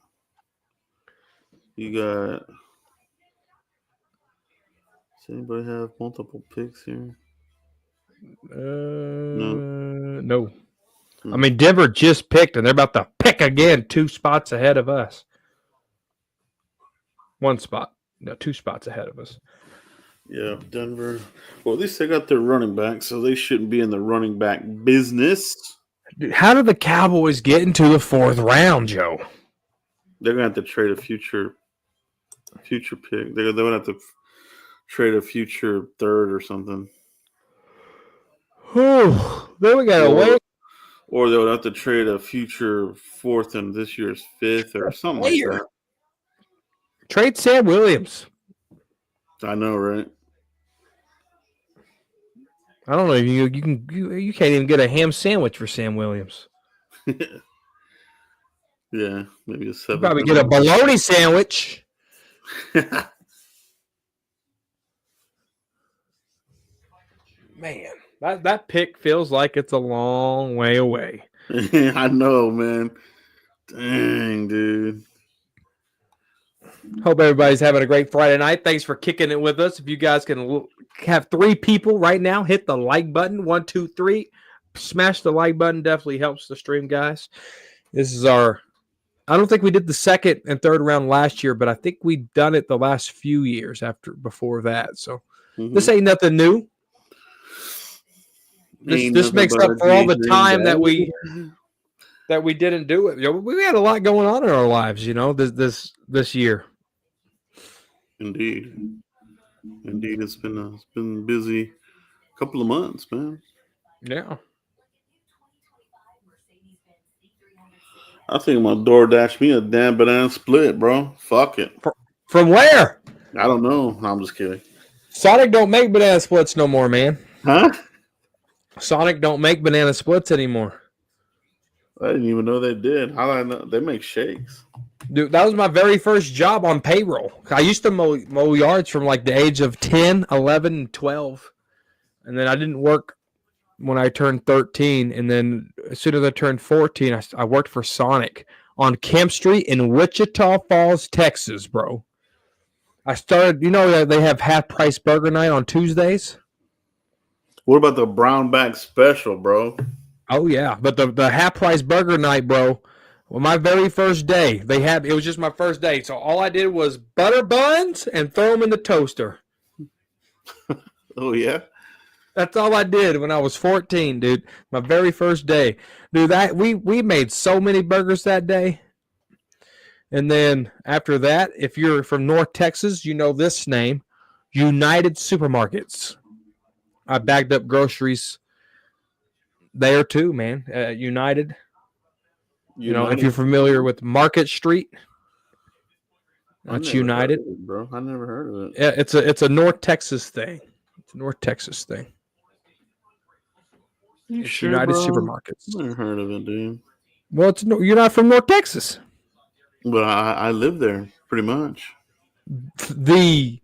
You got... Does anybody have multiple picks here? No. I mean, Denver just picked, and they're about to pick again 2 spots ahead of us. 1 spot. No, 2 spots ahead of us. Yeah, Denver. Well, at least they got their running back, so they shouldn't be in the running back business. Dude, how did the Cowboys get into the 4th round, Joe? They're going to have to trade a future pick. They're going to have to trade a future 3rd or something. Then we got to wait. Or they would have to trade a future 4th and this year's 5th or something like that. Trade Sam Williams. I know, right? I don't know if you can't even get a ham sandwich for Sam Williams. Yeah, maybe a 7. Probably get a bologna sandwich. Man, that pick feels like it's a long way away. I know, man. Dang, dude. Hope everybody's having a great Friday night. Thanks for kicking it with us. If you guys can have 3 people right now, hit the like button. 1, 2, 3. Smash the like button. Definitely helps the stream, guys. This is I don't think we did the 2nd and 3rd round last year, but I think we've done it the last few years before that. So this ain't nothing new. This makes up for all the time that we didn't do it. We had a lot going on in our lives, this year. Indeed, it's been busy couple of months, man. Yeah. I think my DoorDash me a damn banana split, bro. Fuck it. From where? I don't know. No, I'm just kidding. Sonic don't make banana splits no more, man. Huh? Sonic don't make banana splits anymore. I didn't even know they did. How did I know? They make shakes. Dude, that was my very first job on payroll. I used to mow yards from like the age of 10, 11, and 12. And then I didn't work when I turned 13. And then as soon as I turned 14, I worked for Sonic on Camp Street in Wichita Falls, Texas, bro. I started, they have half-price burger night on Tuesdays. What about the brown bag special, bro? Oh, yeah. But the half-price burger night, bro, well, my very first day, it was just my first day. So all I did was butter buns and throw them in the toaster. Oh, yeah? That's all I did when I was 14, dude. My very first day. Dude, we made so many burgers that day. And then after that, if you're from North Texas, you know this name, United Supermarkets. I bagged up groceries there too, man. United. If you're familiar with Market Street, that's United, bro. I never heard of it. Yeah, it's a North Texas thing. It's a North Texas thing. You it's sure, United bro? Supermarkets. Never heard of it, dude. Well, you're not from North Texas. But I live there pretty much. The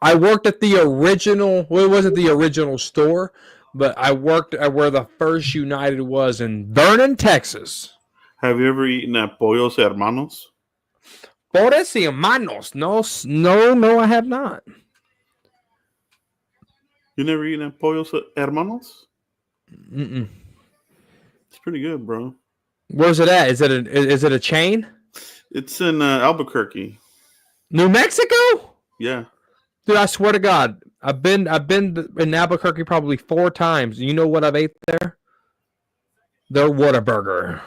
I worked at the original. Well, it wasn't the original store, but I worked at where the first United was in Vernon, Texas. Have you ever eaten at Pollos Hermanos? Pollos Hermanos. No, I have not. You never eaten at Pollos Hermanos? Mm-mm. It's pretty good, bro. Where's it at? Is it a chain? It's in Albuquerque, New Mexico. Yeah, dude, I swear to God, I've been in Albuquerque probably 4 times. You know what I've ate there? Their Whataburger.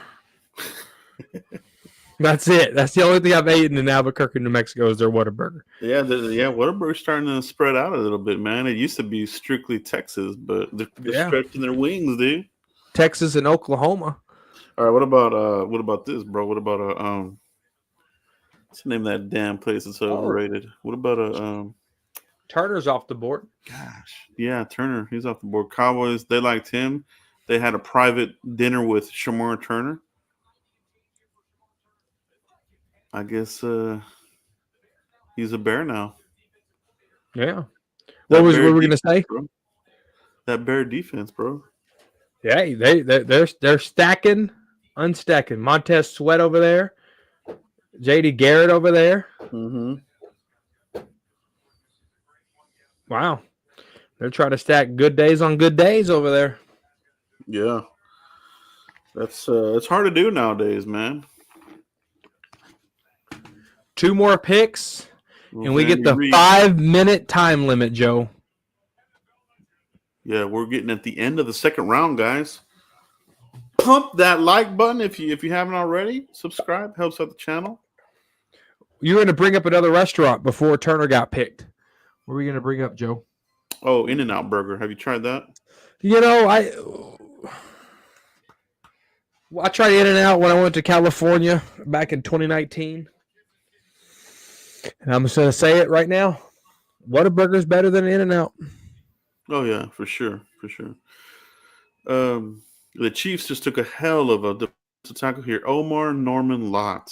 That's it. That's the only thing I've eaten in Albuquerque, New Mexico, is their Whataburger. Yeah, Whataburger's starting to spread out a little bit, man. It used to be strictly Texas, but they're stretching their wings, dude. Texas and Oklahoma. All right, what about this, bro? What about what's the name of that damn place that's overrated? What about Turner's off the board. Gosh, yeah, Turner, he's off the board. Cowboys, they liked him. They had a private dinner with Shamar Turner. I guess he's a Bear now. Yeah. What were we going to say? Bro. That Bear defense, bro. Yeah, they're stacking, unstacking. Montez Sweat over there. J.D. Garrett over there. Mm-hmm. Wow. They're trying to stack good days on good days over there. Yeah. That's it's hard to do nowadays, man. 2 more picks, and we get the 5-minute time limit, Joe. Yeah, we're getting at the end of the second round, guys. Pump that like button if you haven't already. Subscribe, helps out the channel. You're going to bring up another restaurant before Turner got picked. What are we going to bring up, Joe? Oh, In-N-Out Burger. Have you tried that? You know, I tried In-N-Out when I went to California back in 2019. And I'm just going to say it right now. Whataburger's better than In-N-Out. Oh, yeah, for sure. The Chiefs just took a hell of a defensive tackle here. Omar Norman Lott.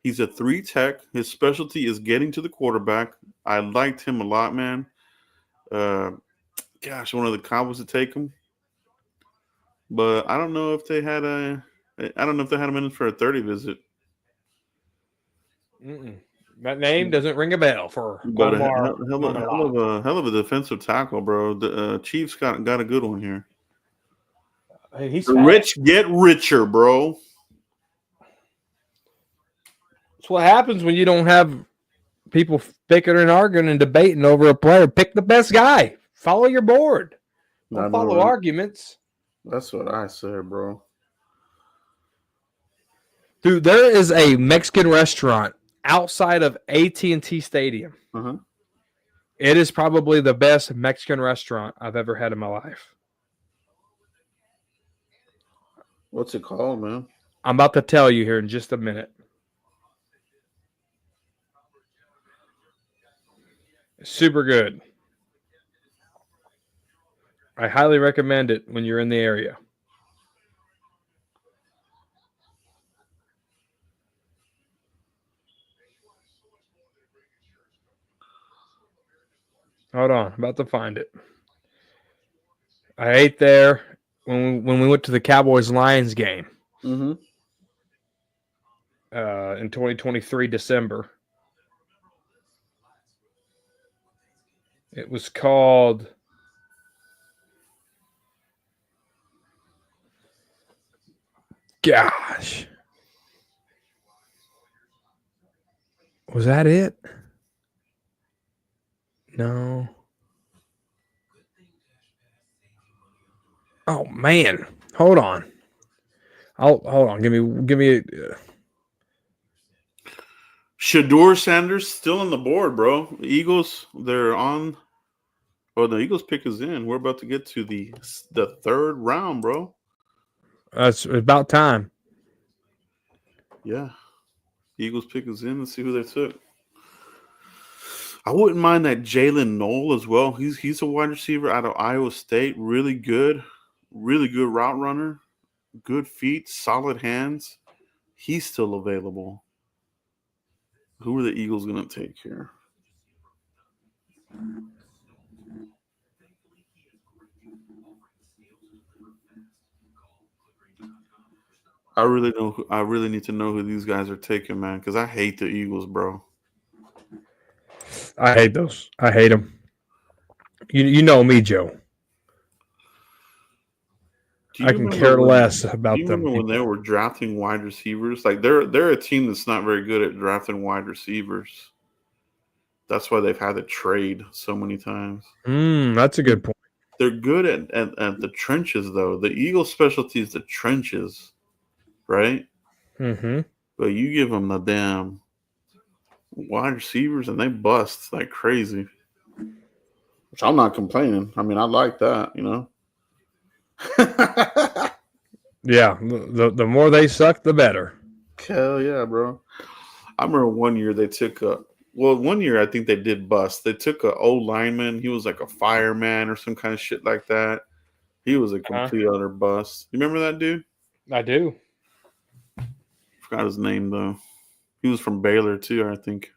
He's a 3-tech. His specialty is getting to the quarterback. I liked him a lot, man. Gosh, one of the Cowboys to take him. But I don't know if they had him in for a 30 visit. Mm-mm. That name doesn't ring a bell for Omar. But hell of a defensive tackle, bro. The Chiefs got a good one here. He's the rich get richer, bro. That's what happens when you don't have people bickering and arguing and debating over a player. Pick the best guy. Follow your board. Don't follow arguments. That's what I said, bro. Dude, there is a Mexican restaurant outside of AT&T Stadium. Uh-huh. It is probably the best Mexican restaurant I've ever had in my life. What's it called, man? I'm about to tell you here in just a minute. Super good. I highly recommend it when you're in the area. Hold on, I'm about to find it. I ate there when we went to the Cowboys-Lions game. Mm-hmm. In 2023 December. It was called Gosh. Was that it? No. Oh man. Hold on. Hold on. Give me Shador Sanders still on the board, bro. Eagles, they're on. Oh, the Eagles pick is in. We're about to get to the 3rd round, bro. It's about time. Yeah. Eagles pick is in. Let's see who they took. I wouldn't mind that Jalen Knoll as well. He's a wide receiver out of Iowa State. Really good route runner. good feet, solid hands. He's still available. Who are the Eagles going to take here? I really need to know who these guys are taking, man, because I hate the Eagles, bro. I hate those. I hate them. You know me, Joe. I can care less about them. Do you remember when they were drafting wide receivers? Like they're a team that's not very good at drafting wide receivers. That's why they've had to trade so many times. That's a good point. They're good at the trenches, though. The Eagles' specialty is the trenches, right? Mm-hmm. But you give them the damn wide receivers, and they bust like crazy. Which I'm not complaining. I mean, I like that, you know. Yeah, the more they suck, the better. Hell yeah, bro. I remember one year they took one year I think they did bust. They took an old lineman. He was like a fireman or some kind of shit like that. He was a complete utter bust. You remember that dude? I do. Forgot his name though. He was from Baylor too, I think.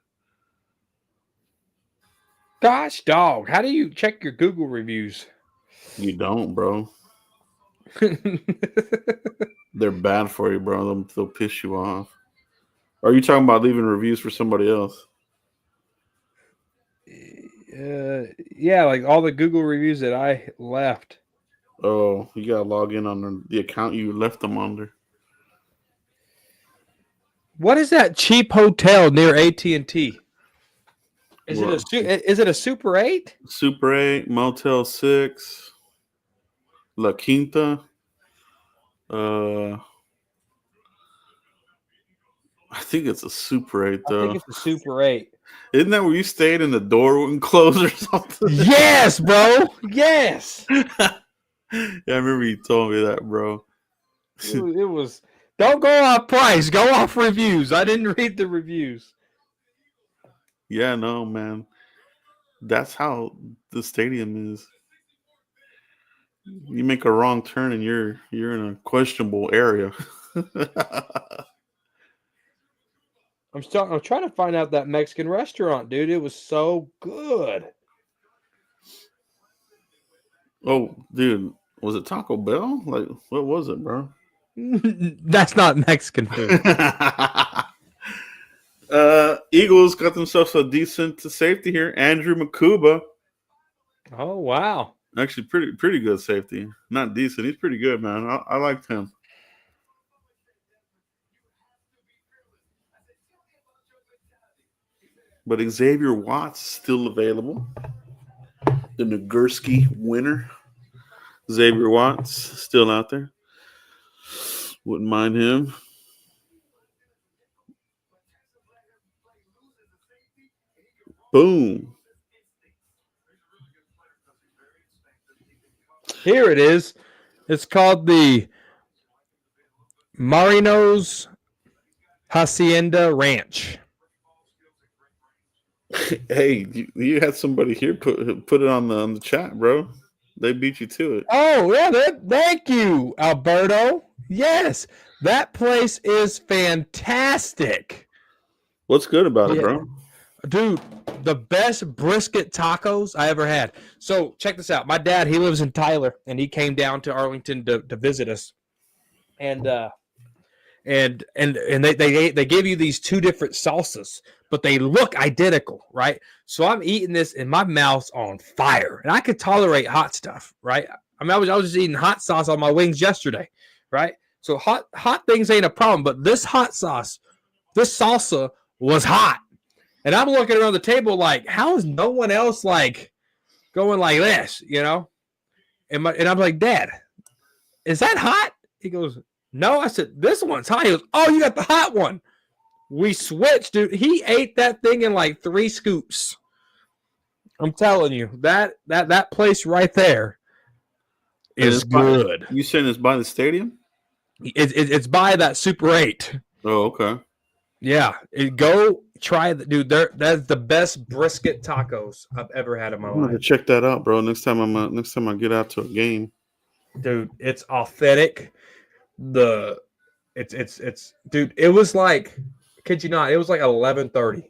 Gosh, dog. How do you check your Google reviews? You don't, bro. They're bad for you, bro. They'll piss you off. Or are you talking about leaving reviews for somebody else? Yeah, like all the Google reviews that I left. Oh, you gotta log in on the account you left them under. What is that cheap hotel near AT&T? Is it a Super 8? Super 8, Motel 6, La Quinta. I think it's a Super 8 though. I think it's a Super 8. Isn't that where you stayed and the door wouldn't close or something? Yes, bro. Yes. Yeah, I remember you told me that, bro. It was. Don't go off price. Go off reviews. I didn't read the reviews. Yeah, no, man. That's how the stadium is. You make a wrong turn and you're in a questionable area. I'm trying to find out that Mexican restaurant, dude. It was so good. Oh, dude, was it Taco Bell? Like, what was it, bro? That's not Mexican food. Eagles got themselves a decent safety here. Andrew Makuba. Oh, wow. Actually, pretty good safety. Not decent. He's pretty good, man. I liked him. But Xavier Watts still available. The Nagurski winner. Xavier Watts still out there. Wouldn't mind him. Boom. Here it is. It's called the Marinos Hacienda Ranch. Hey, you had somebody here put it on the chat, bro. They beat you to it. Oh, yeah. Thank you, Alberto. Yes, that place is fantastic. What's good about it, bro? Dude, the best brisket tacos I ever had. So check this out. My dad, he lives in Tyler, and he came down to Arlington to visit us. And they give you these two different salsas, but they look identical, right? So I'm eating this, and my mouth's on fire, and I could tolerate hot stuff, right? I mean, I was just eating hot sauce on my wings yesterday, right? So hot things ain't a problem, but this hot sauce, this salsa was hot. And I'm looking around the table like, how is no one else like going like this, you know? And I'm like, Dad, is that hot? He goes, no. I said, this one's hot. He goes, oh, you got the hot one. We switched, dude. He ate that thing in like 3 scoops. I'm telling you, that place right there is good. You saying it's by the stadium? It's by that Super 8. Oh, okay. Yeah, go try it, dude. That's the best brisket tacos I've ever had in my life. I'm gonna check that out, bro. Next time I get out to a game, dude. It's authentic. it's dude, it was like, kid you not, it was like 11:30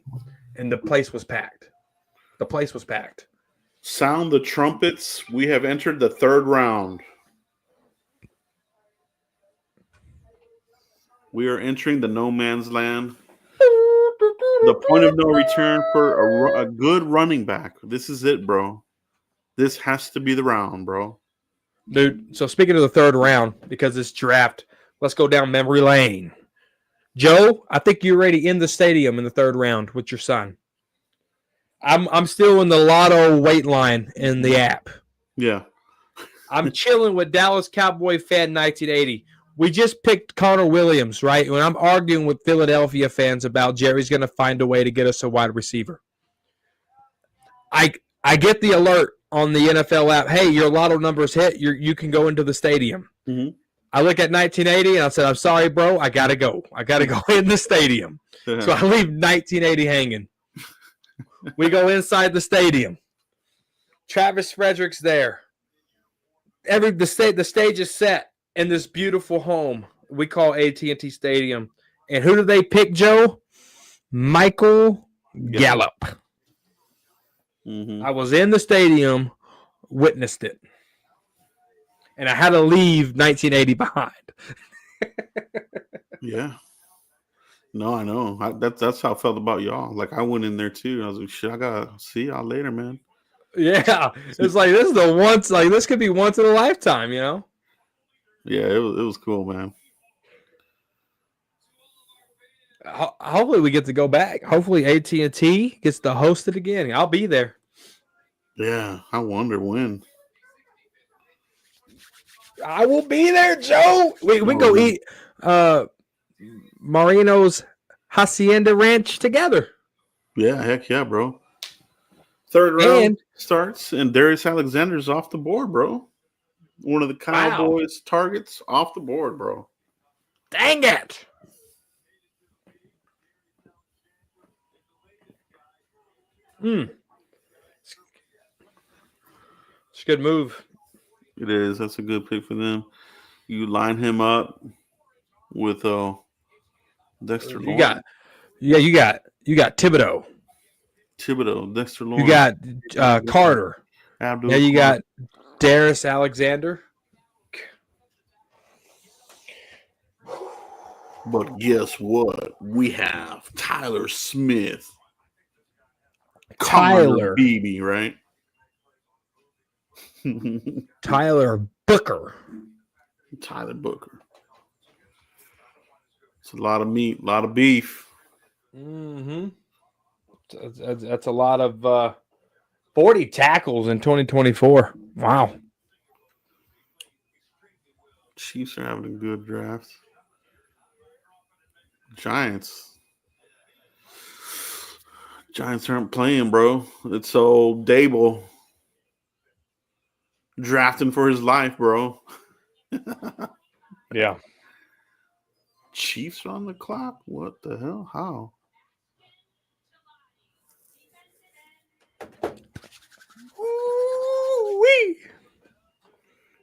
and the place was packed. The place was packed. Sound the trumpets. We have entered the third round. We are entering the no man's land. The point of no return for a good running back. This is it, bro. This has to be the round, bro. Dude, so speaking of the third round, because this draft, let's go down memory lane. Joe, I think you're already in the stadium in the third round with your son. I'm still in the lotto wait line in the app. Yeah. I'm chilling with Dallas Cowboy fan 1980. We just picked Connor Williams, right? When I'm arguing with Philadelphia fans about Jerry's going to find a way to get us a wide receiver. I get the alert on the NFL app. Hey, your lotto numbers hit. You can go into the stadium. Mm-hmm. I look at 1980 and I said, I'm sorry, bro. I got to go. I got to go in the stadium. So I leave 1980 hanging. We go inside the stadium. Travis Frederick's there. The stage is set in this beautiful home we call AT&T Stadium. And who do they pick, Joe? Michael Gallup. Mm-hmm. I was in the stadium, witnessed it. And I had to leave 1980 behind. Yeah. No, I know. That's how I felt about y'all. Like, I went in there, too. I was like, shit, I got to see y'all later, man. Yeah. It's like, this is the once, like, this could be once in a lifetime, you know? Yeah, it was cool, man. Hopefully we get to go back. Hopefully AT&T gets to host it again. I'll be there. Yeah, I wonder when. I will be there, Joe. We can go eat Marino's Hacienda Ranch together. Yeah, heck yeah, bro. Third round starts, and Darius Alexander's off the board, bro. One of the Cowboys' targets off the board, bro. Dang it. It's a good move. It is. That's a good pick for them. You line him up with Dexter Lawrence. You got Thibodeau. Dexter Lawrence. You got Carter. Abdul. Yeah, you got Darius Alexander. But guess what? We have Tyler Smith. Tyler Beebe, right? Tyler Booker. Tyler Booker. It's a lot of meat, a lot of beef. Mm-hmm. That's a lot of 40 tackles in 2024. Wow. Chiefs are having a good draft. Giants aren't playing, bro. It's old Dable drafting for his life, bro. Yeah. Chiefs on the clock? What the hell? How? Ooh-wee.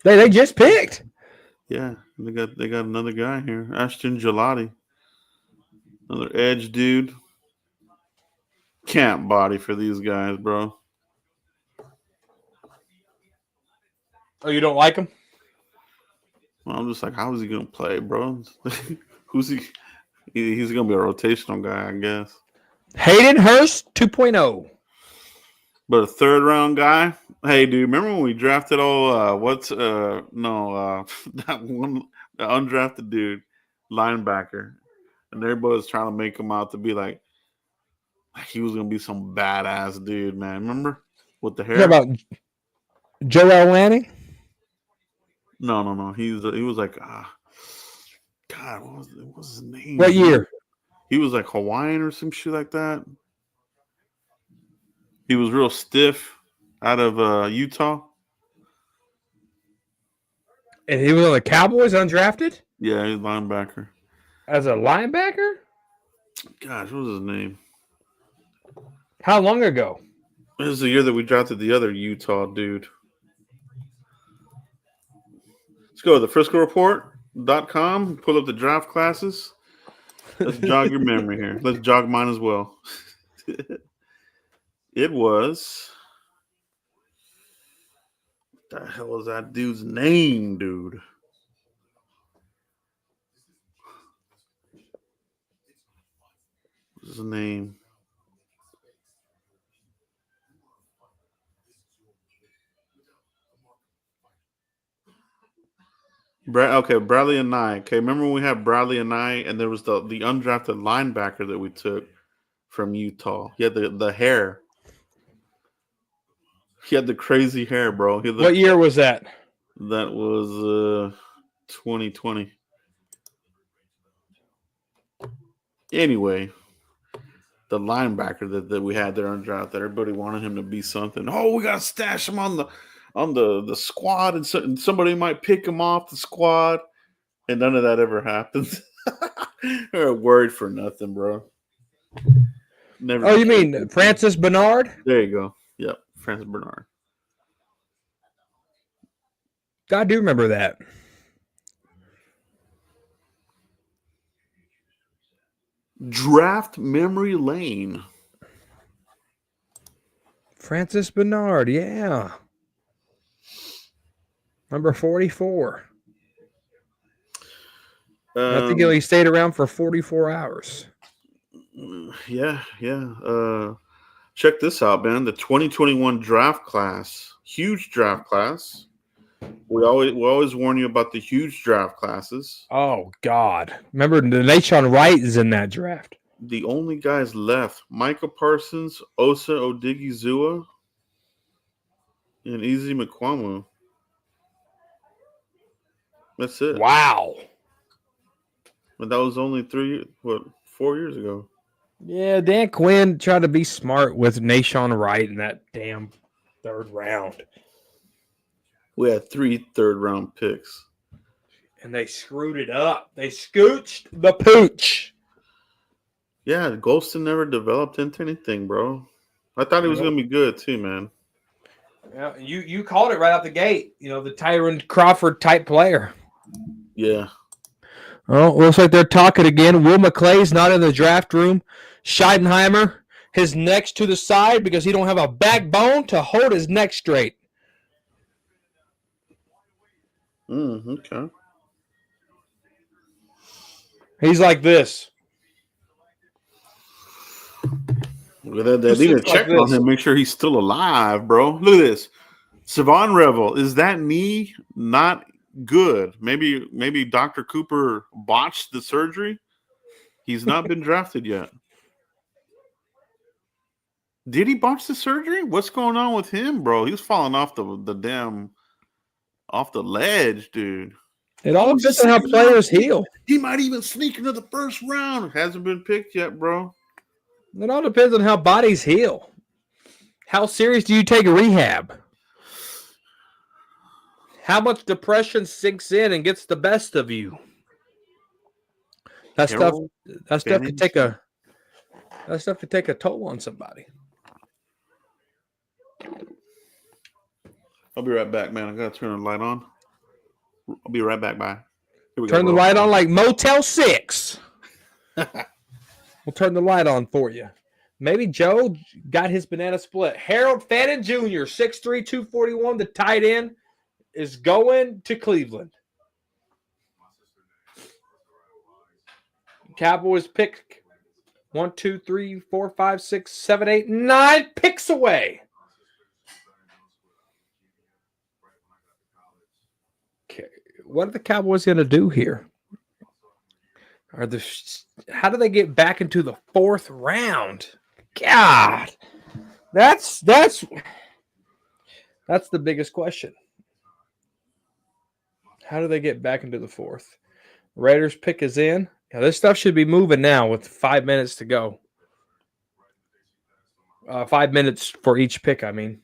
They just picked. Yeah, they got another guy here, Ashton Gelati, another edge dude. Can't body for these guys, bro. Oh, you don't like him? Well, I'm just like, how is he gonna play, bro? Who's he? He's gonna be a rotational guy, I guess. Hayden Hurst 2.0. But a third round guy. Hey, dude, remember when we drafted that one, the undrafted dude, linebacker, and everybody was trying to make him out to be like he was gonna be some badass dude, man. Remember with the hair? What about Joel Lanning? No. He was like, God, what was his name? What year? He was like Hawaiian or some shit like that. He was real stiff out of Utah. And he was on the Cowboys undrafted? Yeah, he's a linebacker. As a linebacker? Gosh, what was his name? How long ago? This is the year that we drafted the other Utah dude. Let's go to the Frisco Report. draft.com. Pull up the draft classes. Let's jog your memory here. Let's jog mine as well. It was. What the hell is that dude's name, dude? What's his name? Bradley and I. Okay, remember when we had Bradley and I, and there was the undrafted linebacker that we took from Utah. He had the hair. He had the crazy hair, bro. What year was that? That was 2020. Anyway, the linebacker that we had there undrafted, everybody wanted him to be something. Oh, we gotta stash him on the squad, and somebody might pick him off the squad, and none of that ever happens. They're worried for nothing, bro. Never. Oh, you mean Francis Bernard? There you go. Yep, Francis Bernard. I do remember that. Draft memory lane. Francis Bernard, yeah. Number 44. I think he stayed around for 44 hours. Yeah. Check this out, man. The 2021 draft class. Huge draft class. We always warn you about the huge draft classes. Oh, God. Remember, Nashon Wright is in that draft. The only guys left, Micah Parsons, Osa Odigizua, and Easy McQuamu. That's it. Wow. But that was only 4 years ago. Yeah, Dan Quinn tried to be smart with Nashon Wright in that damn third round. We had 3 third-round picks. And they screwed it up. They scooched the pooch. Yeah, Golston never developed into anything, bro. I thought he was going to be good too, man. Yeah, you called it right out the gate. You know, the Tyron Crawford type player. Yeah. Oh, looks like they're talking again. Will McClay's not in the draft room. Scheidenheimer, his neck's to the side because he don't have a backbone to hold his neck straight. Okay. He's like this. They need to check on him, make sure he's still alive, bro. Look at this. Savon Revel, is that knee not good? Maybe Dr. Cooper botched the surgery. He's not been drafted yet. Did he botch the surgery? What's going on with him, bro? He was falling off off the ledge, dude. It all depends on how players heal. He might even sneak into the first round. Hasn't been picked yet, bro. It all depends on how bodies heal. How serious do you take rehab? How much depression sinks in and gets the best of you? That stuff could take a toll on somebody. I'll be right back, man. I gotta turn the light on. I'll be right back. Bye. Turn the light on like Motel 6. We'll turn the light on for you. Maybe Joe got his banana split. Harold Fannin Jr., 6'3", 241, the tight end, is going to Cleveland. Cowboys pick 1, 2, 3, 4, 5, 6, 7, 8, 9 picks away. Okay, what are the Cowboys going to do here? How do they get back into the 4th round? God, that's the biggest question. How do they get back into the 4th? Raiders pick is in. Yeah, this stuff should be moving now with 5 minutes to go. 5 minutes for each pick, I mean.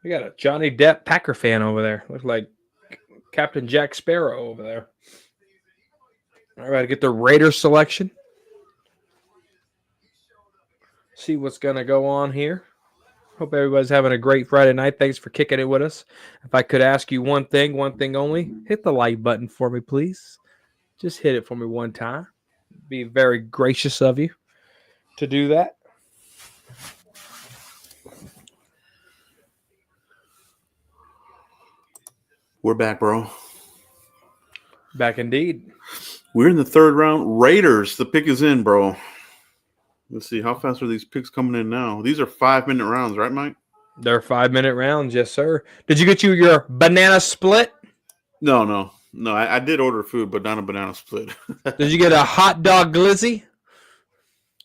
We got a Johnny Depp Packer fan over there. Looks like Captain Jack Sparrow over there. All right, get the Raiders selection. See what's going to go on here. Hope everybody's having a great Friday night. Thanks for kicking it with us. If I could ask you one thing only, hit the like button for me, please. Just hit it for me one time. Be very gracious of you to do that. We're back, bro. Back indeed. We're in the third round. Raiders. The pick is in, bro. Let's see. How fast are these picks coming in now? These are 5-minute rounds, right, Mike? They're 5-minute rounds, yes, sir. Did you get your banana split? No. I did order food, but not a banana split. Did you get a hot dog glizzy?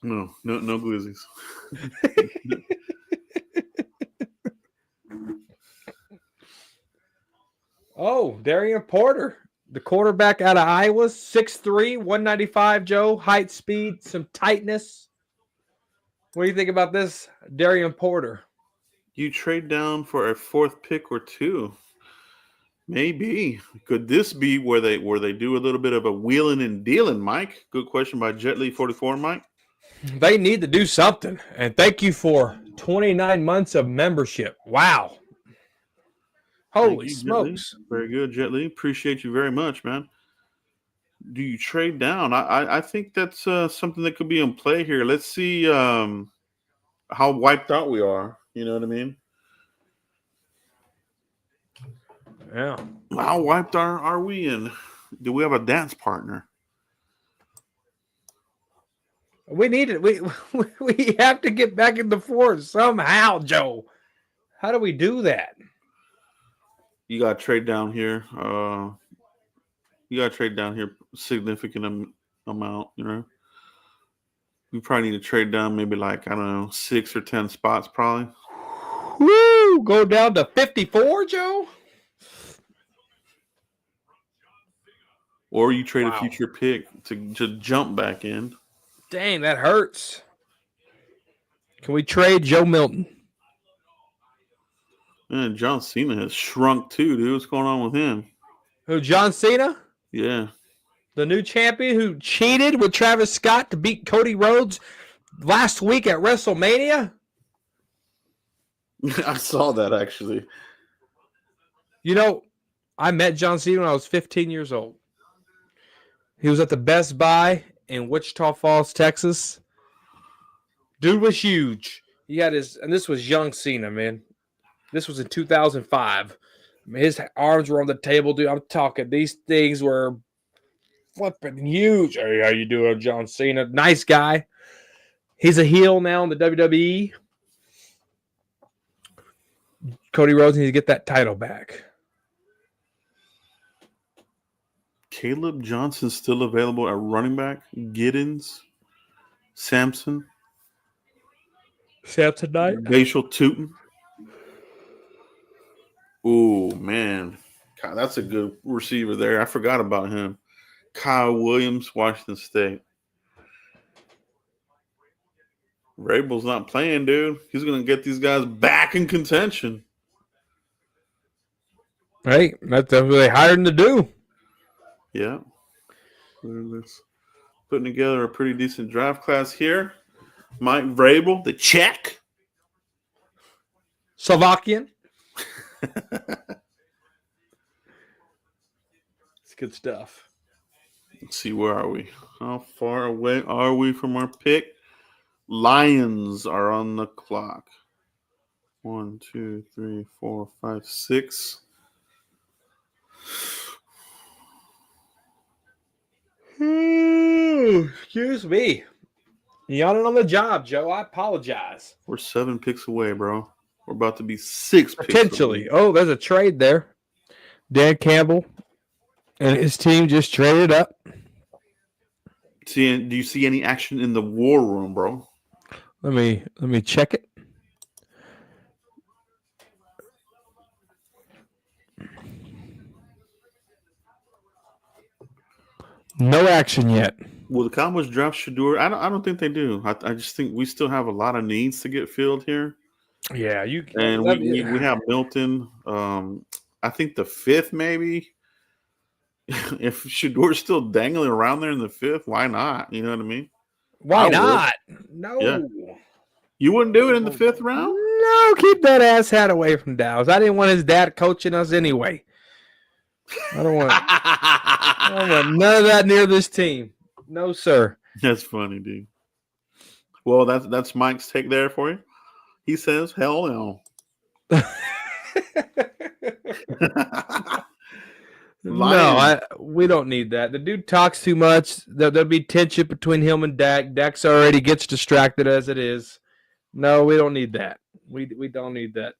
No glizzies. Oh, Darian Porter, the quarterback out of Iowa, 6'3", 195, Joe. Height, speed, some tightness. What do you think about this, Darian Porter? You trade down for a fourth pick or two. Maybe. Could this be where they do a little bit of a wheeling and dealing, Mike? Good question by Jet Li 44, Mike. They need to do something. And thank you for 29 months of membership. Wow. Holy smokes. Very good, Jet Li. Appreciate you very much, man. Do you trade down? I think that's something that could be in play here. Let's see how wiped out we are. You know what I mean? Yeah. How wiped are we in? Do we have a dance partner? We need it. We have to get back in the fourth somehow, Joe. How do we do that? You got to trade down here. You got to trade down here significant amount, you know. We probably need to trade down maybe like, I don't know, 6 or 10 spots probably. Woo! Go down to 54, Joe? Or you trade a future pick to jump back in. Dang, that hurts. Can we trade Joe Milton? Man, John Cena has shrunk too, dude. What's going on with him? Who, John Cena? Yeah. The new champion who cheated with Travis Scott to beat Cody Rhodes last week at WrestleMania? I saw that, actually. You know, I met John Cena when I was 15 years old. He was at the Best Buy in Wichita Falls, Texas. Dude was huge. He had and this was young Cena, man. This was in 2005. His arms were on the table, dude. I'm talking, these things were flipping huge. Hey, how you doing, John Cena? Nice guy. He's a heel now in the WWE. Cody Rhodes needs to get that title back. Caleb Johnson still available at running back. Giddens, Samson Knight, Bashal Tootin. Oh man, God, that's a good receiver there. I forgot about him. Kyle Williams, Washington State. Vrabel's not playing, dude. He's gonna get these guys back in contention. Right, that's what they hired him to do. Yeah. Putting together a pretty decent draft class here. Mike Vrabel, the Czech. Slovakian. It's good stuff. Let's see, where are we? How far away are we from our pick? Lions are on the clock. 1, 2, 3, 4, 5, 6. Excuse me. Yawning on the job, Joe. I apologize. We're 7 picks away, bro. We're about to be 6 picks potentially. away. Oh, there's a trade there. Dan Campbell and his team just traded up. Do you see any action in the war room, bro? Let me check it. No action yet. Will the Cowboys draft Shador? I don't think they do. I just think we still have a lot of needs to get filled here. Yeah, we have Milton. I think the 5th maybe. if Shador's still dangling around there in the 5th, why not? You know what I mean? Why I not? No. Yeah. You wouldn't do it in the 5th round? No, keep that ass hat away from Dallas. I didn't want his dad coaching us anyway. I don't want none of that near this team. No, sir. That's funny, dude. Well, that's Mike's take there for you. He says, hell no. No, we don't need that. The dude talks too much. There'll be tension between him and Dak. Dak's already gets distracted as it is. No, we don't need that. We don't need that.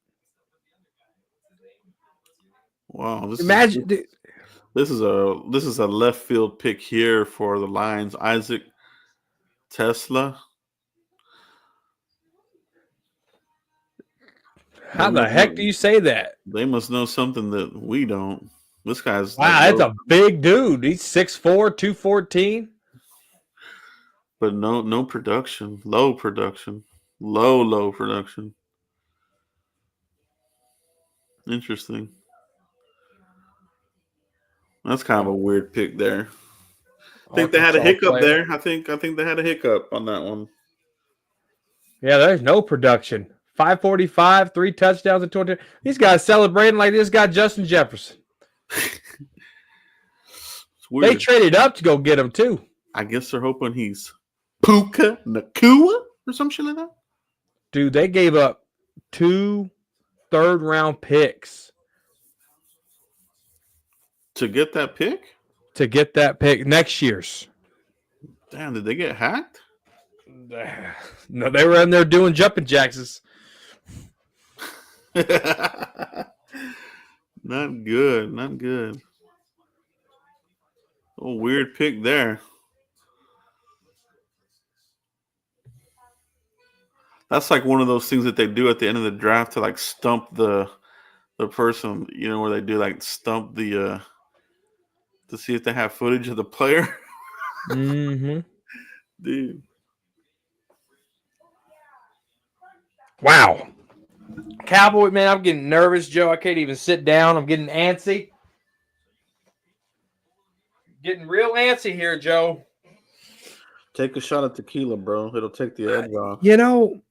Wow, this is a left field pick here for the Lions. Isaac Tesla. How the heck do you say that? They must know something that we don't. This guy's that's a big dude. He's 6'4", 214. But no production. Low production. Low production. Interesting. That's kind of a weird pick there. I think they had a hiccup there. I think they had a hiccup on that one. Yeah, there's no production. 545, 3 touchdowns and 20. These guys celebrating like this guy Justin Jefferson. They traded up to go get him too. I guess they're hoping he's Puka Nakua or some shit like that. Dude, they gave up 2 third-round picks to get that pick. Next year's. Damn, did they get hacked? No, they were in there doing jumping jacks. Not good. Oh, weird pick there. That's like one of those things that they do at the end of the draft to like stump the person, you know, where they do like stump the to see if they have footage of the player. Mm-hmm. Dude. Wow. Cowboy, man, I'm getting nervous, Joe. I can't even sit down. I'm getting antsy. Getting real antsy here, Joe. Take a shot of tequila, bro. It'll take the edge off. You know,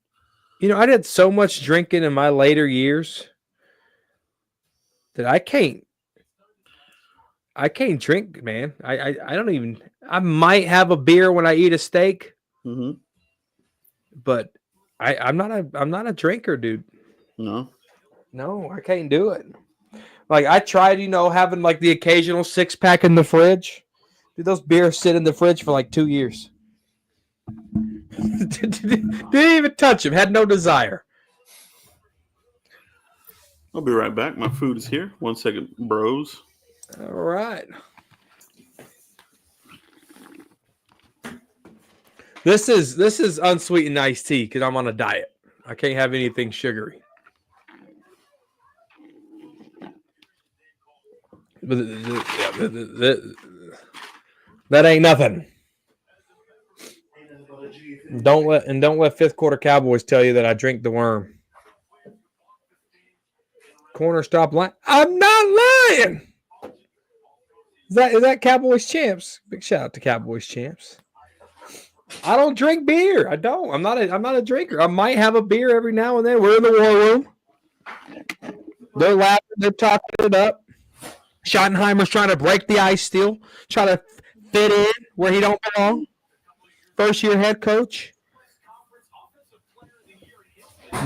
I did so much drinking in my later years that I can't drink, man. I don't even. I might have a beer when I eat a steak, but I'm not a drinker, dude. No, I can't do it. Like I tried, having like the occasional 6-pack in the fridge. Dude, those beers sit in the fridge for like 2 years. Didn't even touch them. Had no desire. I'll be right back. My food is here. 1 second, bros. All right. This is unsweetened iced tea because I'm on a diet. I can't have anything sugary. But that ain't nothing. Don't let fifth quarter Cowboys tell you that I drink the worm. Corner stop line. I'm not lying. Is that Cowboys champs? Big shout out to Cowboys champs. I don't drink beer. I don't. I'm not a drinker. I might have a beer every now and then. We're in the war room. They're laughing. They're talking it up. Schottenheimer's trying to break the ice still, try to fit in where he don't belong. First-year head coach.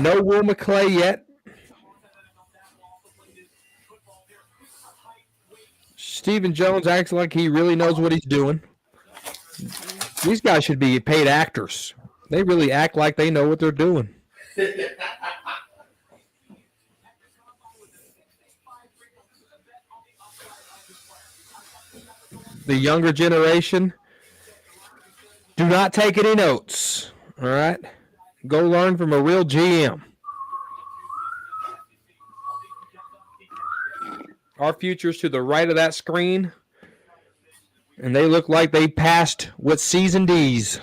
No Will McClay yet. Stephen Jones acts like he really knows what he's doing. These guys should be paid actors. They really act like they know what they're doing. The younger generation, do not take any notes. All right? Go learn from a real GM. Our future's to the right of that screen, and they look like they passed with season D's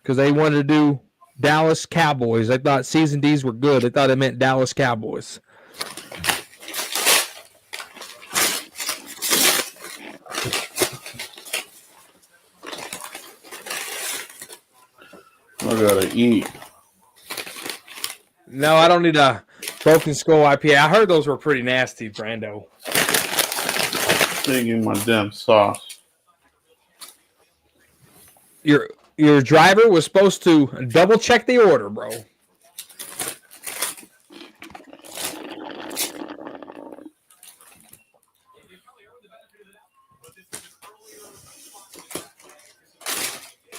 because they wanted to do Dallas Cowboys. They thought season D's were good. They thought it meant Dallas Cowboys. I gotta eat. No, I don't need a broken skull IPA. I heard those were pretty nasty, Brando. Taking my damn sauce. Your driver was supposed to double check the order, bro.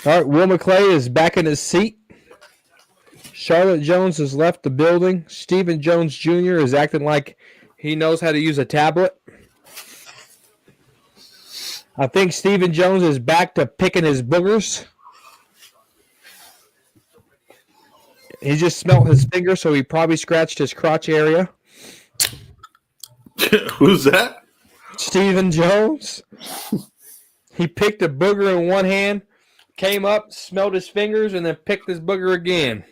All right, Will McClay is back in his seat. Charlotte Jones has left the building. Stephen Jones Jr. is acting like he knows how to use a tablet. I think Stephen Jones is back to picking his boogers. He just smelt his finger, so he probably scratched his crotch area. Who's that? Stephen Jones. He picked a booger in one hand, came up, smelled his fingers, and then picked his booger again.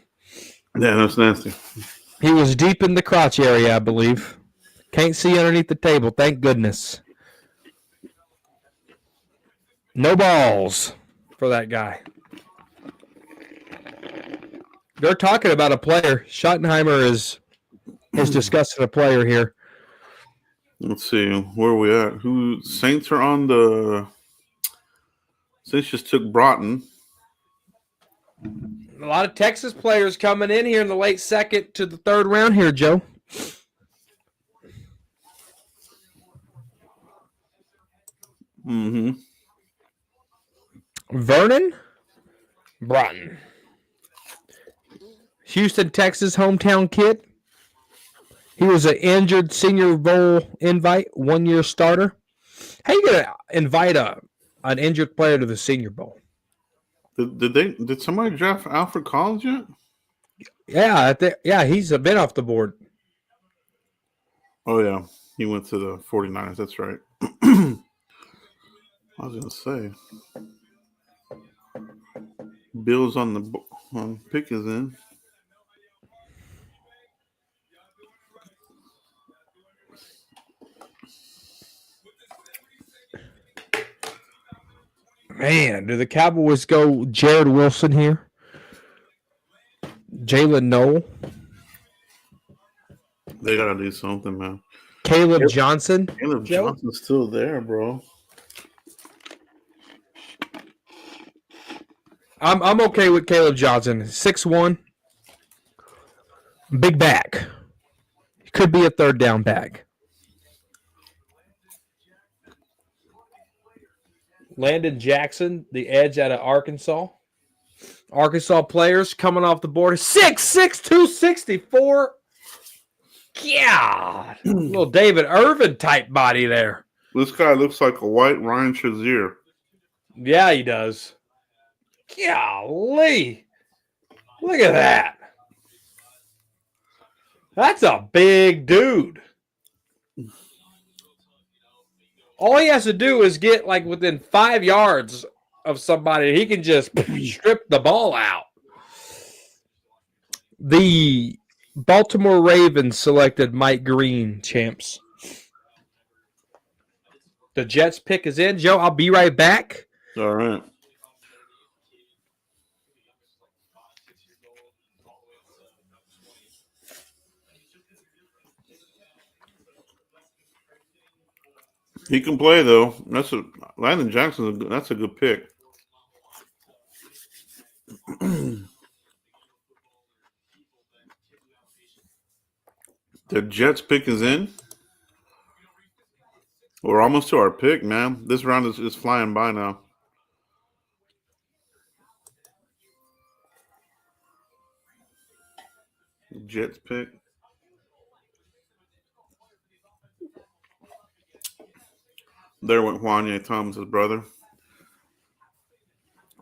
Yeah, that's nasty. He was deep in the crotch area, I believe. Can't see underneath the table, thank goodness. No balls for that guy. They're talking about a player. Schottenheimer is discussing a player here. Let's see. Where are we at? Who Saints are on the Saints just took Broughton. A lot of Texas players coming in here in the late second to the third round here, Joe. Mm-hmm. Vernon Broughton. Houston, Texas hometown kid. He was an injured Senior Bowl invite, 1 year starter. How you gonna invite an injured player to the Senior Bowl? Did somebody draft Alfred Collins yet? Yeah, he's been off the board. Oh yeah, he went to the 49ers. That's right. I was gonna say Bills on the pick is in. Man, do the Cowboys go Jared Wilson here? Jalen Noel? They gotta do something, man. Caleb Johnson? Caleb Johnson's still there, bro. I'm okay with Caleb Johnson. 6'1". Big back. Could be a third down back. Landon Jackson, the edge out of Arkansas. Arkansas players coming off the board. 6'6", 264. God. Little David Irvin type body there. This guy looks like a white Ryan Shazier. Yeah, he does. Golly. Look at that. That's a big dude. All he has to do is get like within 5 yards of somebody. He can just strip the ball out. The Baltimore Ravens selected Mike Green, champs. The Jets pick is in. Joe, I'll be right back. All right. He can play though. Landon Jackson. That's a good pick. The Jets pick is in. We're almost to our pick, man. This round is flying by now. Jets pick. There went Juanye Thomas' brother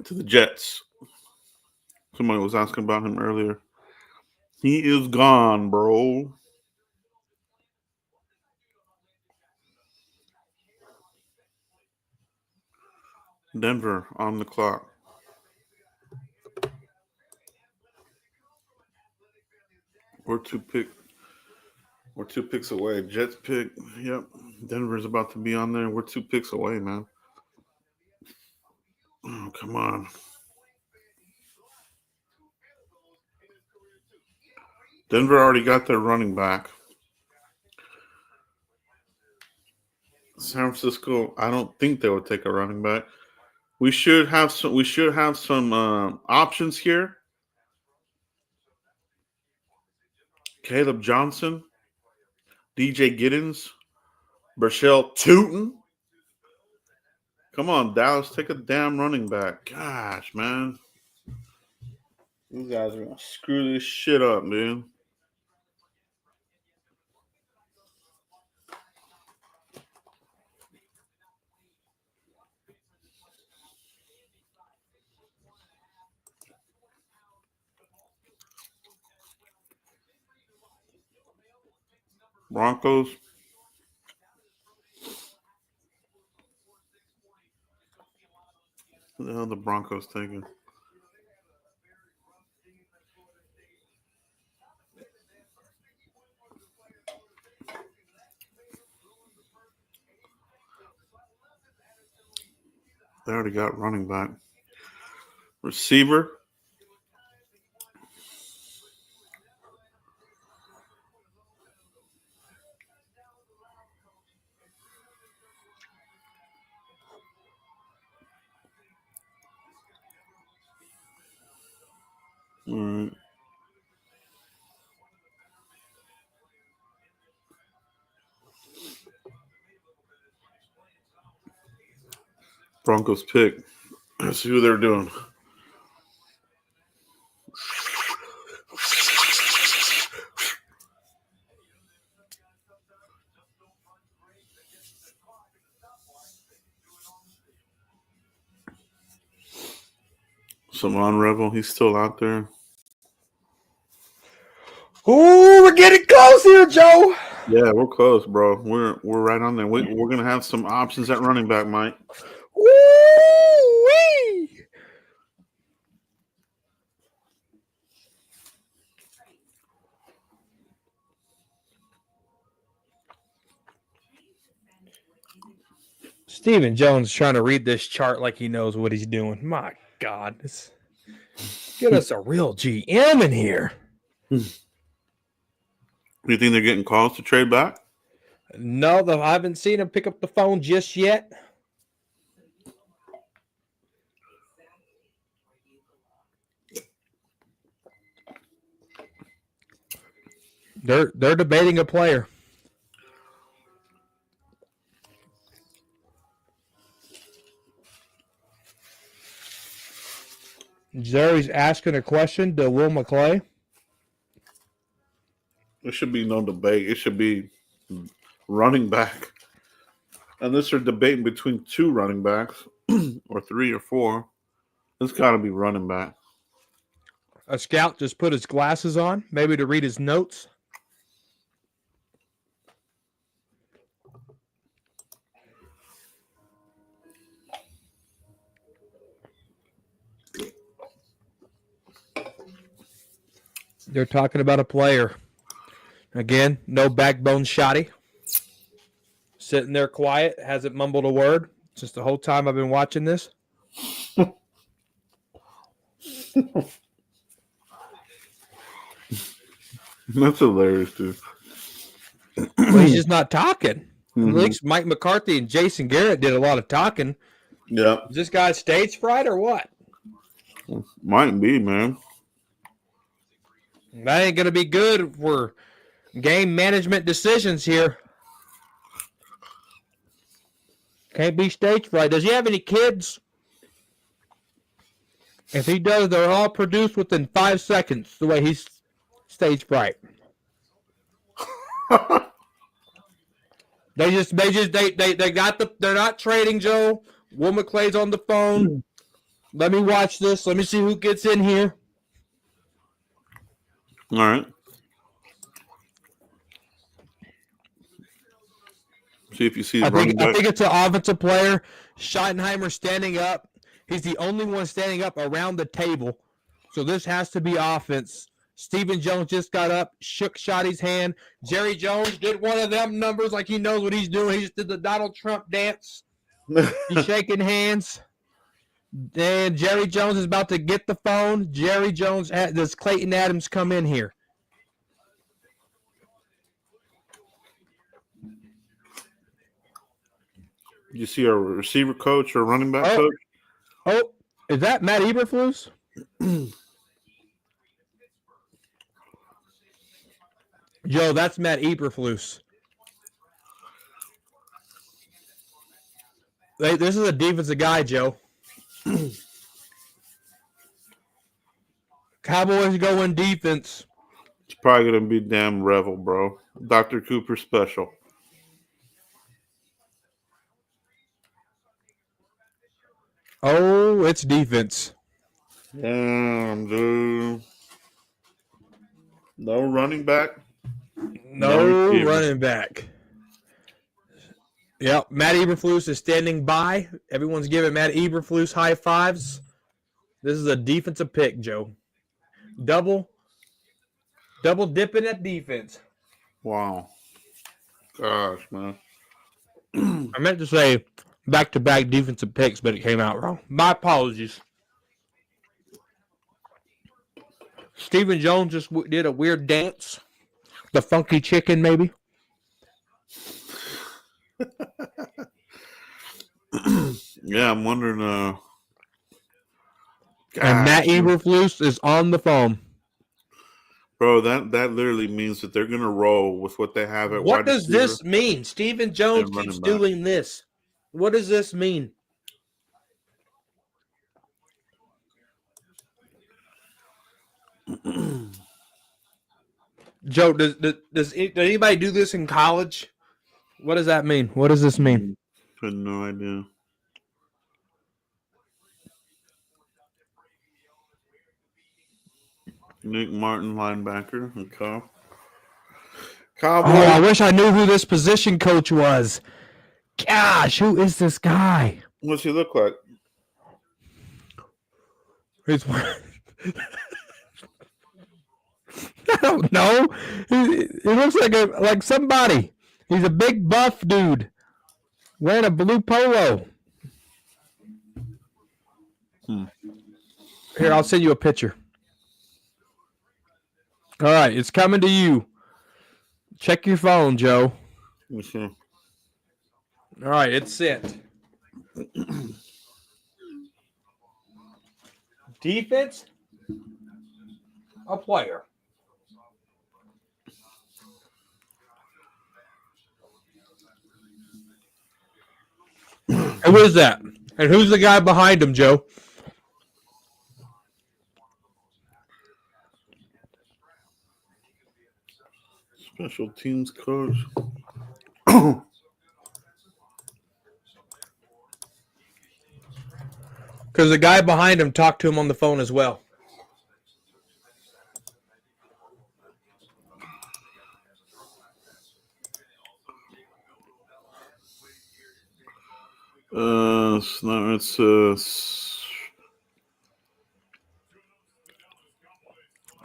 to the Jets. Somebody was asking about him earlier. He is gone, bro. Denver on the clock. We're two picks away. Jets pick. Yep. Denver's about to be on there. We're 2 picks away, man. Oh, come on. Denver already got their running back. San Francisco, I don't think they would take a running back. We should have some. We should have some options here. Caleb Johnson, DJ Giddens, Burchell Tootin. Come on, Dallas, take a damn running back. Gosh, man. These guys are going to screw this shit up, dude. Broncos. What the hell are the Broncos taking? They already got running back. Receiver. All right. Broncos pick. Let's see who they're doing. Savon Rebel, he's still out there. Ooh, we're getting close here, Joe. Yeah, we're close, bro. We're right on there. We're gonna have some options at running back, Mike. Ooh-wee. Stephen Jones trying to read this chart like he knows what he's doing. My God. Get us a real GM in here. Do you think they're getting calls to trade back? No, I haven't seen him pick up the phone just yet. They're debating a player. Jerry's asking a question to Will McClay. There should be no debate. It should be running back. Unless they're debating between two running backs or three or four. It's got to be running back. A scout just put his glasses on, maybe to read his notes. They're talking about a player. Again, no backbone shotty. Sitting there quiet, hasn't mumbled a word. Just the whole time I've been watching this. That's hilarious, dude. Well, he's just not talking. Mm-hmm. At least Mike McCarthy and Jason Garrett did a lot of talking. Yeah. Is this guy stage fright or what? Might be, man. That ain't going to be good for game management decisions here. Can't be stage fright. Does he have any kids? If he does, they're all produced within 5 seconds, the way he's stage fright. They're not trading, Joe. Will McClay's on the phone. Let me watch this. Let me see who gets in here. All right. See if you see. I think it's an offensive player. Schottenheimer standing up. He's the only one standing up around the table. So this has to be offense. Stephen Jones just got up, shook Shotty's hand. Jerry Jones did one of them numbers like he knows what he's doing. He just did the Donald Trump dance. He's shaking hands. And Jerry Jones is about to get the phone. Jerry Jones, does Clayton Adams come in here? You see a receiver coach or running back coach? Oh, is that Matt Eberflus? Joe, that's Matt Eberflus. This is a defensive guy, Joe. Cowboys going defense. It's probably going to be damn Revel, bro. Dr. Cooper special. Oh, it's defense. Damn, dude. No running back. No running back. Yep, Matt Eberflus is standing by. Everyone's giving Matt Eberflus high fives. This is a defensive pick, Joe. Double dipping at defense. Wow. Gosh, man. I meant to say back-to-back defensive picks, but it came out wrong. My apologies. Stephen Jones just did a weird dance. The funky chicken, maybe. Yeah, I'm wondering. And Matt Eberflus is on the phone. Bro, that literally means that they're going to roll with what they have at What wide does receiver this mean? Stephen Jones and keeps running back. doing this. What does this mean? Joe, does anybody do this in college? What does that mean? What does this mean? I have no idea. Nick Martin, linebacker. Okay. Cowboys. Oh, I wish I knew who this position coach was. Gosh, who is this guy? What's he look like? He's I don't know. He looks like somebody. He's a big buff dude wearing a blue polo. Here, I'll send you a picture. All right, it's coming to you. Check your phone, Joe. Let me see. All right, it's sent. Defense, a player. Who is that? And who's the guy behind him, Joe? Special teams coach. Because the guy behind him talked to him on the phone as well.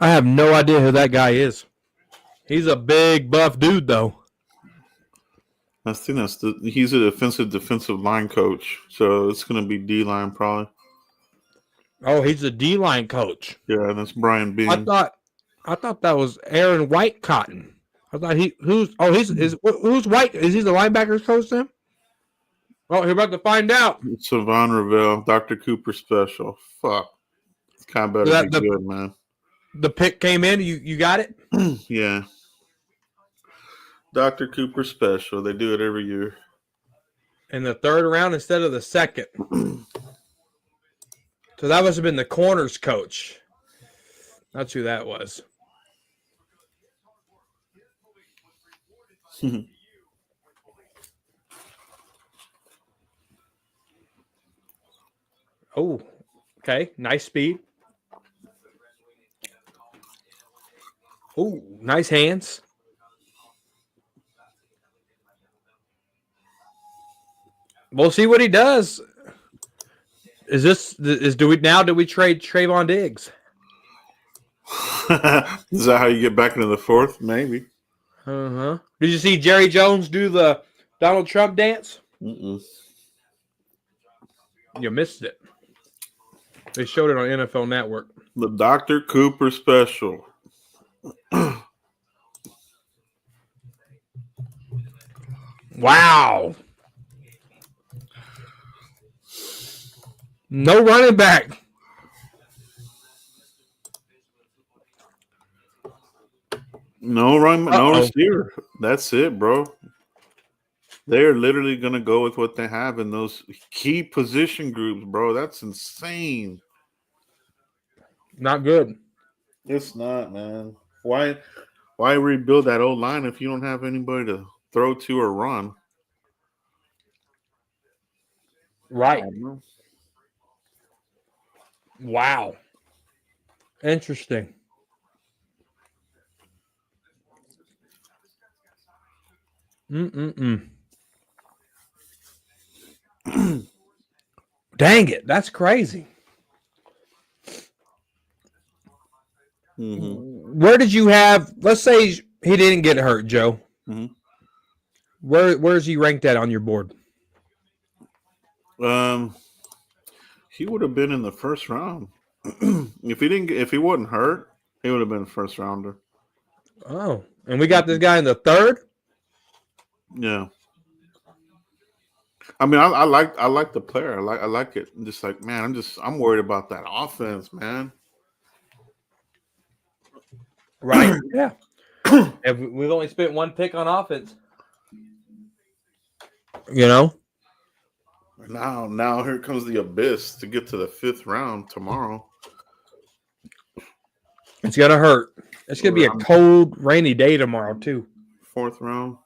I have no idea who that guy is. He's a big buff dude, though. I think he's a defensive line coach, so it's going to be D-line probably. Oh, he's a D-line coach. Yeah, that's Brian Bean. I thought that was Aaron White-Cotton. I thought who's White? Is he the linebackers coach then? Oh, you're about to find out. Savon Ravel, Dr. Cooper special. Fuck. It's kind of better be good, man. The pick came in. You got it? Yeah. Dr. Cooper special. They do it every year. In the third round instead of the second. So that must have been the corners coach. That's who that was. Oh, okay. Nice speed. Oh, nice hands. We'll see what he does. Do we trade Trayvon Diggs? Is that how you get back into the fourth? Maybe. Uh-huh. Did you see Jerry Jones do the Donald Trump dance? Mm-mm. You missed it. They showed it on NFL Network. The Dr. Cooper special. Wow. No running back. No receiver. That's it, bro. They're literally gonna go with what they have in those key position groups, bro. That's insane. Not good. It's not, man. Why rebuild that old line if you don't have anybody to throw to or run? Right. Wow. Interesting. Dang it. That's crazy. Mm-hmm. Where did you have, let's say he didn't get hurt, Joe. Mm-hmm. Where's he ranked at on your board? He would have been in the first round. If he wasn't hurt, he would have been a first rounder. Oh, and we got this guy in the third? Yeah. I mean, I like the player. I like it. I'm just like, man, I'm worried about that offense, man. Right. Yeah. And we've only spent one pick on offense. You know? Now here comes the abyss to get to the 5th round tomorrow. It's gonna hurt. It's gonna be a cold, rainy day tomorrow, too. 4th round.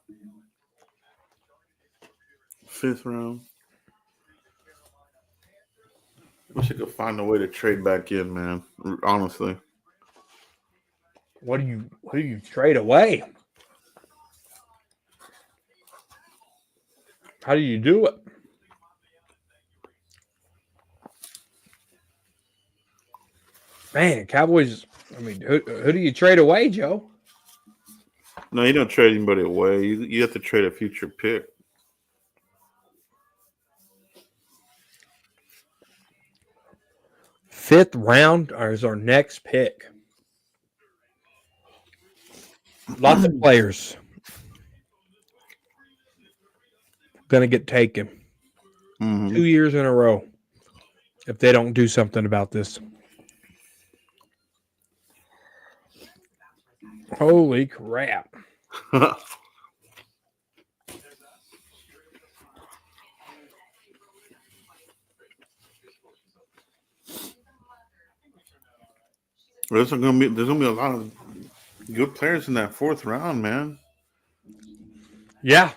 5th round. Wish I could find a way to trade back in, man. Honestly. What do you trade away? How do you do it? Man, Cowboys. I mean, who do you trade away, Joe? No, you don't trade anybody away. You have to trade a future pick. Fifth round is our next pick. Lots of players going to get taken 2 years in a row if they don't do something about this. Holy crap. There's gonna be a lot of good players in that 4th round, man. Yeah.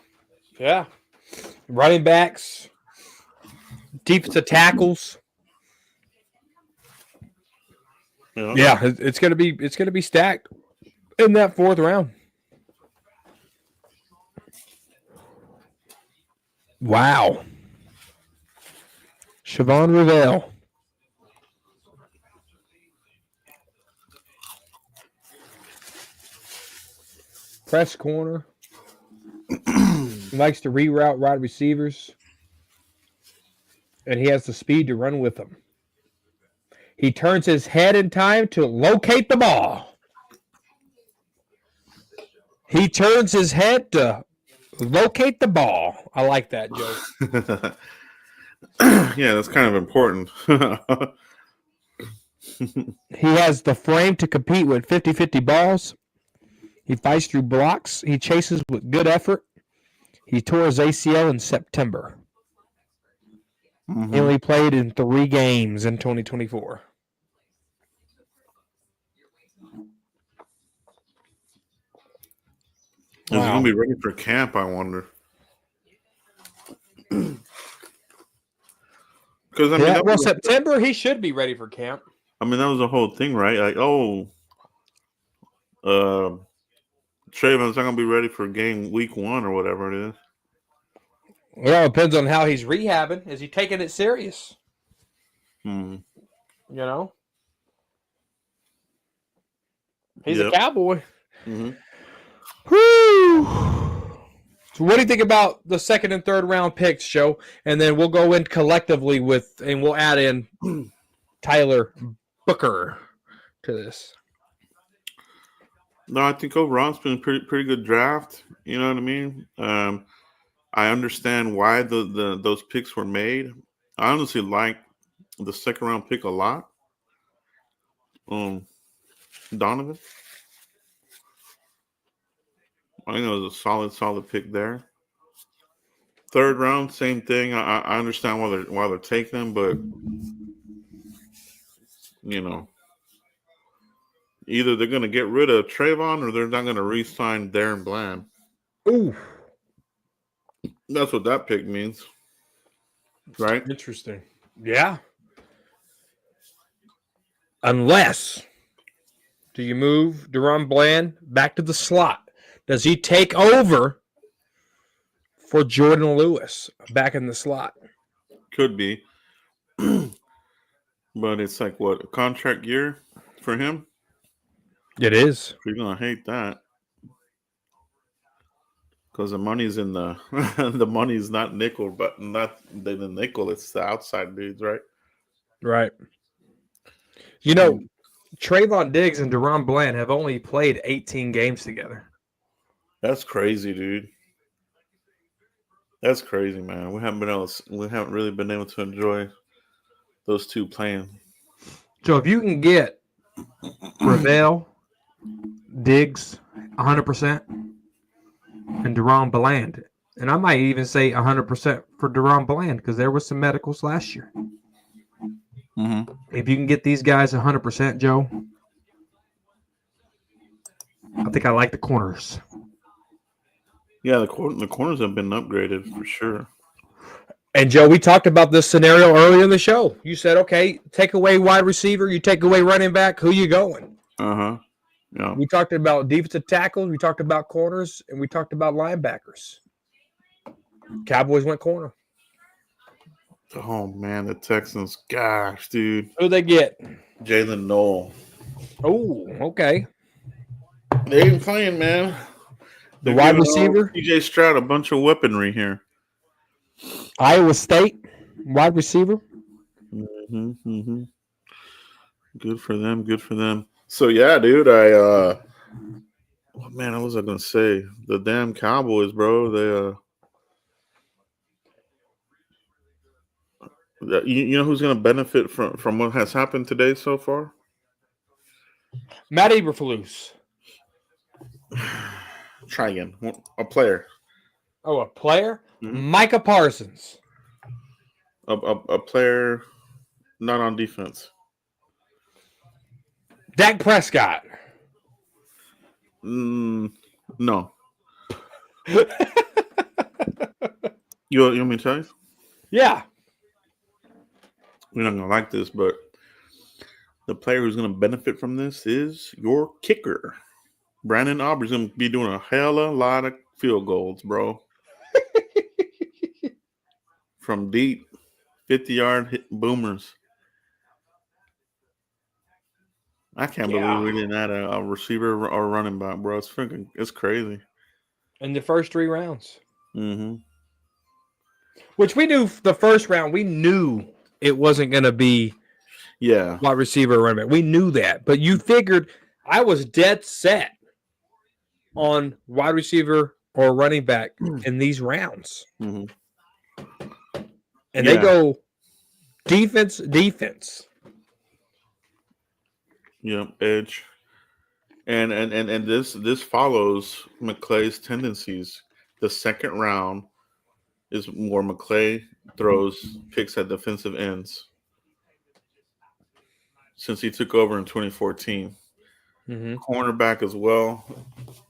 Running backs, defensive tackles. Yeah, it's gonna be stacked in that 4th round. Wow. Siobhan Rivell. Press corner. He likes to reroute wide receivers. And he has the speed to run with them. He turns his head in time to locate the ball. He turns his head to locate the ball. I like that, Joe. Yeah, that's kind of important. He has the frame to compete with 50-50 balls. He fights through blocks. He chases with good effort. He tore his ACL in September. He only played in 3 games in 2024. Is he going to be ready for camp, I wonder? Because September, he should be ready for camp. I mean, that was the whole thing, right? Like, Trayvon's not going to be ready for week 1 or whatever it is. Well, it depends on how he's rehabbing. Is he taking it serious? You know? He's a Cowboy. Mm-hmm. Whew. So what do you think about the 2nd and 3rd round picks, Joe? And then we'll go in collectively and we'll add in Tyler Booker to this. No, I think overall it's been a pretty good draft. You know what I mean? I understand why those picks were made. I honestly like the second round pick a lot. Donovan. I think it was a solid pick there. Third round, same thing. I understand why they're taking them, but you know, either they're going to get rid of Trayvon or they're not going to re-sign Darren Bland. Ooh, that's what that pick means, right? Interesting. Yeah. Unless, do you move Deron Bland back to the slot? Does he take over for Jordan Lewis back in the slot? Could be. But it's like, what, a contract year for him? It is. You're going to hate that. Because the money's in the the money's not nickel, but not the nickel. It's the outside dudes, right? Right. You know, Trayvon Diggs and Deron Bland have only played 18 games together. That's crazy, dude. That's crazy, man. We haven't really been able to enjoy those two playing. So if you can get Ravel, Diggs, 100%, and Deron Bland, and I might even say 100% for Deron Bland because there was some medicals last year. Mm-hmm. If you can get these guys 100%, Joe, I think I like the corners. Yeah, the corners have been upgraded for sure. And, Joe, we talked about this scenario earlier in the show. You said, okay, take away wide receiver, you take away running back, who you going? Uh-huh. Yeah. We talked about defensive tackles, we talked about corners, and we talked about linebackers. Cowboys went corner. Oh, man, the Texans. Gosh, dude. Who they get? Jalen Noel. Oh, okay. They ain't playing, man. The wide receiver? TJ Stroud, a bunch of weaponry here. Iowa State, wide receiver. Mm-hmm, mm-hmm. Good for them. Good for them. So, yeah, dude, what was I going to say? The damn Cowboys, bro. You know who's going to benefit from what has happened today so far? Matt Eberflus. Try again. A player. Oh, a player? Mm-hmm. Micah Parsons. A player not on defense. Dak Prescott. No. You want me to tell you? Yeah. You're not going to like this, but the player who's going to benefit from this is your kicker. Brandon Aubrey's going to be doing a hell of a lot of field goals, bro. From deep, 50-yard boomers. I can't believe we didn't add a receiver or running back, bro. It's crazy. In the first 3 rounds. Mm-hmm. Which we knew the first round, we knew it wasn't going to be wide receiver or running back. We knew that. But you figured I was dead set on wide receiver or running back in these rounds. Mm-hmm. And they go defense. Yep, edge. And this follows McClay's tendencies. The second round is where McClay throws picks at defensive ends since he took over in 2014. Mm-hmm. Cornerback as well.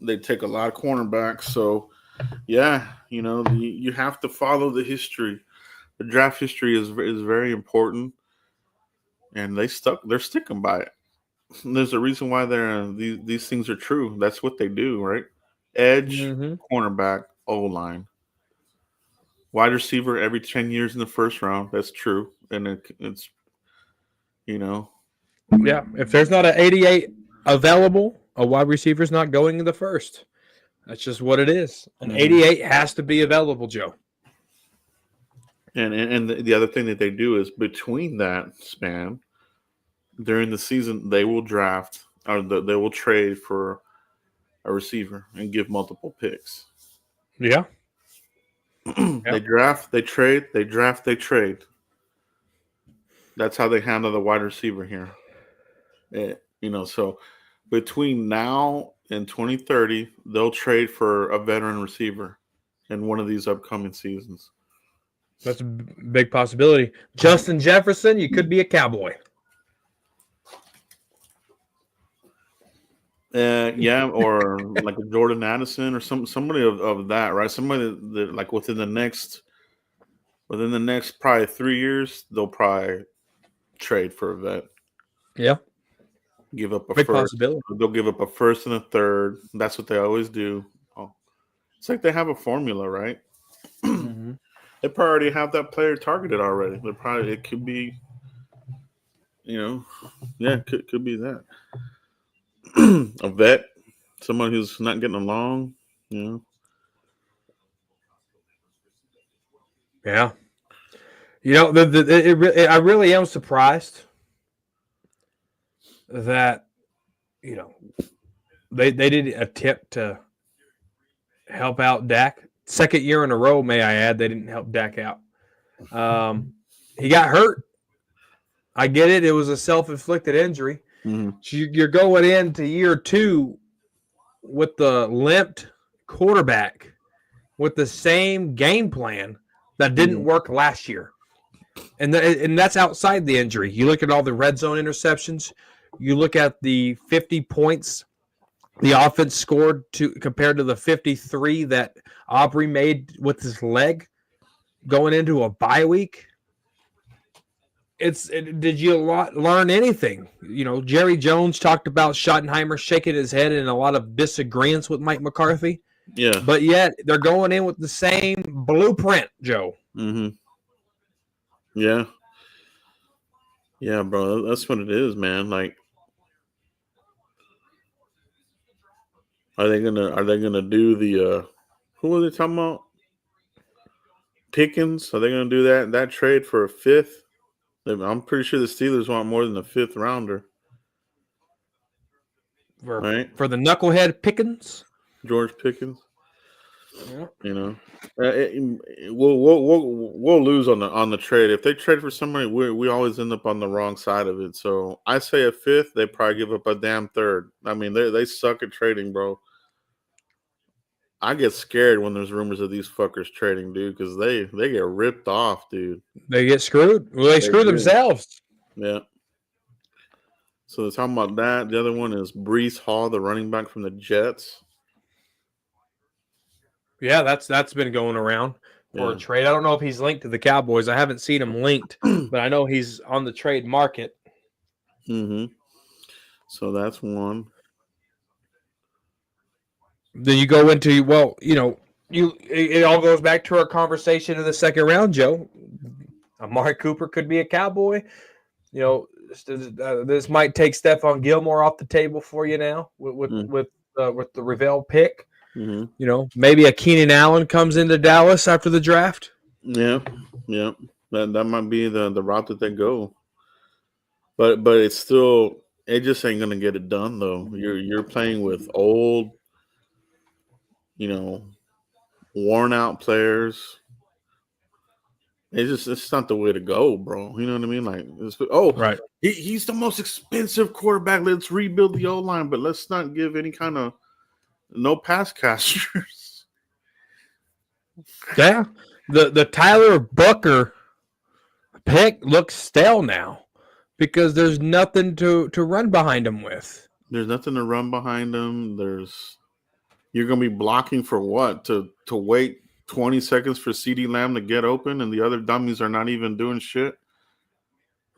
They take a lot of cornerbacks. So, yeah, you have to follow the history. The draft history is very important, and they're sticking by it. And there's a reason why these things are true. That's what they do, right? Edge, cornerback, O-line. Wide receiver every 10 years in the first round. That's true. And it's. Yeah, if there's not an 88 available, a wide receiver is not going in the first. That's just what it is. An 88 has to be available, Joe. And the other thing that they do is between that span, during the season, they will draft or they will trade for a receiver and give multiple picks. Yeah. They draft, they trade, they draft, they trade. That's how they handle the wide receiver here. So between now and 2030, they'll trade for a veteran receiver in one of these upcoming seasons. That's a big possibility. Justin Jefferson, you could be a Cowboy. Or like a Jordan Addison or somebody of that, right? Somebody that like within the next probably 3 years, they'll probably trade for a vet. Yeah. Give up a big first. Possibility. They'll give up a first and a third. That's what they always do. Oh, it's like they have a formula, right? Mm-hmm. They probably already have that player targeted already. It could be, could be that. A vet, someone who's not getting along, Yeah. I really am surprised that, they didn't attempt to help out Dak. Second year in a row, may I add, they didn't help Dak out. He got hurt. I get it. It was a self-inflicted injury. Mm-hmm. So you're going into year 2 with the limped quarterback with the same game plan that didn't work last year. And that's outside the injury. You look at all the red zone interceptions. You look at the 50 points the offense scored compared to the 53 that Aubrey made with his leg going into a bye week. Did you learn anything? Jerry Jones talked about Schottenheimer shaking his head in a lot of disagreements with Mike McCarthy. Yeah. But yet they're going in with the same blueprint, Joe. Mm-hmm. Yeah. Yeah, bro. That's what it is, man. Like, are they gonna do the who are they talking about? Pickens? Are they gonna do that trade for a fifth? I'm pretty sure the Steelers want more than a fifth rounder. Right? For the knucklehead Pickens? George Pickens. Yeah. We'll lose on the trade. If they trade for somebody, we always end up on the wrong side of it. So I say a fifth, they probably give up a damn third. I mean, they suck at trading, bro. I get scared when there's rumors of these fuckers trading, dude, because they get ripped off, dude. They get screwed. Well, they screw themselves. Yeah. So they're talking about that. The other one is Breece Hall, the running back from the Jets. Yeah, that's been going around for a trade. I don't know if he's linked to the Cowboys. I haven't seen him linked, but I know he's on the trade market. Mm-hmm. So that's one. Then you go into it all goes back to our conversation in the second round, Joe. Amari Cooper could be a Cowboy. This might take Stephon Gilmore off the table for you now with the Revell pick. Mm-hmm. Maybe a Keenan Allen comes into Dallas after the draft. Yeah. That might be the route that they go. But it's still, it just ain't gonna get it done though. You're playing with old, worn out players. It's not the way to go, bro. You know what I mean? Like, right. He's the most expensive quarterback. Let's rebuild the O-line, but let's not give any kind of no pass catchers. Yeah. The Tyler Bucker pick looks stale now because there's nothing to run behind him with. There's nothing to run behind him. You're gonna be blocking for what? To wait 20 seconds for CeeDee Lamb to get open, and the other dummies are not even doing shit.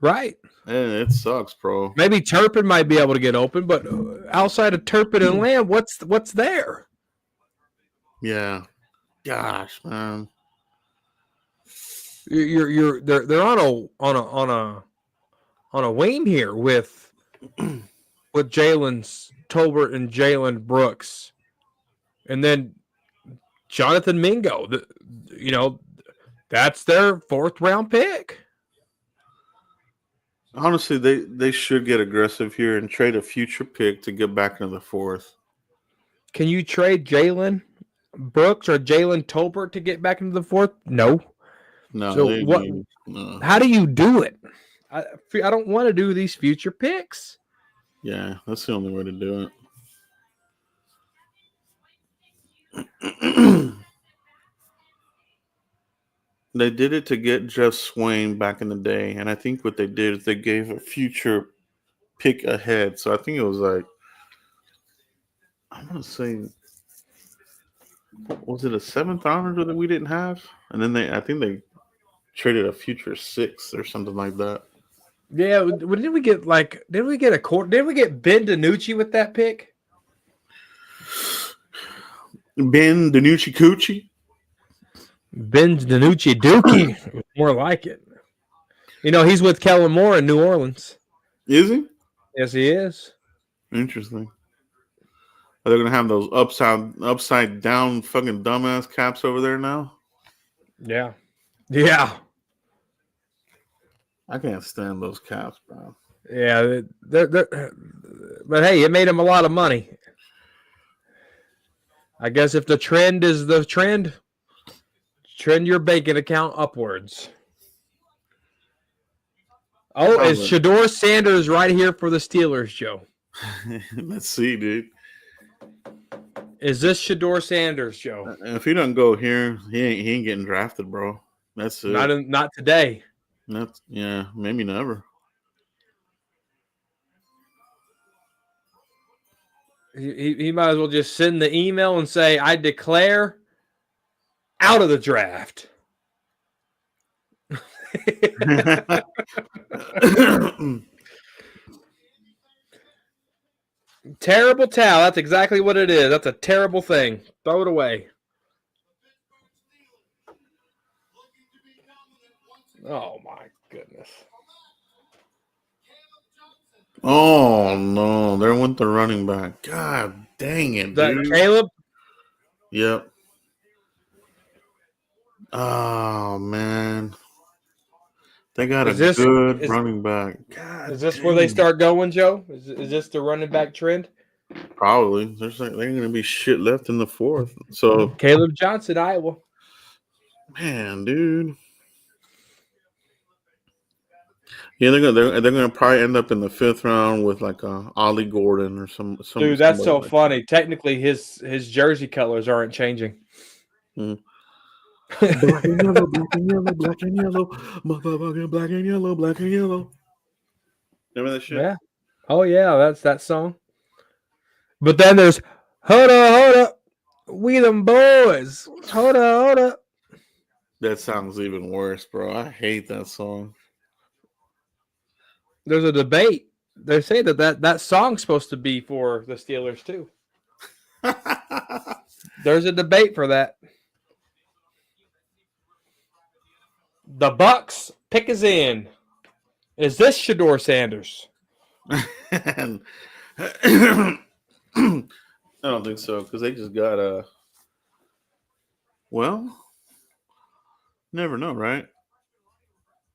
Right. And it sucks, bro. Maybe Turpin might be able to get open, but outside of Turpin and Lamb, what's there? Yeah. Gosh, man. They're on a wane here with Jalen Tolbert and Jalen Brooks, and then Jonathan Mingo. That's their fourth round pick. Honestly, they should get aggressive here and trade a future pick to get back into the fourth. Can you trade Jalen Brooks or Jalen Tolbert to get back into the fourth? No. No. So No. how do you do it? I don't want to do these future picks. Yeah, that's the only way to do it. They did it to get Jeff Swain back in the day, and I think what they did is they gave a future pick ahead. So I think it was like, I'm gonna say, was it a 7th rounder that we didn't have? And then I think they traded a future 6 or something like that. Yeah, did we get Did we get Ben DiNucci with that pick? Ben DiNucci Coochie? Ben DiNucci Dookie. More like it. You know, he's with Kellen Moore in New Orleans. Is he? Yes, he is. Interesting. Are they gonna have those upside down fucking dumbass caps over there now? Yeah. Yeah. I can't stand those caps, bro. Yeah. But hey, it made him a lot of money. I guess if the trend is the trend your banking account upwards. Oh, is Shedeur Sanders right here for the Steelers, Joe? Let's see, dude. Is this Shedeur Sanders, Joe? If he doesn't go here, he ain't getting drafted, bro. That's it. Not today. Maybe never. He might as well just send the email and say, I declare out of the draft. Terrible towel. That's exactly what it is. That's a terrible thing. Throw it away. Oh, my goodness. Oh, no. There went the running back. God dang it, dude. Caleb? Yep. Oh, man. They got good running back. God, is this where they start going, Joe? Is this the running back trend? Probably. There's ain't going to be shit left in the 4th. So Caleb Johnson, Iowa. Man, dude. Yeah, they're gonna probably end up in the 5th round with like Ollie Gordon or some. Dude, that's so funny. Technically, his jersey colors aren't changing. Mm. Black and yellow, black and yellow, black and yellow, motherfucking black and yellow, black and yellow. Remember that shit? Yeah. Oh yeah, that's that song. But then there's hold up, we them boys. Hold up. That sounds even worse, bro. I hate that song. There's a debate. They say that song's supposed to be for the Steelers too. There's a debate for that. The Bucks pick is in. Is this Shedeur Sanders? I don't think so because they just got well, never know, right?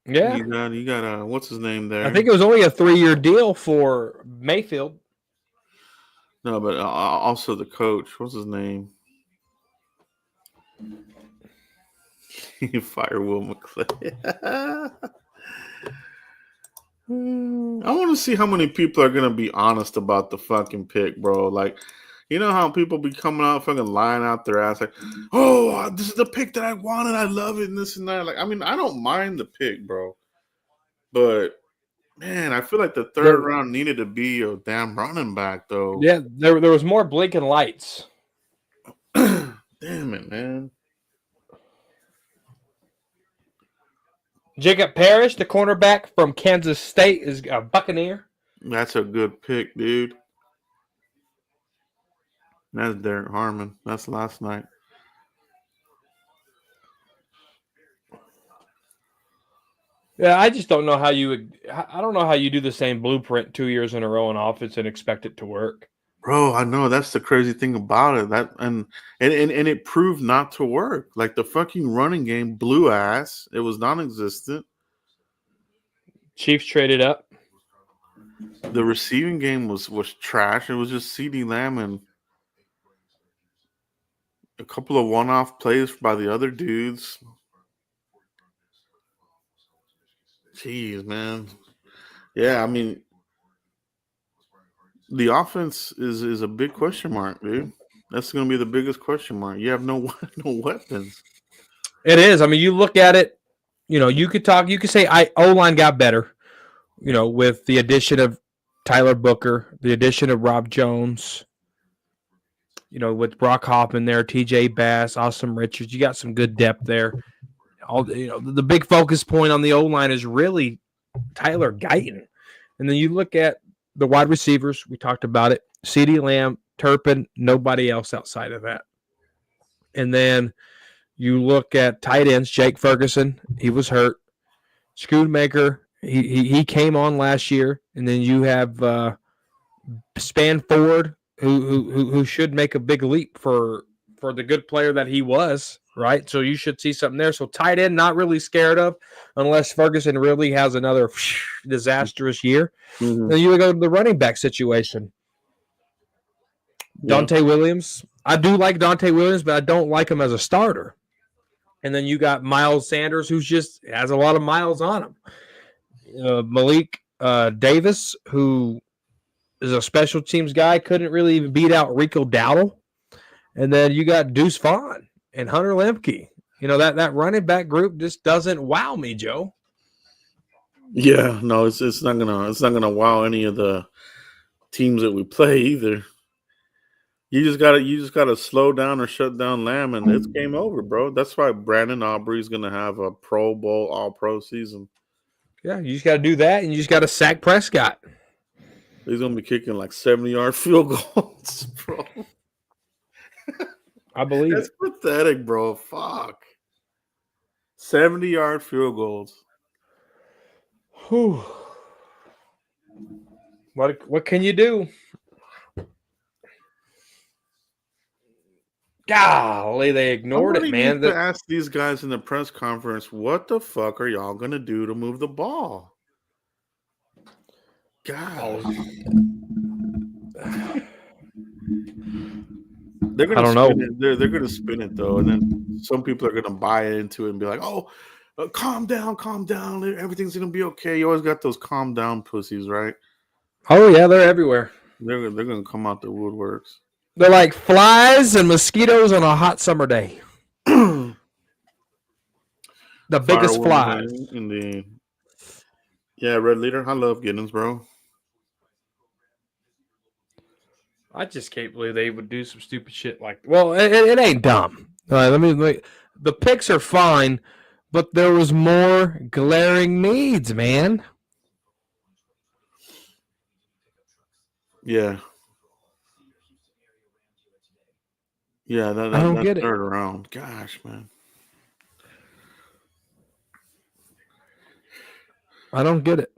Yeah, you got what's his name there? I think it was only a 3-year deal for Mayfield. No, but also the coach. What's his name? Fire Will McClay. I want to see how many people are gonna be honest about the fucking pick, bro. Like, you know how people be coming out fucking lying out their ass like, "Oh, this is the pick that I wanted. I love it," and this and that. Like, I mean, I don't mind the pick, bro, but man, I feel like the 3rd round needed to be a damn running back, though. Yeah, there was more blinking lights. Damn it, man. Jacob Parrish, the cornerback from Kansas State, is a Buccaneer. That's a good pick, dude. That's Derek Harmon. That's last night. Yeah, I just don't know how you would. I don't know how you do the same blueprint 2 years in a row in offense and expect it to work. Bro, I know that's the crazy thing about it. That and it proved not to work. Like the fucking running game blew ass. It was non-existent. Chiefs traded up. The receiving game was trash. It was just CeeDee Lamb and a couple of one-off plays by the other dudes. Jeez, man. Yeah, I mean, the offense is a big question mark, dude. That's going to be the biggest question mark. You have no no weapons. It is. I mean, you look at it. You could say O-line got better. With the addition of Tyler Booker, the addition of Rob Jones. With Brock Hoffman there, T.J. Bass, Austin Richards, you got some good depth there. The big focus point on the O-line is really Tyler Guyton. And then you look at the wide receivers, we talked about it, CeeDee Lamb, Turpin, nobody else outside of that. And then you look at tight ends, Jake Ferguson, he was hurt. Schoonmaker, he came on last year. And then you have Span Ford, who should make a big leap for the good player that he was, right? So you should see something there. So tight end, not really scared of, unless Ferguson really has another disastrous year. Mm-hmm. Then you go to the running back situation. Dante Williams. I do like Dante Williams, but I don't like him as a starter. And then you got Miles Sanders, who just has a lot of miles on him. Malik Davis, who is a special teams guy, couldn't really even beat out Rico Dowdle. And then you got Deuce Vaughn and Hunter Lemke. That running back group just doesn't wow me, Joe. Yeah, no, it's not gonna wow any of the teams that we play either. You just gotta slow down or shut down Lamb, and it's game over, bro. That's why Brandon Aubrey's gonna have a Pro Bowl, All Pro season. Yeah, you just gotta do that, and you just gotta sack Prescott. He's gonna be kicking like 70-yard field goals, bro. I believe That's pathetic, bro. Fuck. 70-yard field goals. Whew. What can you do? Golly, they ignored it, man. To ask these guys in the press conference, what the fuck are y'all gonna do to move the ball? God. They're gonna I don't spin it. They're gonna spin it though, and then some people are gonna buy into it and be like, "Oh, calm down, everything's gonna be okay." You always got those calm down pussies, right? Oh yeah, they're everywhere. They're gonna come out the woodworks. They're like flies and mosquitoes on a hot summer day. The biggest flies. Indeed. Yeah, Red Leader. I love Giddens, bro. I just can't believe they would do some stupid shit like. Well, it ain't dumb. The picks are fine, but there was more glaring needs, man. Yeah. Yeah, I don't get it. Third round. Gosh, man. I don't get it.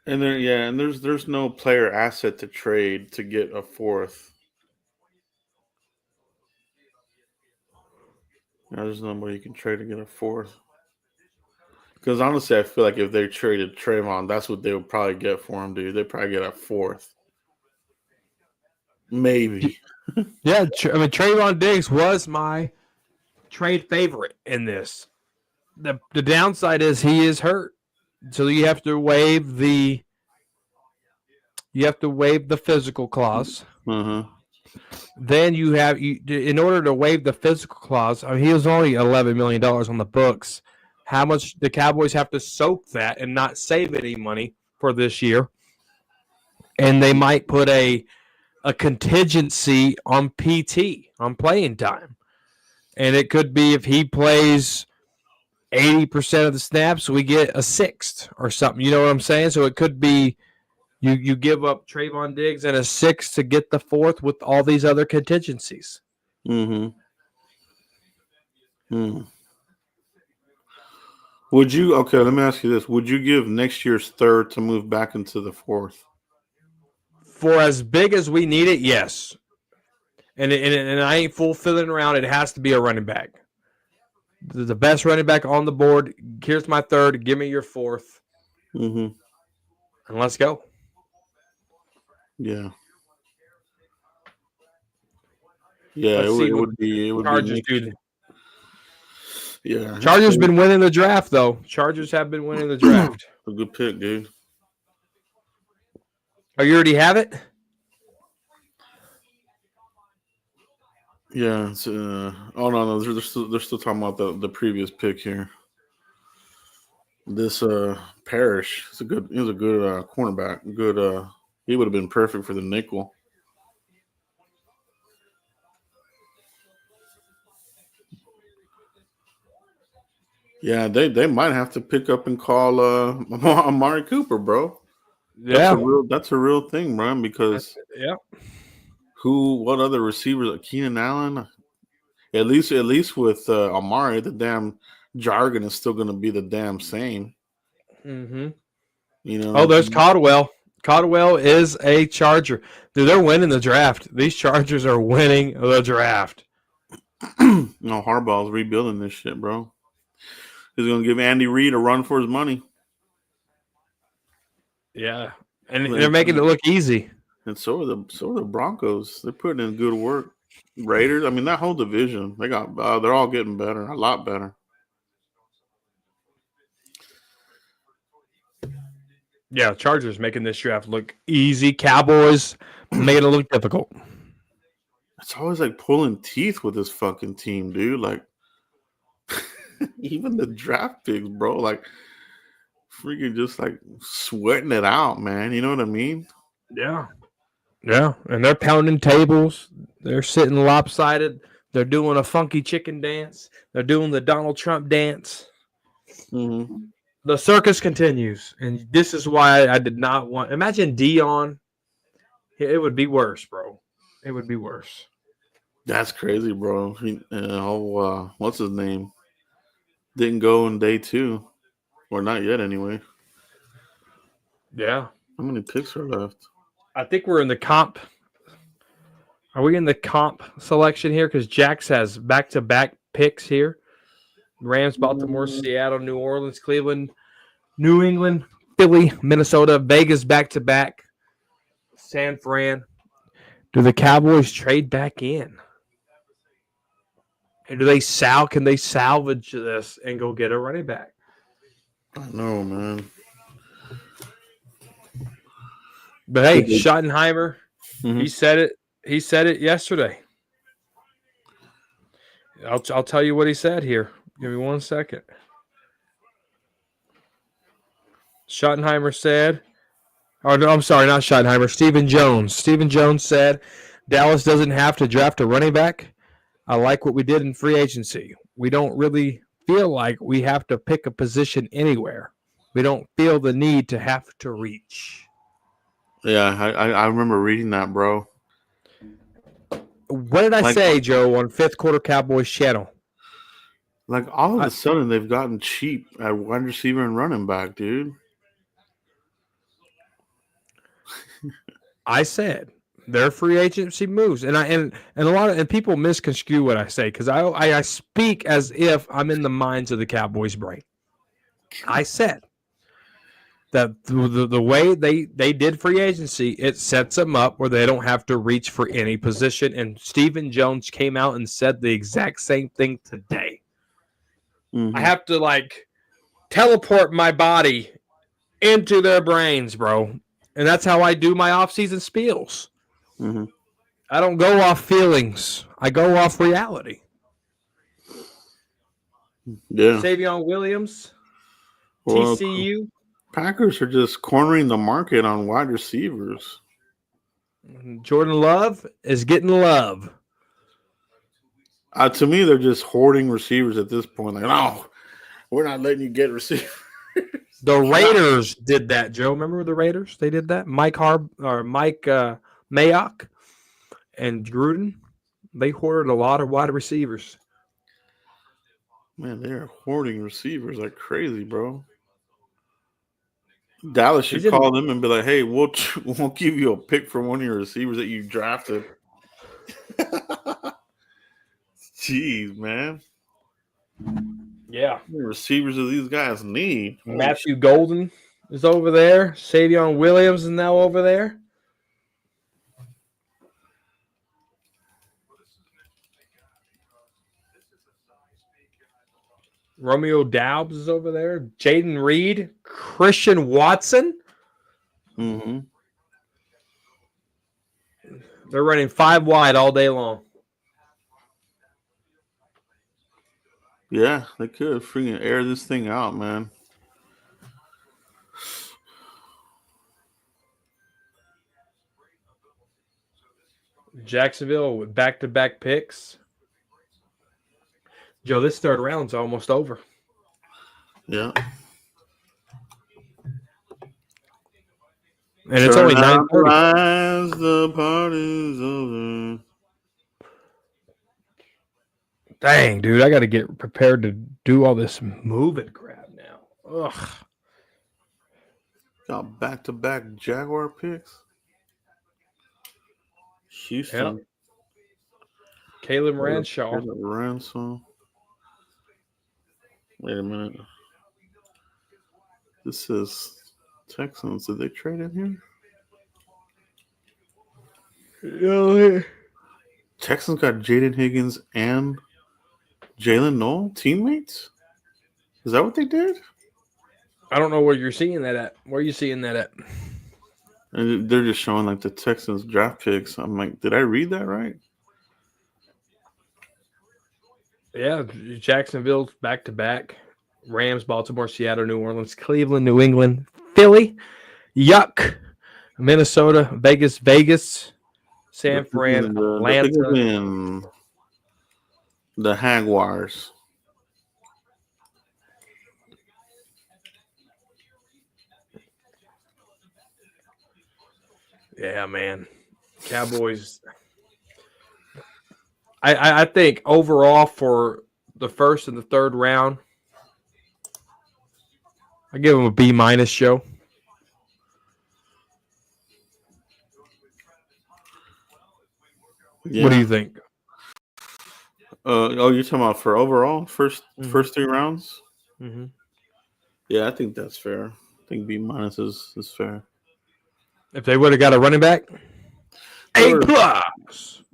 And there's no player asset to trade to get a fourth. There's nobody you can trade to get a fourth. Because honestly, I feel like if they traded Trayvon, that's what they would probably get for him, dude. They'd probably get a fourth. Maybe. Yeah, Trayvon Diggs was my trade favorite in this. The downside is he is hurt, so you have to waive the physical clause. Uh-huh. Then in order to waive the physical clause, he was only $11 million on the books. How much the Cowboys have to soak that and not save any money for this year? And they might put a contingency on PT, on playing time. And it could be if he plays 80% of the snaps, we get a sixth or something. You know what I'm saying? So it could be you give up Trayvon Diggs and a sixth to get the fourth with all these other contingencies. Mm-hmm. Would you, okay, let me ask you this. Would you give next year's third to move back into the fourth? For as big as we need it, yes. And I ain't fiddling around. It has to be a running back. The best running back on the board. Here's my third. Give me your fourth. Mm-hmm. And let's go. Yeah. Yeah, it would be. Yeah. Chargers been winning the draft, though. Chargers have been winning the draft. A good pick, dude. Oh, you already have it? Yeah. It's, no. They're still talking about the previous pick here. This Parrish is a good. He was a good cornerback. Good. He would have been perfect for the nickel. Yeah, they might have to pick up and call Amari Cooper, bro. Yeah. That's a real thing, man. Because what other receivers? Keenan Allen. At least with Amari, the damn jargon is still going to be the damn same. Mm-hmm. You know. Oh, there's Caldwell. Caldwell is a Charger. Dude, they're winning the draft. These Chargers are winning the draft. No, Harbaugh's rebuilding this shit, bro. He's going to give Andy Reid a run for his money. Yeah, and they're making it look easy. And so are the Broncos. They're putting in good work. Raiders. I mean, that whole division. They're all getting better, a lot better. Yeah, Chargers making this draft look easy. Cowboys making it look difficult. It's always like pulling teeth with this fucking team, dude. Like, even the draft picks, bro. Like, freaking just like sweating it out, man. You know what I mean? Yeah. Yeah, and they're pounding tables. They're sitting lopsided. They're doing a funky chicken dance. They're doing the Donald Trump dance. Mm-hmm. The circus continues, and this is why I did not want. Imagine Dion. It would be worse, bro. It would be worse. That's crazy, bro. What's his name? Didn't go in day 2, or not yet, anyway. Yeah. How many picks are left? I think we're in the comp. Are we in the comp selection here? Because Jax has back-to-back picks here. Rams, Baltimore, Seattle, New Orleans, Cleveland, New England, Philly, Minnesota, Vegas back-to-back, San Fran. Do the Cowboys trade back in? And can they salvage this and go get a running back? I know, man. But hey, Schottenheimer, Mm-hmm. he said it. He said it yesterday. I'll tell you what he said here. Give me 1 second. Schottenheimer said, oh no, I'm sorry, not Schottenheimer. Stephen Jones. Stephen Jones said, Dallas doesn't have to draft a running back. I like what we did in free agency. We don't really feel like we have to pick a position anywhere. We don't feel the need to have to reach. Yeah, I remember reading that, bro. What did I say, Joe, on Fifth Quarter Cowboys channel? Like, all of a sudden, they've gotten cheap at wide receiver and running back, dude. I said their free agency moves, and a lot of people misconstrue what I say because I speak as if I'm in the minds of the Cowboys' brain. I said that the way they did free agency, it sets them up where they don't have to reach for any position. And Stephen Jones came out and said the exact same thing today. Mm-hmm. I have to teleport my body into their brains, bro. And that's how I do my offseason spiels. Mm-hmm. I don't go off feelings. I go off reality. Yeah. Savion Williams, TCU. Packers are just cornering the market on wide receivers. Jordan Love is getting love. To me, they're just hoarding receivers at this point. Like, no, we're not letting you get receivers. The Raiders did that, Joe. Remember the Raiders? They did that. Mike Mayock and Gruden. They hoarded a lot of wide receivers. Man, they're hoarding receivers like crazy, bro. Dallas should call them and be like, "Hey, we'll give you a pick for one of your receivers that you drafted." Jeez, man. Yeah. How many receivers do these guys need? Matthew Golden is over there. Savion Williams is now over there. Romeo Doubs is over there. Jaden Reed. Christian Watson. Mm-hmm. They're running 5 wide all day long. Yeah, they could freaking air this thing out, man. Jacksonville with back-to-back picks. Joe, this third round's almost over. Yeah. And it's only 9:30. As the party's over. Dang, dude, I got to get prepared to do all this moving crap now. Ugh. Got back-to-back Jaguar picks. Houston. Yep. Caleb Ranshaw. Caleb Ranshaw. Wait a minute. This is Texans. Did they trade in here? Texans got Jaden Higgins and Jalen Noel teammates? Is that what they did? I don't know where you're seeing that at. Where are you seeing that at? And they're just showing like the Texans draft picks. I'm like, did I read that right? Yeah, Jacksonville back-to-back. Rams, Baltimore, Seattle, New Orleans, Cleveland, New England, Philly, Yuck, Minnesota, Vegas, San Fran, Atlanta. The Jaguars. Yeah, man. Cowboys. I think overall for the first and the third round, I give them a B- show. Yeah. What do you think? You're talking about for overall first 3 rounds? Mm-hmm. Yeah, I think that's fair. I think B- is fair. If they would have got a running back, A+.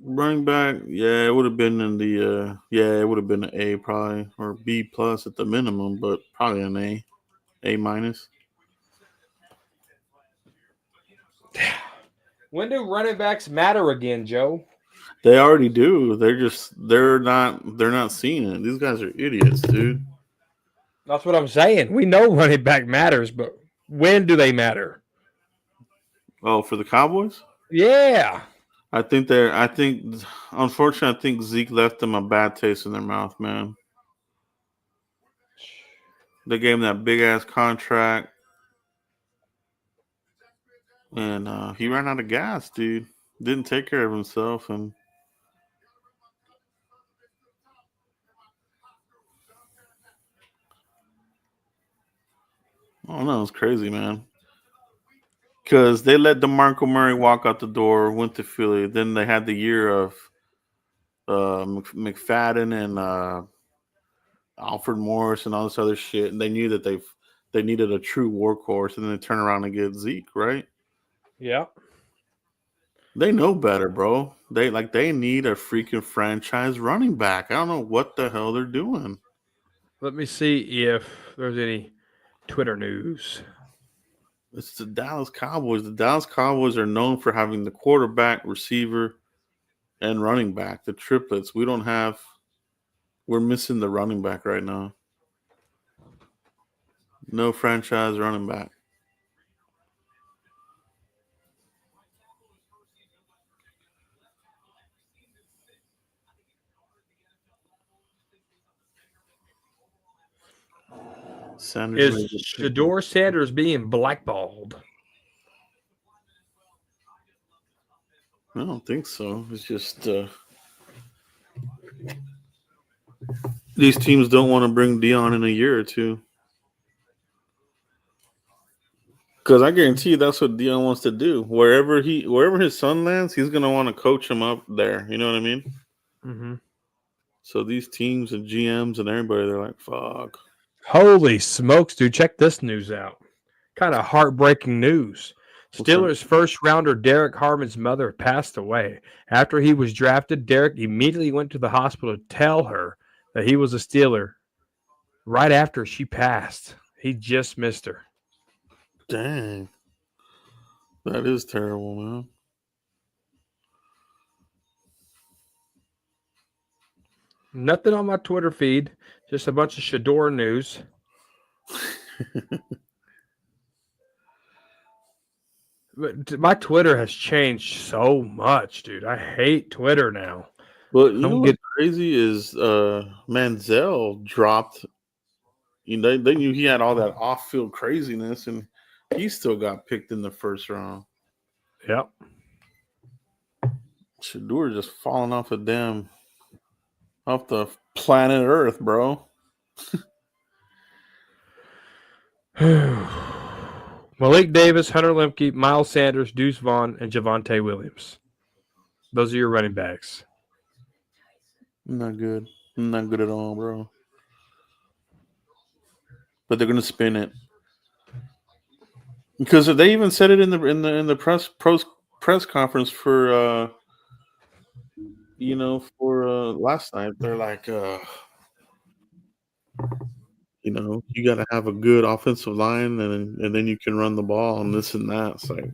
Running back, yeah, it would have been in the it would have been an A probably, or B+ at the minimum, but probably an A, A-. When do running backs matter again, Joe? They already do. They're not seeing it. These guys are idiots, dude. That's what I'm saying. We know running back matters, but when do they matter? Oh, for the Cowboys? Yeah. Unfortunately, I think Zeke left them a bad taste in their mouth, man. They gave him that big ass contract, and he ran out of gas, dude. Didn't take care of himself, and I don't know, it's crazy, man. Because they let DeMarco Murray walk out the door, went to Philly. Then they had the year of McFadden and Alfred Morris and all this other shit, and they knew that they needed a true workhorse, and then they turn around and get Zeke, right? Yeah. They know better, bro. They need a freaking franchise running back. I don't know what the hell they're doing. Let me see if there's any Twitter news. It's the Dallas Cowboys. The Dallas Cowboys are known for having the quarterback, receiver, and running back, the triplets. We're missing the running back right now. No franchise running back. Is Shedeur Sanders being blackballed? I don't think so. It's just these teams don't want to bring Dion in a year or two. Because I guarantee you that's what Dion wants to do. Wherever his son lands, he's going to want to coach him up there. You know what I mean? Mm-hmm. So these teams and GMs and everybody, they're like, fuck. Holy smokes, dude. Check this news out. Kind of heartbreaking news. Steelers first-rounder Derek Harmon's mother passed away. After he was drafted, Derek immediately went to the hospital to tell her that he was a Steeler right after she passed. He just missed her. Dang. That is terrible, man. Nothing on my Twitter feed, just a bunch of Shador news. But my Twitter has changed so much, dude. I hate Twitter now. But you know what's crazy is Manziel dropped. You know, they knew he had all that off-field craziness, and he still got picked in the first round. Yep. Shador just falling off the planet Earth, bro. Malik Davis, Hunter Lemke, Miles Sanders, Deuce Vaughn, and Javonte Williams. Those are your running backs. Not good. Not good at all, bro. But they're gonna spin it because they even said it in the press conference for last night. They're like, you got to have a good offensive line and then you can run the ball and this and that. It's like,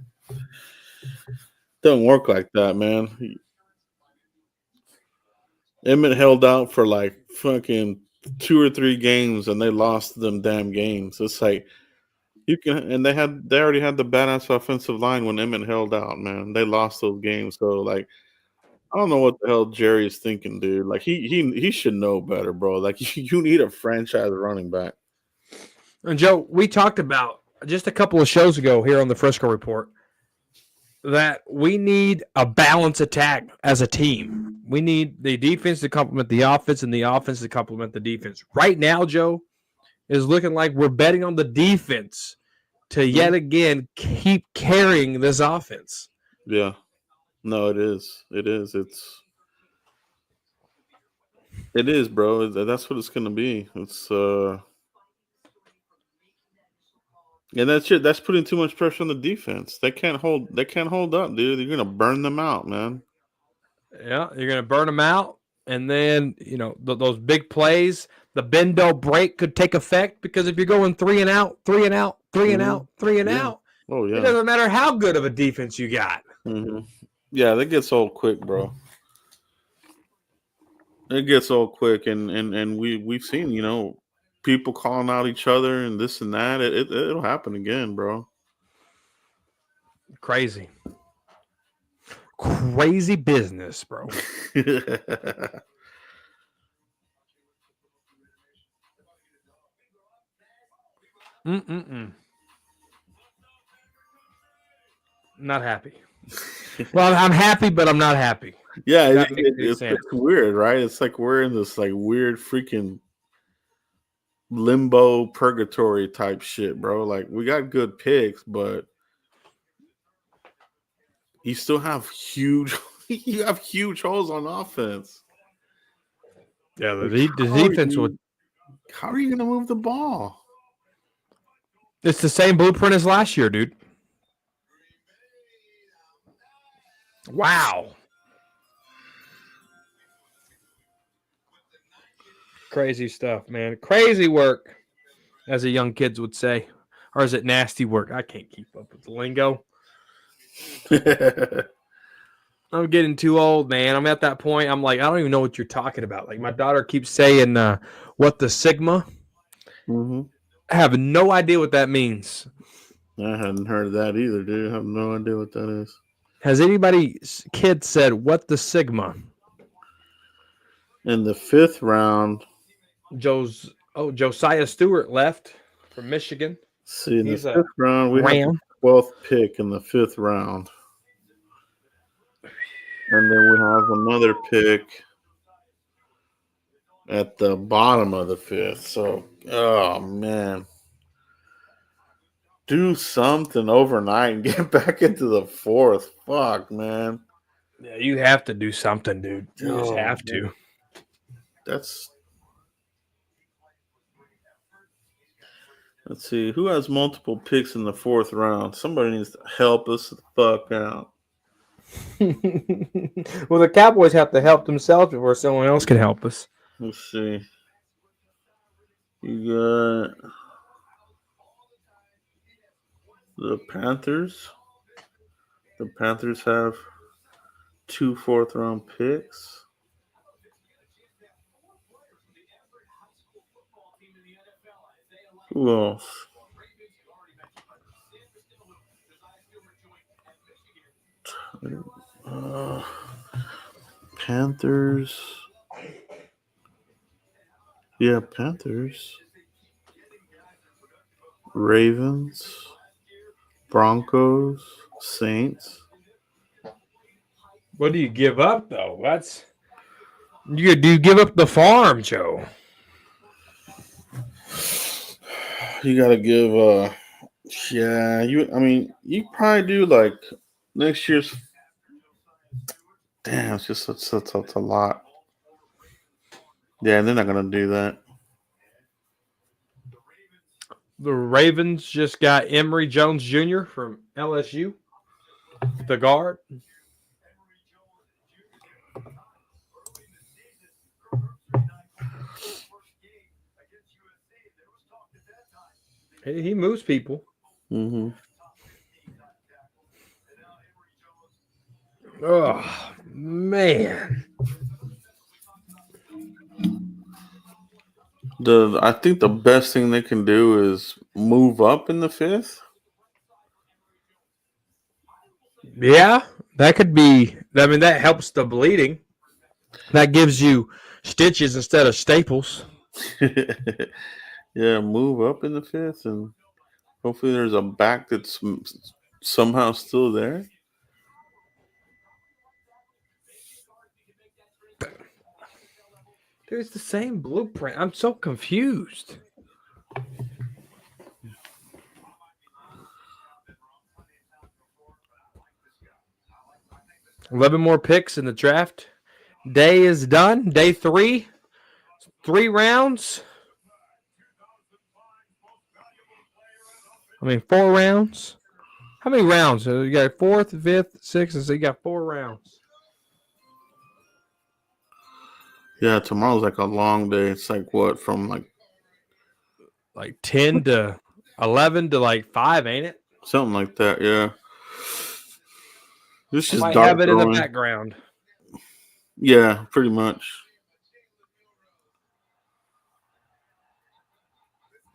doesn't work like that, man. Emmett held out for like fucking 2 or 3 games and they lost them damn games. It's like you can, and they already had the badass offensive line when Emmett held out, man. They lost those games. So like, I don't know what the hell Jerry is thinking, dude. Like he should know better, bro. Like you need a franchise running back. And Joe, we talked about just a couple of shows ago here on the Frisco Report that we need a balanced attack as a team. We need the defense to complement the offense and the offense to complement the defense. Right now, Joe, is looking like we're betting on the defense to yet again keep carrying this offense. Yeah. No, it is. It is. It is, bro. That's what it's going to be. It's and that's it. That's putting too much pressure on the defense. They can't hold up, dude. You're gonna burn them out, man. Yeah, you're gonna burn them out, and then those big plays, the bend don't break could take effect because if you're going 3 and out, 3 and out, 3 and out, 3 and out, oh yeah, it doesn't matter how good of a defense you got. Mm-hmm. Yeah, that gets old quick, bro. It gets old quick, and we've seen people calling out each other and this and that. It'll happen again, bro. Crazy business, bro. Not happy. Well, I'm happy, but I'm not happy. Yeah, it's weird, right? It's like we're in this like weird freaking limbo purgatory type shit, bro. Like we got good picks, but you still have huge holes on offense. Yeah, the defense would. How are you going to move the ball? It's the same blueprint as last year, dude. Wow. Crazy stuff, man. Crazy work, as the young kids would say. Or is it nasty work? I can't keep up with the lingo. I'm getting too old, man. I'm at that point. I'm like, I don't even know what you're talking about. Like, my daughter keeps saying, what the Sigma? Mm-hmm. I have no idea what that means. I hadn't heard that either, dude. I have no idea what that is. Has anybody's kid said, what the Sigma? In the 5th round. Josiah Stewart left from Michigan. See, in the 5th round, we have the 12th pick in the 5th round. And then we have another pick at the bottom of the 5th. So, oh, man. Do something overnight and get back into the 4th. Fuck, man. Yeah, you have to do something, dude. You just have to. Let's see. Who has multiple picks in the 4th round? Somebody needs to help us the fuck out. Well, the Cowboys have to help themselves before someone else can help us. Let's see. You got the Panthers. The Panthers have 2 fourth-round picks. Who else? Panthers. Yeah, Panthers. Ravens. Broncos. Saints. What do you give up though? Do you give up the farm, Joe? You gotta give yeah, you probably do like next year's. Damn, it's just such a lot. Yeah, they're not gonna do that. The Ravens just got Emory Jones Jr. from LSU, the guard. He moves people. Mm-hmm. Oh man. I think the best thing they can do is move up in the 5th. Yeah, that could be. I mean, that helps the bleeding. That gives you stitches instead of staples. Yeah, move up in the 5th, and hopefully there's a back that's somehow still there. Dude, it's the same blueprint. I'm so confused. $11 more picks in the draft. Day is done. Day 3. 3 rounds. 4 rounds. How many rounds? So you got 4th, 5th, 6th, so you got 4 rounds. Yeah, tomorrow's like a long day. It's like what, from like 10 to 11 to like 5, ain't it? something like that, yeah. This is might dark have it in the growing. background. Yeah, pretty much.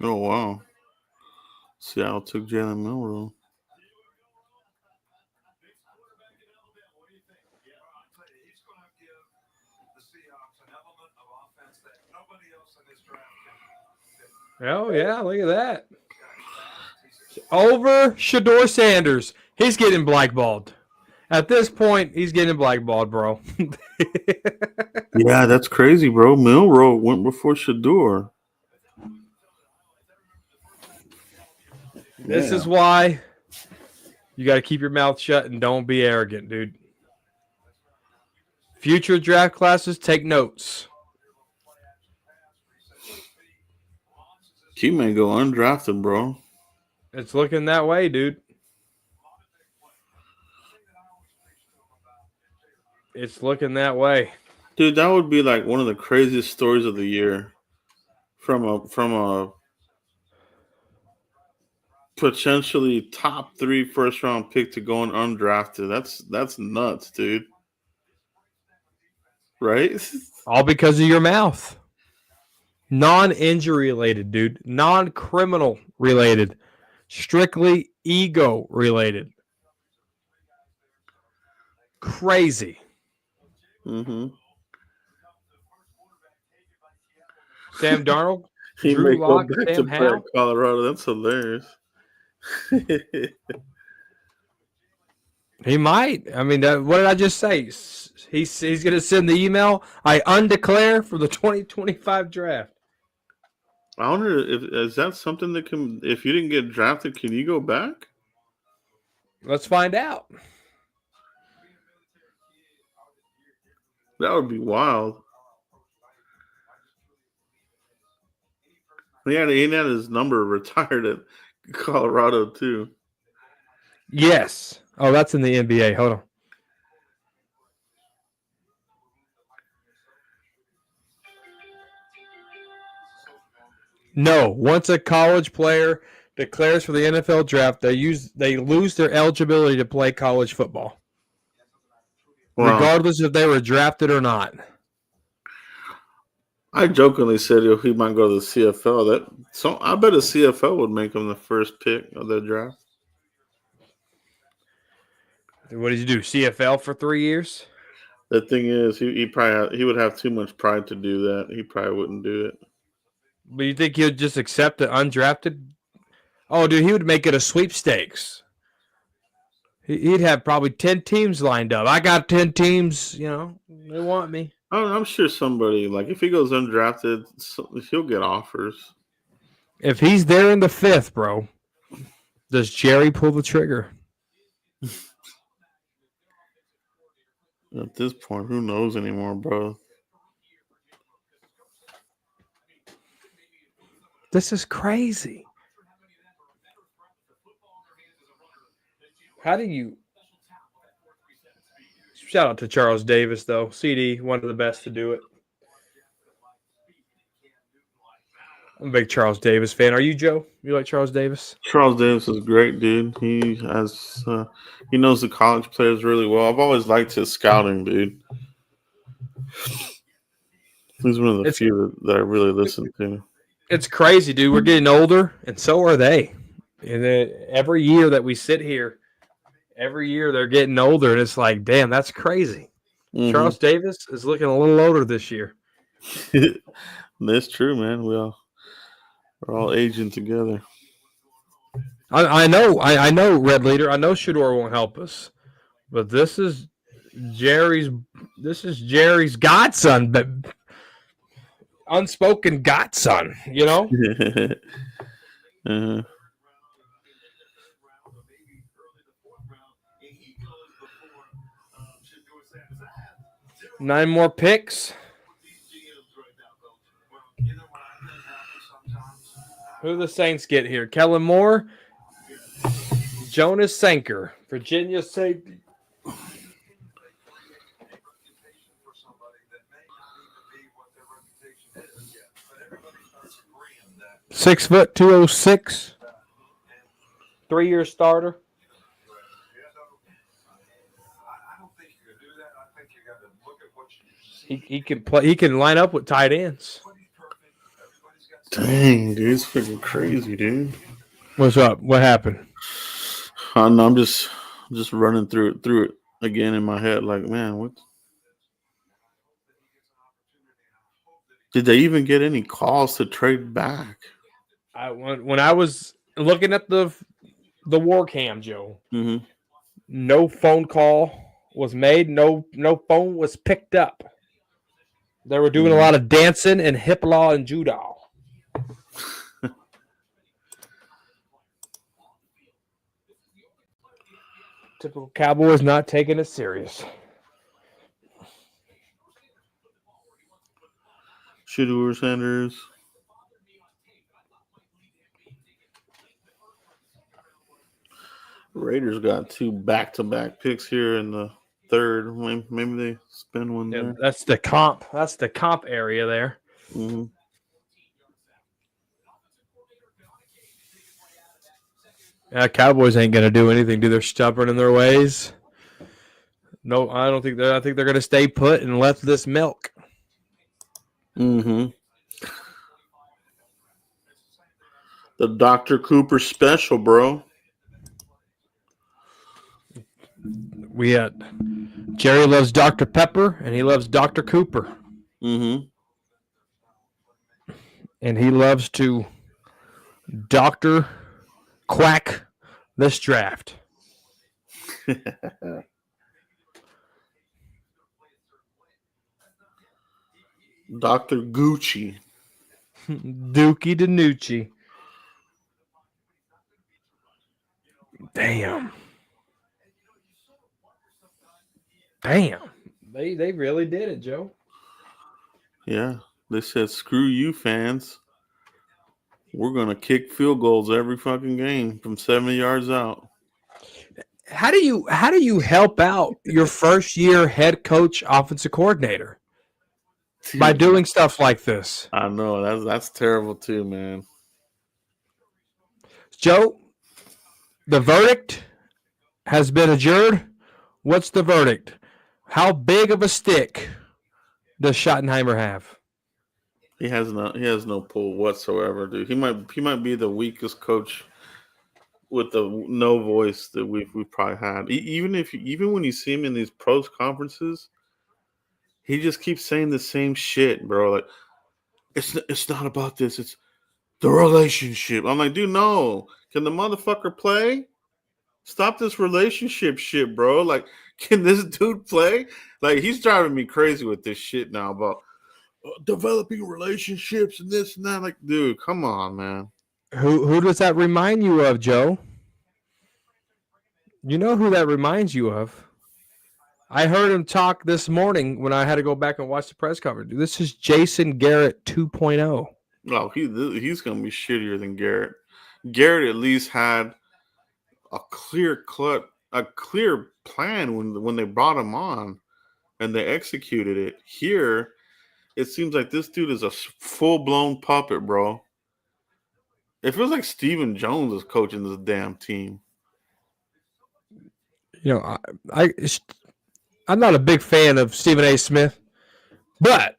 Oh wow. Seattle took Jalen Milroe. Oh yeah, look at that. Over Shador Sanders. He's getting blackballed. At this point, he's getting blackballed, bro. Yeah, that's crazy, bro. Milroe went before Shador. This is why you got to keep your mouth shut and don't be arrogant, dude. Future draft classes, take notes. He may go undrafted, bro. It's looking that way, dude. It's looking that way. Dude, that would be like one of the craziest stories of the year. From a potentially top 3 first-round pick to going undrafted. That's nuts, dude. Right? All because of your mouth. Non-injury related, dude. Non-criminal related. Strictly ego related. Crazy. Mm-hmm. Sam Darnold, He Drew may go Lock, back to Sam play Howell. at Colorado. That's hilarious. He might. I mean, what did I just say? He's going to send the email. I undeclare for the 2025 draft. I wonder if is that something that can. If you didn't get drafted, can you go back? Let's find out. That would be wild. He had his number retired at Colorado too. Yes. Oh, that's in the NBA. Hold on. No, once a college player declares for the NFL draft, they lose their eligibility to play college football, regardless if they were drafted or not. I jokingly said he might go to the CFL. I bet a CFL would make him the first pick of the draft. What did you do? CFL for 3 years? The thing is, he would have too much pride to do that. He probably wouldn't do it. But you think he'd just accept it undrafted? Oh, dude, he would make it a sweepstakes. He'd have probably 10 teams lined up. I got 10 teams, they want me. I'm sure somebody, like, if he goes undrafted, he'll get offers. If he's there in the 5th, bro, does Jerry pull the trigger? At this point, who knows anymore, bro? This is crazy. How do you... Shout out to Charles Davis, though. CD, one of the best to do it. I'm a big Charles Davis fan. Are you, Joe? You like Charles Davis? Charles Davis is great, dude. He knows the college players really well. I've always liked his scouting, dude. He's one of the few that I really listen to. It's crazy, dude. We're getting older, and so are they. And every year that we sit here, every year they're getting older, and it's like, damn, that's crazy. Mm-hmm. Charles Davis is looking a little older this year. That's true, man. We're all aging together. I know, Red Leader. I know Shador won't help us, but this is Jerry's godson, but unspoken godson. Uh-huh. 9 more picks. Who do the Saints get here? Kellen Moore, Jonas Sanker, Virginia safety. Six foot 206, 3-year starter. He can play. He can line up with tight ends. Dang, dude, it's freaking crazy, dude. What's up? What happened? I'm just running through it again in my head. Like, man, what? Did they even get any calls to trade back? When I was looking at the war cam, Joe, mm-hmm. No phone call was made. No phone was picked up. They were doing a lot of dancing and hip law and judo. Typical Cowboys not taking it serious. Shador Sanders. Raiders got 2 back-to-back picks here in the 3rd. Maybe they spend one there. That's the comp. That's the comp area there. Mm-hmm. Cowboys ain't gonna do anything. They're stubborn in their ways. No, I don't think I think they're gonna stay put and let this milk. Mm-hmm. The Dr. Cooper special, bro. We had Jerry loves Dr. Pepper and he loves Dr. Cooper. Mm-hmm. And he loves to Dr. Quack this draft. Dr. Gucci. Dookie DiNucci. Damn. They really did it, Joe. Yeah. They said, screw you, fans. We're going to kick field goals every fucking game from 70 yards out. How do you help out your first year head coach, offensive coordinator? by doing stuff like this. I know that's terrible too, man. Joe, the verdict has been adjourned. What's the verdict? How big of a stick does Schottenheimer have? He has no pull whatsoever, dude. He might be the weakest coach with the no voice that we've probably had. Even when you see him in these pros conferences, he just keeps saying the same shit, bro. Like it's not about this. It's the relationship. I'm like, dude, no. Can the motherfucker play? Stop this relationship shit, bro. Like, can this dude play? Like, he's driving me crazy with this shit now about developing relationships and this and that. Like, dude, come on, man. Who does that remind you of, Joe? You know who that reminds you of? I heard him talk this morning when I had to go back and watch the press conference. This is Jason Garrett 2.0. No, he's gonna be shittier than Garrett. Garrett at least had a clear plan when they brought him on, and they executed it. Here, it seems like this dude is a full-blown puppet, bro. It feels like Stephen Jones is coaching this damn team. You know, I'm not a big fan of Stephen A. Smith, but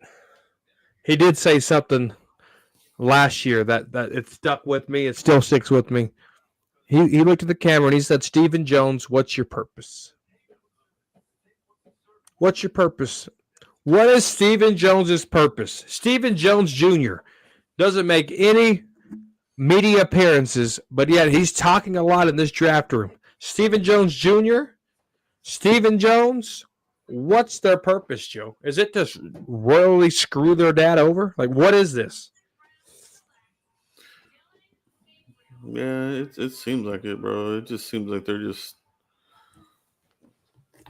he did say something last year that it stuck with me. It still sticks with me. He looked at the camera and he said, "Stephen Jones, what's your purpose? What's your purpose? What is Stephen Jones's purpose?" Stephen Jones Jr. doesn't make any media appearances, but yet he's talking a lot in this draft room. Stephen Jones Jr., Stephen Jones, what's their purpose, Joe? Is it to royally screw their dad over? Like, what is this? Yeah, it seems like it, bro. It just seems like they're just,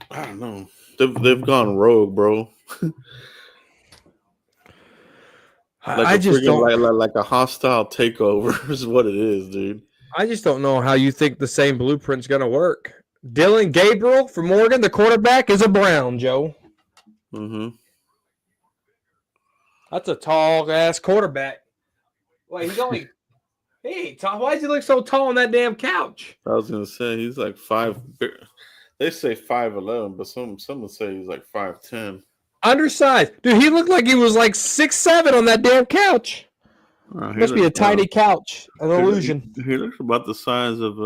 I don't know. They've gone rogue, bro. I just don't like a hostile takeover is what it is, dude. I just don't know how you think the same blueprint's going to work. Dylan Gabriel from Oregon, the quarterback, is a Brown, Joe. Mm-hmm. That's a tall-ass quarterback. Wait, he's only... Hey, why does he look so tall on that damn couch? I was going to say, he's like 5... They say 5'11", but some would say he's like 5'10". Undersized. Dude, he looked like he was like 6'7" on that damn couch. Must be a tiny couch. An illusion. He looks about the size of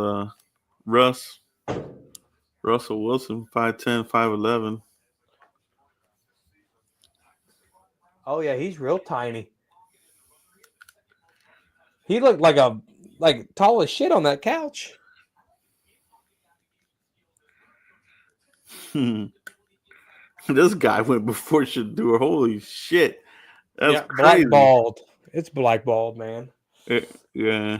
Russell Wilson, 5'10", 5'11". Oh, yeah, he's real tiny. He looked like tall as shit on that couch. This guy went before Shador. Holy shit. That's crazy. Blackballed. It's blackballed, man. Yeah.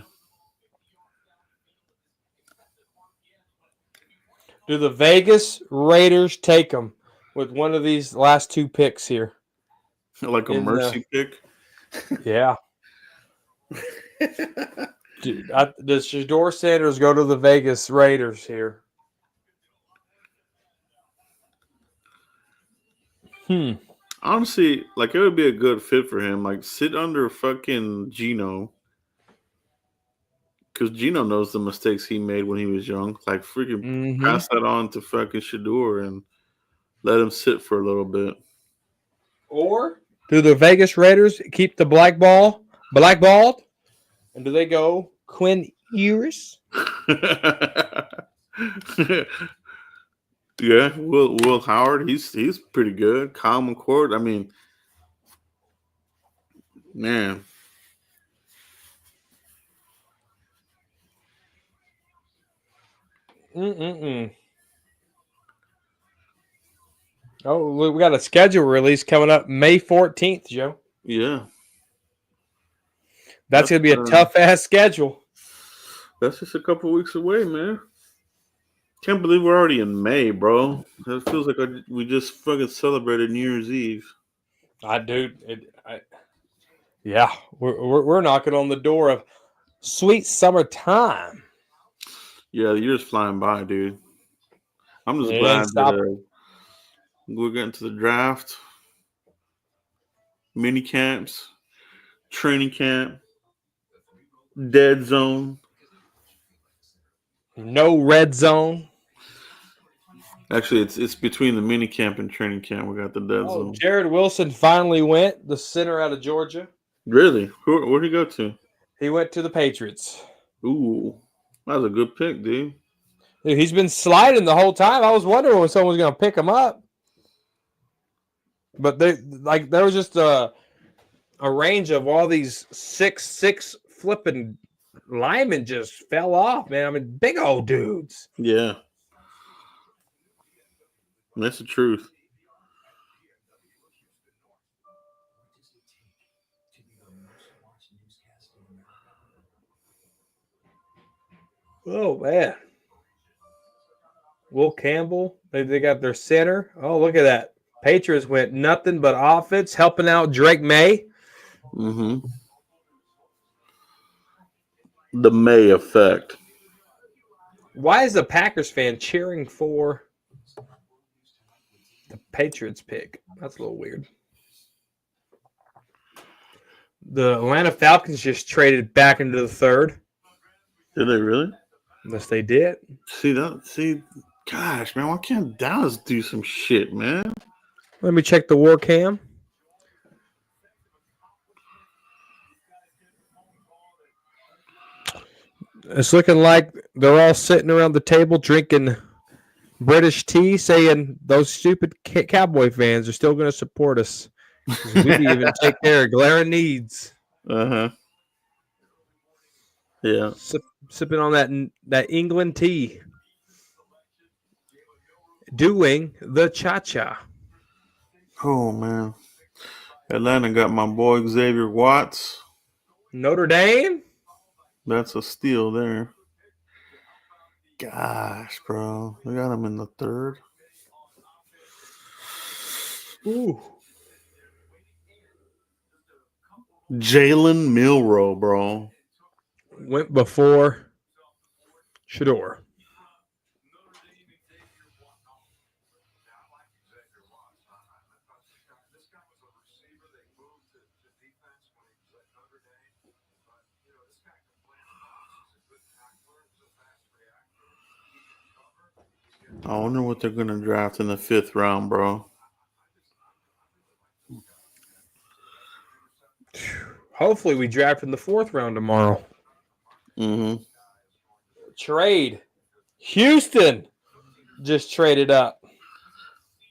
Do the Vegas Raiders take them with one of these last two picks here? Like a mercy pick? Yeah. Dude, does Shador Sanders go to the Vegas Raiders here? Honestly, like it would be a good fit for him. Like sit under fucking Geno. Because Geno knows the mistakes he made when he was young. Like freaking pass that on to fucking Shador and let him sit for a little bit. Or do the Vegas Raiders keep the blackballed? And do they go Quinn Ewers? Yeah, Will Howard, he's pretty good. Kyle McCord, I mean, man. Oh, we got a schedule release coming up May 14th, Joe. Yeah. That's going to be a tough-ass schedule. That's just a couple weeks away, man. Can't believe we're already in May, bro. It feels like we just fucking celebrated New Year's Eve. Yeah, we're knocking on the door of sweet summertime. Yeah, the year's flying by, dude. I'm just glad that we're getting to the draft. mini camps, training camp, dead zone. No red zone. Actually, it's between the mini camp and training camp. We got the dead zone. Jared Wilson finally went, the center out of Georgia. Really? Where'd he go to? He went to the Patriots. Ooh, that was a good pick, dude. Dude, he's been sliding the whole time. I was wondering when someone was going to pick him up. But there was just a range of all these 6'6" flipping linemen just fell off, man. I mean, big old dudes. Yeah. That's the truth. Oh, man. Will Campbell, they got their center. Oh, look at that. Patriots went nothing but offense, helping out Drake May. Mm-hmm. The May effect. Why is the Packers fan cheering for the Patriots pick? That's a little weird. The Atlanta Falcons just traded back into the third. Did they really? Yes, they did. See, gosh, man, why can't Dallas do some shit, man? Let me check the war cam. It's looking like they're all sitting around the table drinking British tea, saying those stupid Cowboy fans are still going to support us. We didn't even take care of glaring needs. Uh-huh. Yeah. Sipping on that England tea. Doing the cha-cha. Oh, man. Atlanta got my boy Xavier Watts. Notre Dame? That's a steal there. Gosh, bro. They got him in the third. Ooh. Jalen Milroe, bro. Went before Shador. I wonder what they're going to draft in the 5th round, bro. Hopefully we draft in the 4th round tomorrow. Mm-hmm. Trade. Houston just traded up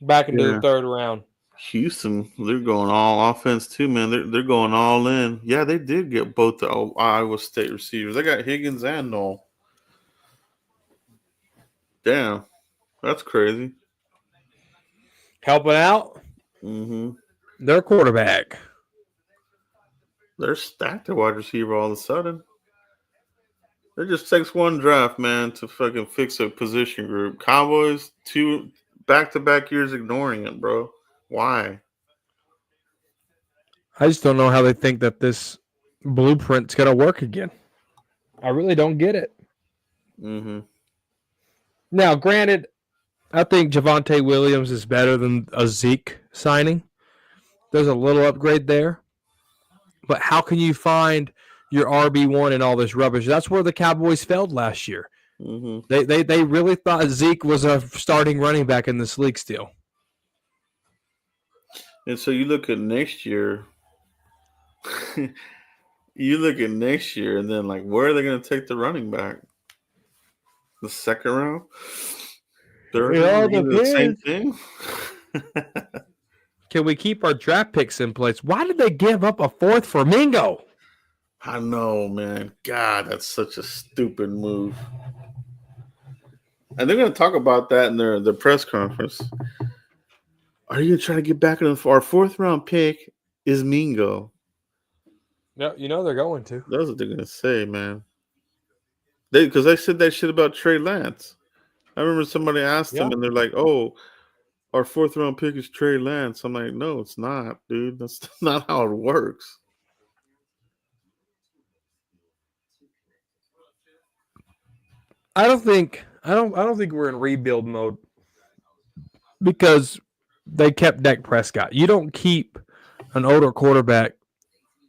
back into the 3rd round. Houston, they're going all offense too, man. They're going all in. Yeah, they did get both the Iowa State receivers. They got Higgins and Knoll. Damn, that's crazy. Helping out. Mm-hmm. Their quarterback. They're stacked at wide receiver all of a sudden. It just takes one draft, man, to fucking fix a position group. Cowboys, 2 back-to-back years ignoring it, bro. Why? I just don't know how they think that this blueprint's going to work again. I really don't get it. Mm-hmm. Now, granted, I think Javonte Williams is better than a Zeke signing. There's a little upgrade there. But how can you find your RB1 and all this rubbish? That's where the Cowboys failed last year. Mm-hmm. They really thought Zeke was a starting running back in this league still. And so you look at next year. You look at next year, and then, like, where are they going to take the running back? The 2nd round? 3rd round? The same thing? Can we keep our draft picks in place? Why did they give up a 4th for Mingo? I know, man. God, that's such a stupid move. And they're going to talk about that in their press conference. Are you trying to get back in our 4th round pick is Mingo? No, you know they're going to. That's what they're going to say, man. Because they said that shit about Trey Lance. I remember somebody asked them, and they're like, oh, our 4th round pick is Trey Lance. I'm like, no, it's not, dude. That's not how it works. I don't think we're in rebuild mode because they kept Dak Prescott. You don't keep an older quarterback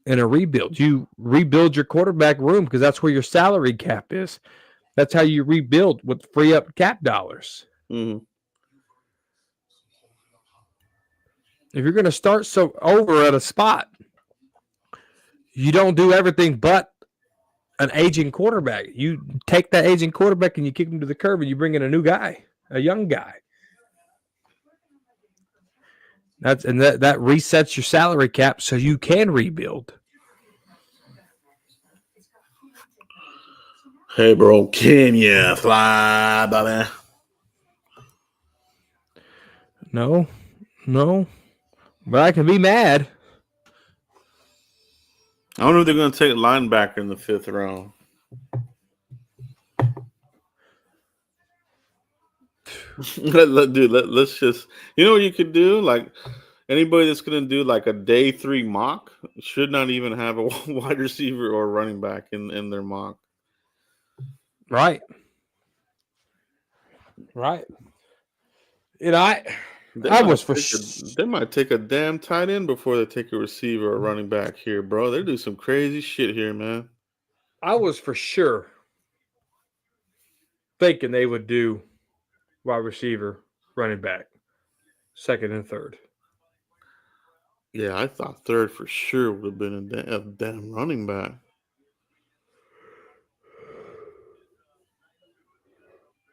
in a rebuild. You rebuild your quarterback room because that's where your salary cap is. That's how you rebuild with free up cap dollars. Mm-hmm. If you're going to start over at a spot, you don't do everything but an aging quarterback. You take that aging quarterback and you kick him to the curb and you bring in a new guy, a young guy. That resets your salary cap so you can rebuild. Hey, bro, can you fly, baby? No, but I can be mad. I wonder if they're going to take linebacker in the 5th round. Let's just, you know what you could do? Like, anybody that's going to do like a day 3 mock should not even have a wide receiver or running back in their mock. Right. You know, they might take a damn tight end before they take a receiver or running back here, bro. They do some crazy shit here, man. I was for sure thinking they would do wide receiver, running back, 2nd and 3rd. Yeah, I thought 3rd for sure would have been a damn running back.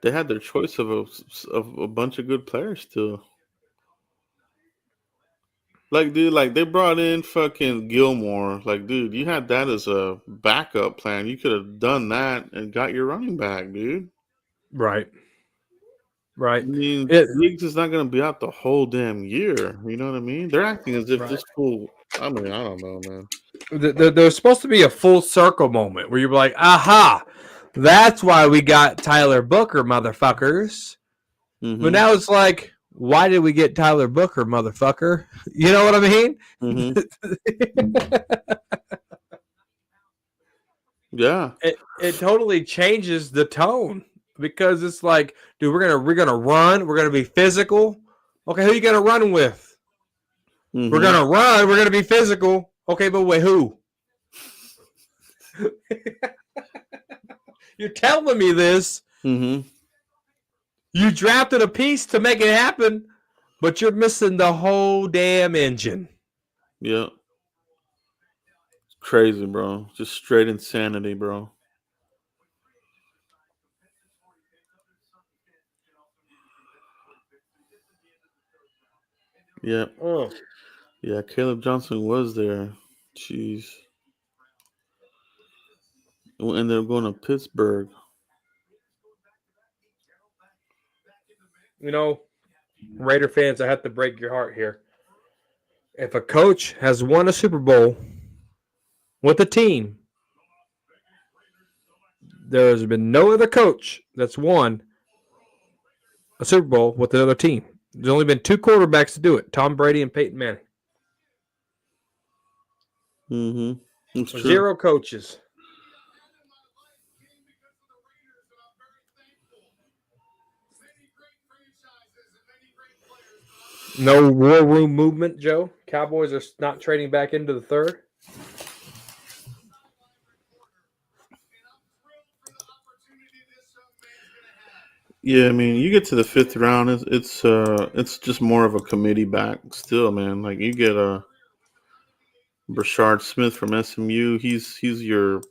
They had their choice of a bunch of good players still. Like, dude, like they brought in fucking Gilmore. Like, dude, you had that as a backup plan. You could have done that and got your running back, dude. Right. I mean, Diggs is not going to be out the whole damn year. You know what I mean? They're acting as if this fool. I mean, I don't know, man. There's supposed to be a full circle moment where you're like, aha, that's why we got Tyler Booker, motherfuckers. Mm-hmm. But now it's like, why did we get Tyler Booker, motherfucker? You know what I mean? Mm-hmm. Yeah. It totally changes the tone because it's like, dude, we're gonna run, we're gonna be physical. Okay, who you gonna run with? Mm-hmm. We're gonna run, we're gonna be physical. Okay, but wait, who? You're telling me this. Mm-hmm. You drafted a piece to make it happen, but you're missing the whole damn engine. Yeah. It's crazy, bro. Just straight insanity, bro. Yeah. Oh. Yeah, Caleb Johnson was there. Jeez. We'll end up going to Pittsburgh. You know, Raider fans, I have to break your heart here. If a coach has won a Super Bowl with a team, there has been no other coach that's won a Super Bowl with another team. There's only been 2 quarterbacks to do it, Tom Brady and Peyton Manning. Mm-hmm. That's true. 0 coaches. No war room movement, Joe. Cowboys are not trading back into the 3rd. Yeah, I mean, you get to the 5th round, it's just more of a committee back still, man. Like you get a Brashard Smith from SMU. He's your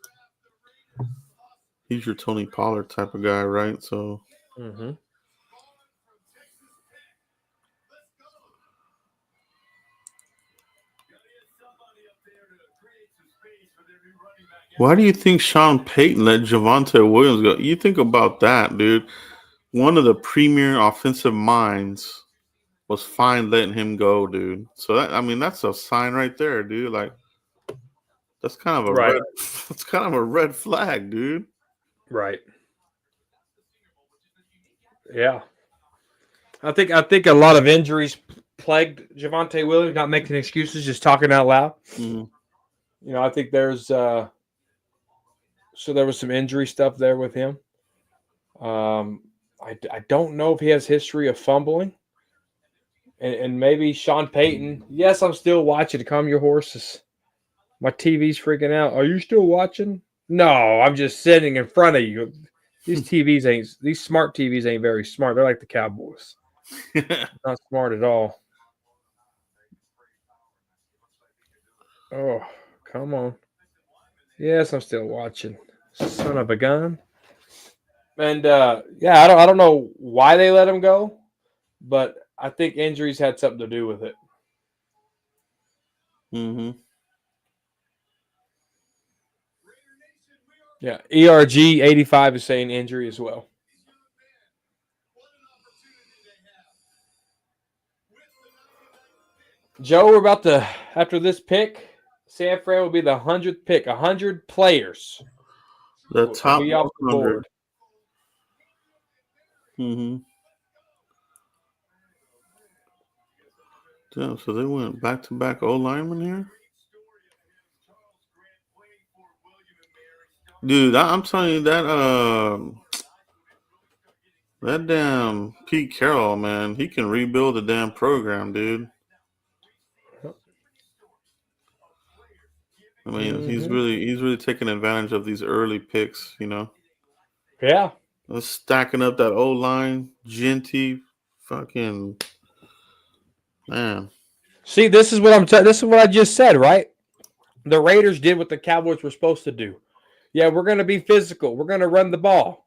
Tony Pollard type of guy, right? So. Mm-hmm. Why do you think Sean Payton let Javonte Williams go? You think about that, dude. One of the premier offensive minds was fine letting him go, dude. So that's a sign right there, dude. Like that's kind of a red flag, dude. Right. Yeah. I think a lot of injuries plagued Javonte Williams, not making excuses, just talking out loud. Mm-hmm. You know, I think there's so there was some injury stuff there with him. I don't know if he has history of fumbling. and maybe Sean Payton. Yes, I'm still watching. Calm your horses. My TV's freaking out. Are you still watching? No, I'm just sitting in front of you. These smart TVs ain't very smart. They're like the Cowboys. Not smart at all. Oh, come on. Yes, I'm still watching. Son of a gun. And yeah, I don't know why they let him go, but I think injuries had something to do with it. Mm-hmm. Yeah, ERG85 is saying injury as well. Joe, we're about to, after this pick, San Fran will be the 100th pick. 100 players. The top will be off the 100. board. Mm-hmm. Damn, so they went back-to-back O-linemen here? Dude, I'm telling you that damn Pete Carroll, man, he can rebuild the damn program, dude. I mean, he's really taking advantage of these early picks, you know. Yeah. Stacking up that O-line, Genty, fucking man. See, this is what this is what I just said, right? The Raiders did what the Cowboys were supposed to do. Yeah, we're going to be physical. We're going to run the ball.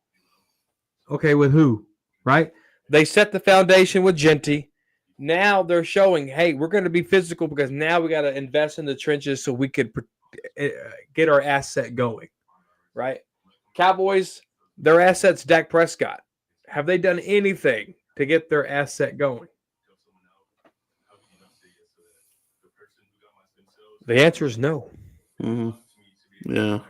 Okay, with who? Right? They set the foundation with Genty. Now they're showing, hey, we're going to be physical because now we got to invest in the trenches so we could get our asset going. Right? Cowboys, their asset's Dak Prescott. Have they done anything to get their asset going? The answer is no. Mm-hmm. Yeah.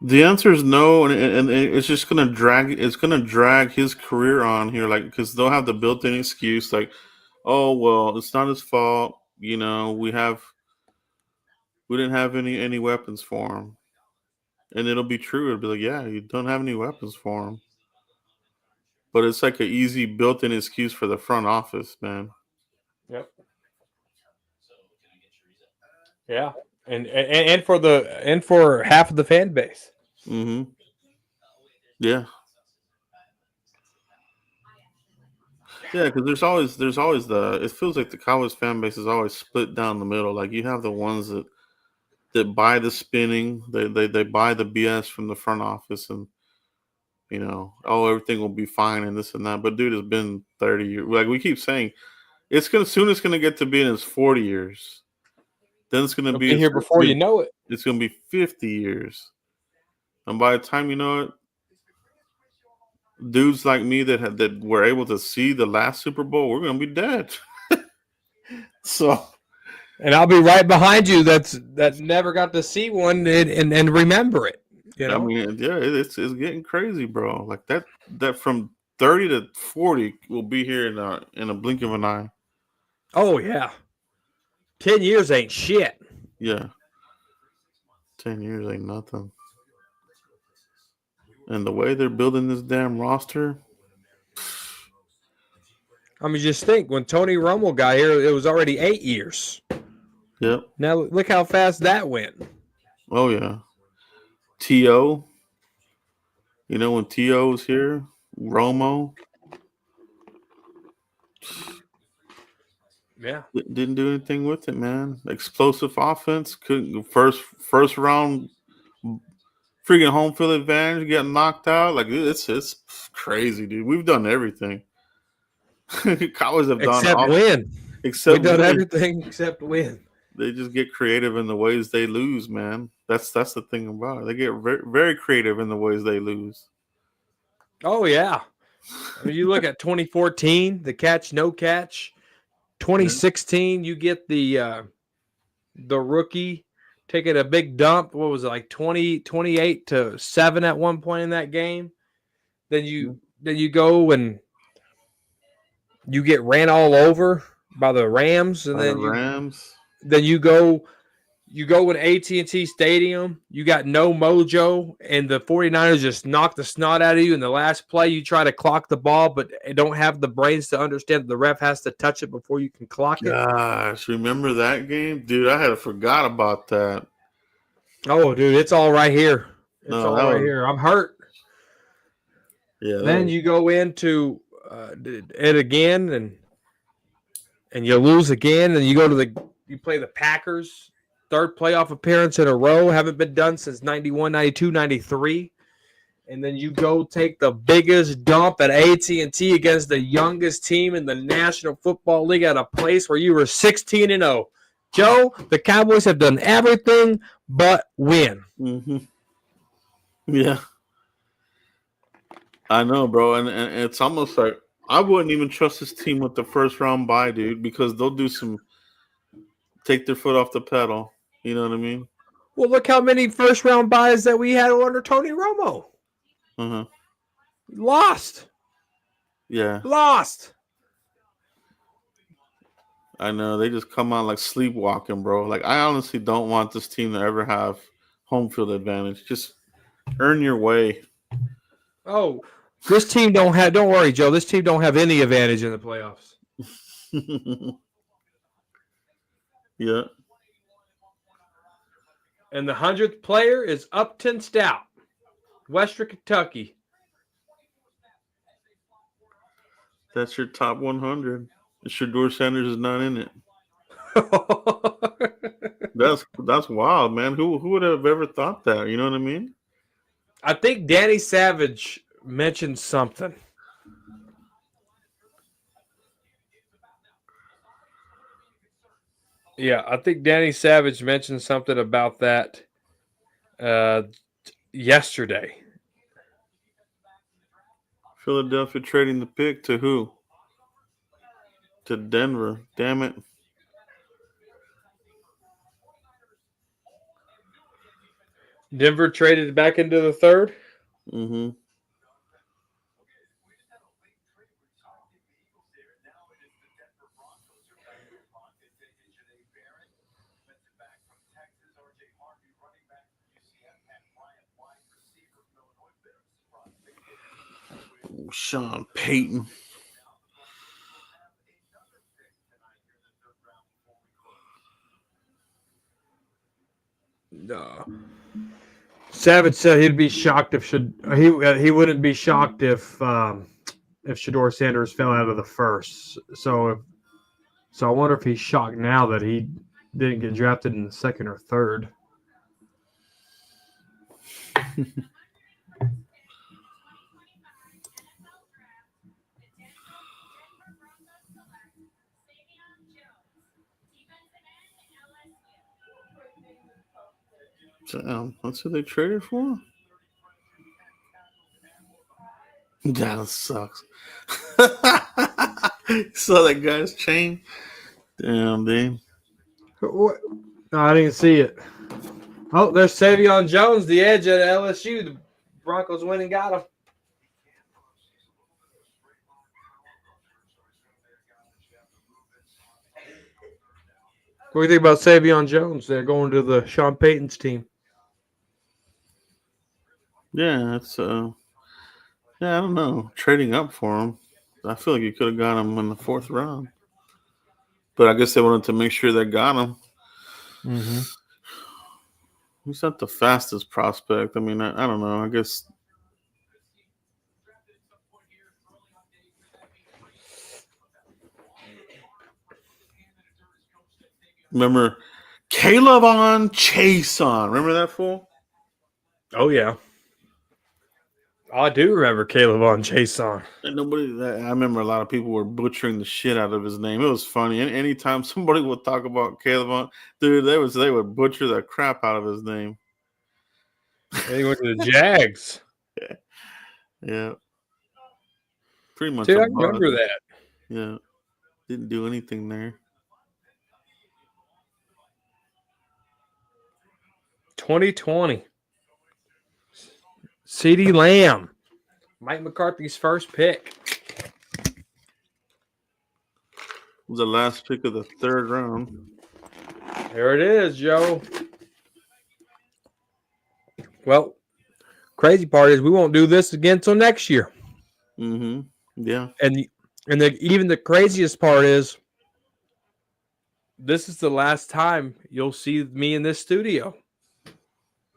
The answer is no, and it's just gonna drag. It's gonna drag his career on here, like because they'll have the built-in excuse, like, "Oh well, it's not his fault. You know, we didn't have any weapons for him," and it'll be true. It'll be like, "Yeah, you don't have any weapons for him," but it's like an easy built-in excuse for the front office, man. Yep. Yeah, and for half of the fan base. Mm-hmm. Yeah. Yeah, because there's always it feels like the Cowboys fan base is always split down the middle. Like you have the ones that buy the spinning, they buy the BS from the front office, and you know, oh, everything will be fine and this and that. But dude, it's been 30 years. Like we keep saying, it's gonna get to be in his 40 years. Then it's gonna be here before you know it. It's gonna be 50 years, and by the time you know it, dudes like me that were able to see the last Super Bowl, we're gonna be dead. So, and I'll be right behind you. That never got to see one and remember it. You know, I mean, yeah, it's getting crazy, bro. Like that from 30 to 40 will be here in a blink of an eye. Oh yeah, 10 years ain't shit. Yeah, 10 years ain't nothing. And the way they're building this damn roster. I mean, just think when Tony Romo got here, it was already 8 years. Yep. Now look how fast that went. Oh yeah. T.O. You know when T.O. was here, Romo. Yeah. Didn't do anything with it, man. Explosive offense. Couldn't first round freaking home field advantage, getting knocked out. Like it's crazy, dude. We've done everything. Cowboys have done except win. Except we've done win. everything except win. They just get creative in the ways they lose, man. That's the thing about it. They get very, very creative in the ways they lose. Oh yeah. I mean, you look at 2014, the catch, no catch. 2016, you get the rookie taking a big dump. What was it, like 28-7 at one point in that game? Then you go and you get ran all over by the Rams, and then Rams. Then you go you go in AT&T Stadium, you got no mojo, and the 49ers just knock the snot out of you. In the last play, you try to clock the ball, but don't have the brains to understand that the ref has to touch it before you can clock it. Gosh, remember that game? Dude, I had forgot about that. Oh, dude, it's all right here. Here. I'm hurt. Yeah. Then you go into it again, and you lose again, and you play the Packers. Third playoff appearance in a row. Haven't been done since 91, 92, 93. And then you go take the biggest dump at AT&T against the youngest team in the National Football League at a place where you were 16-0. Joe, the Cowboys have done everything but win. Mm-hmm. Yeah. I know, bro. And it's almost like I wouldn't even trust this team with the first round bye, dude, because they'll take their foot off the pedal. You know what I mean? Well, look how many first round buys that we had under Tony Romo. Uh-huh. Lost. Yeah. Lost. I know. They just come out like sleepwalking, bro. Like, I honestly don't want this team to ever have home field advantage. Just earn your way. Oh, this team don't worry, Joe. This team don't have any advantage in the playoffs. Yeah. And the 100th player is Upton Stout, Western Kentucky. That's your top 100. Shedeur Sanders is not in it. That's wild, man. Who would have ever thought that? You know what I mean? I think Danny Savage mentioned something. Yeah, I think Danny Savage mentioned something about that yesterday. Philadelphia trading the pick to who? To Denver. Damn it. Denver traded back into the third? Mm-hmm. Sean Payton. No. Savage said he'd be shocked if he wouldn't be shocked if Shedeur Sanders fell out of the first. So I wonder if he's shocked now that he didn't get drafted in the second or third. Damn, that's who they traded for? Dallas sucks. Saw that guy's chain? Damn, dude. What? No, I didn't see it. Oh, there's Savion Jones, the edge at LSU. The Broncos went and got him. What do you think about Savion Jones? They're going to the Sean Payton's team. Yeah, it's I don't know. Trading up for him. I feel like you could have got him in the fourth round. But I guess they wanted to make sure they got him. Mm-hmm. He's not the fastest prospect. I mean, I don't know. I guess. Remember Caleb Chason? Remember that fool? Oh, yeah. I do remember Caleb Chason. And I remember a lot of people were butchering the shit out of his name. It was funny. Anytime somebody would talk about Caleb dude, they would butcher the crap out of his name. And he went to the Jags. Yeah. Pretty much. Dude, I remember that. Yeah. Didn't do anything there. 2020. CeeDee Lamb. Mike McCarthy's first pick. It was the last pick of the third round. There it is, Joe. Well, crazy part is we won't do this again until next year. Mm-hmm. Yeah. And even the craziest part is this is the last time you'll see me in this studio.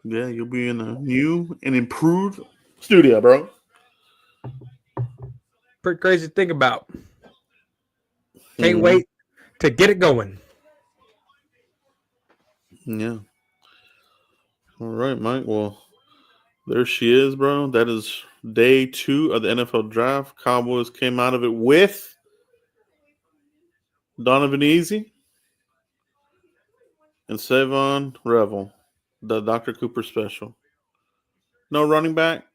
Yeah, you'll be in a new and improved studio, bro. Pretty crazy to think about. Can't Mhm. wait to get it going. Yeah. All right, Mike. Well, there she is, bro. That is day 2 of the NFL draft. Cowboys came out of it with Donovan Easy and Savon Revel, the Dr. Cooper special. No running back,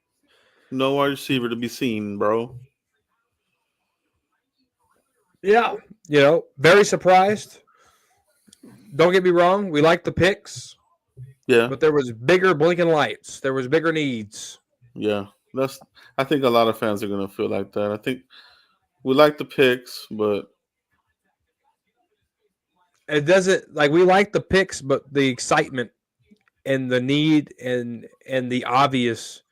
no wide receiver to be seen, bro. Yeah. Very surprised. Don't get me wrong. We like the picks, Yeah, but there was bigger blinking lights. There was bigger needs. yeah. I think a lot of fans are gonna feel like that. I think we like the picks, but It doesn't we like the picks, but the excitement and the need and the obvious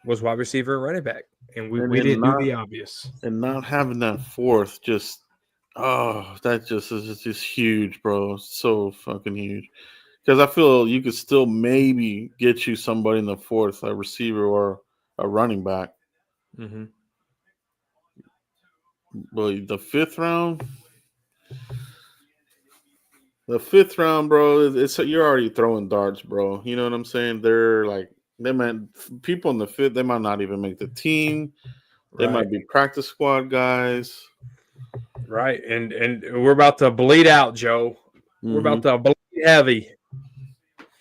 was wide receiver and running back. And we didn't do the obvious. and not having that fourth just that just is just huge, bro. So fucking huge. Because I feel you could still maybe get you somebody in the fourth, a receiver or a running back. Mm-hmm. But the fifth round, bro, it's you're already throwing darts, bro. You know what I'm saying? They're like people in the fifth, they might not even make the team. They might be practice squad guys. Right. And we're about to bleed out, Joe. Mm-hmm. We're about to bleed heavy.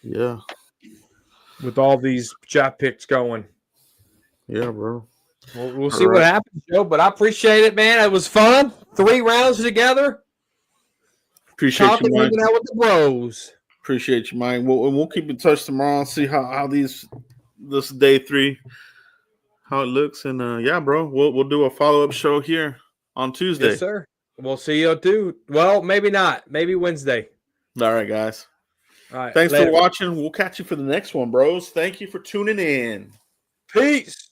Yeah. With all these draft picks going. Yeah, bro. We'll see what happens, Joe. But I appreciate it, man. It was fun. 3 rounds together. Appreciate you, Mike. Hanging out with the bros. Appreciate you, Mike. We'll keep in touch tomorrow and see how this day 3 how it looks. And yeah, bro, we'll do a follow-up show here on Tuesday. Yes, sir. We'll see you too. Well, maybe not. Maybe Wednesday. All right, guys. All right. Thanks later. for watching. We'll catch you for the next one, bros. Thank you for tuning in. Peace.